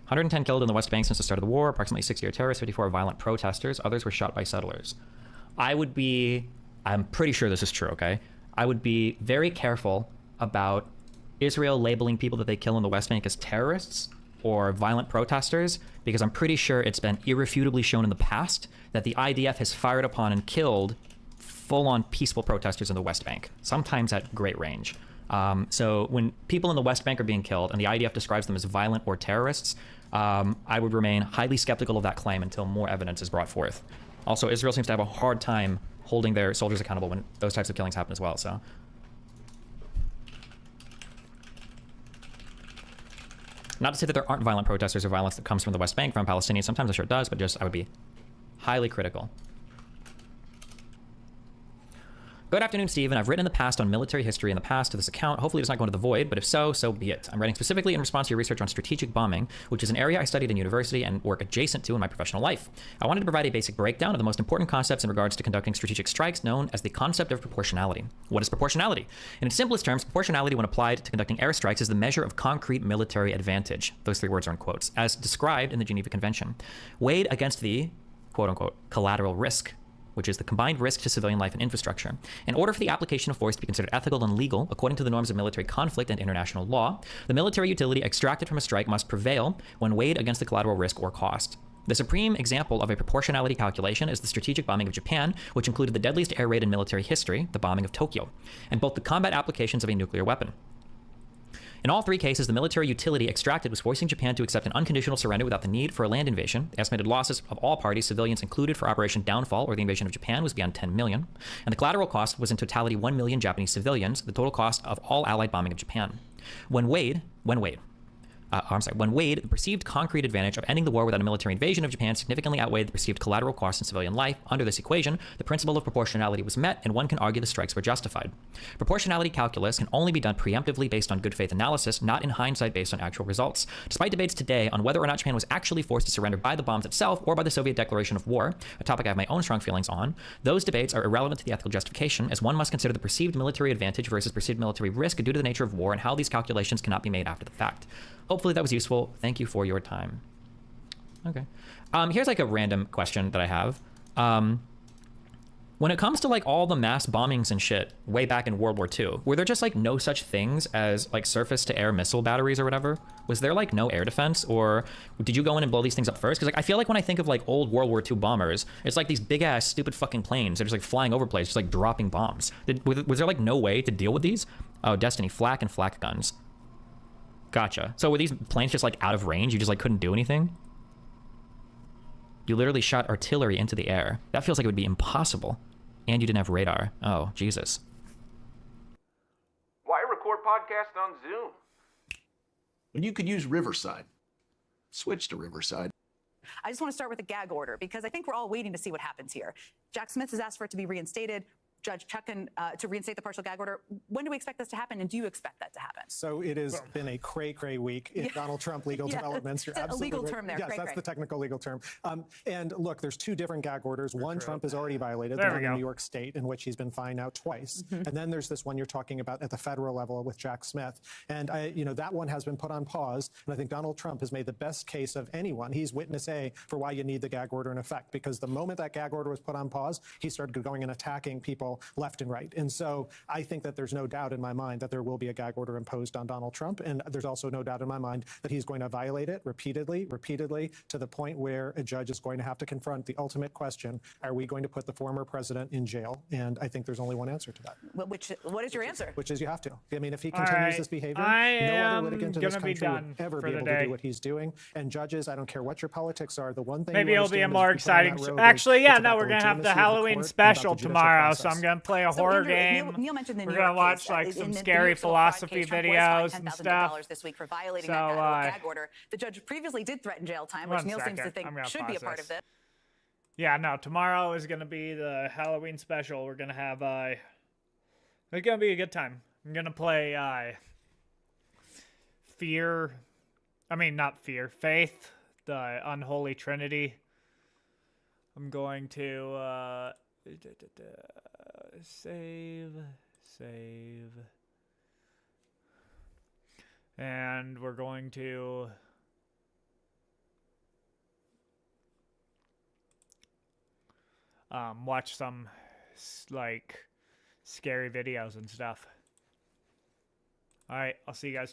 "110 killed in the West Bank since the start of the war, approximately 60 are terrorists, 54 are violent protesters, others were shot by settlers." I'm pretty sure this is true, okay? I would be very careful about Israel labeling people that they kill in the West Bank as terrorists or violent protesters, because I'm pretty sure it's been irrefutably shown in the past that the IDF has fired upon and killed full-on peaceful protesters in the West Bank, sometimes at great range. So when people in the West Bank are being killed and the IDF describes them as violent or terrorists, I would remain highly skeptical of that claim until more evidence is brought forth. Also, Israel seems to have a hard time holding their soldiers accountable when those types of killings happen as well, so. Not to say that there aren't violent protesters or violence that comes from the West Bank, from Palestinians. Sometimes I'm sure it does, but just I would be highly critical. Good afternoon, Steve, and I've written in the past on military history in the past to this account. Hopefully it does not go into the void, but if so, so be it. I'm writing specifically in response to your research on strategic bombing, which is an area I studied in university and work adjacent to in my professional life. I wanted to provide a basic breakdown of the most important concepts in regards to conducting strategic strikes, known as the concept of proportionality. What is proportionality? In its simplest terms, proportionality when applied to conducting airstrikes is the measure of concrete military advantage. Those three words are in quotes, as described in the Geneva Convention, weighed against the quote-unquote collateral risk, which is the combined risk to civilian life and infrastructure. In order for the application of force to be considered ethical and legal, according to the norms of military conflict and international law, the military utility extracted from a strike must prevail when weighed against the collateral risk or cost. The supreme example of a proportionality calculation is the strategic bombing of Japan, which included the deadliest air raid in military history, the bombing of Tokyo, and both the combat applications of a nuclear weapon. In all three cases, the military utility extracted was forcing Japan to accept an unconditional surrender without the need for a land invasion. The estimated losses of all parties, civilians included, for Operation Downfall or the invasion of Japan was beyond 10 million. And the collateral cost was in totality 1 million Japanese civilians, the total cost of all Allied bombing of Japan. When weighed, the perceived concrete advantage of ending the war without a military invasion of Japan significantly outweighed the perceived collateral cost in civilian life. Under this equation, the principle of proportionality was met, and one can argue the strikes were justified. Proportionality calculus can only be done preemptively based on good faith analysis, not in hindsight based on actual results. Despite debates today on whether or not Japan was actually forced to surrender by the bombs itself or by the Soviet declaration of war, a topic I have my own strong feelings on, those debates are irrelevant to the ethical justification, as one must consider the perceived military advantage versus perceived military risk due to the nature of war and how these calculations cannot be made after the fact. Hopefully that was useful. Thank you for your time. Okay. Here's like a random question that I have. When it comes to like all the mass bombings and shit way back in World War II, were there just like no such things as like surface to air missile batteries or whatever? Was there like no air defense, or did you go in and blow these things up first? Because like I feel like when I think of like old World War II bombers, it's like these big ass stupid fucking planes. They're just like flying over places, just like dropping bombs. Was there like no way to deal with these? Oh, Destiny, flak and flak guns. Gotcha. So were these planes just like out of range? You just like couldn't do anything? You literally shot artillery into the air. That feels like it would be impossible. And you didn't have radar. Oh, Jesus. Why record podcast on Zoom? When you could use Riverside. Switch to Riverside. I just want to start with the gag order because I think we're all waiting to see what happens here. Jack Smith has asked for it to be reinstated. Judge Chutkan to reinstate the partial gag order. When do we expect this to happen, and do you expect that to happen? So it has been a cray-cray week in Donald Trump legal developments. You're absolutely a legal right. term there. Yes, cray-cray. That's the technical legal term. And look, there's two different gag orders. One Trump has already violated, the one in New York State, in which he's been fined now twice. And then there's this one you're talking about at the federal level with Jack Smith. And that one has been put on pause. And I think Donald Trump has made the best case of anyone. He's witness A for why you need the gag order in effect, because the moment that gag order was put on pause, he started going and attacking people left and right. And so I think that there's no doubt in my mind that there will be a gag order imposed on Donald Trump. And there's also no doubt in my mind that he's going to violate it repeatedly, to the point where a judge is going to have to confront the ultimate question: are we going to put the former president in jail? And I think there's only one answer to that. What is your answer? Which is you have to. I mean, if he continues this behavior, no other litigant in this country would ever be able to do what he's doing. And judges, I don't care what your politics are, the one thing maybe it'll be a more exciting. Actually, yeah, no, we're gonna have the Halloween special tomorrow, so I'm gonna play a horror game. Neil mentioned the we're New gonna York watch case, like some in the scary New York philosophy fraud case, videos Trump and was stuff. fined $10,000 this week for violating So, that gag order. The judge previously did threaten jail time, which One Neil seems to second, think I'm gonna should be a pause part this. of this. Yeah, no, tomorrow is gonna be the Halloween special. We're gonna have it's gonna be a good time. I'm gonna play Faith, the Unholy Trinity. I'm going to save, and we're going to watch some like scary videos and stuff. All right, I'll see you guys.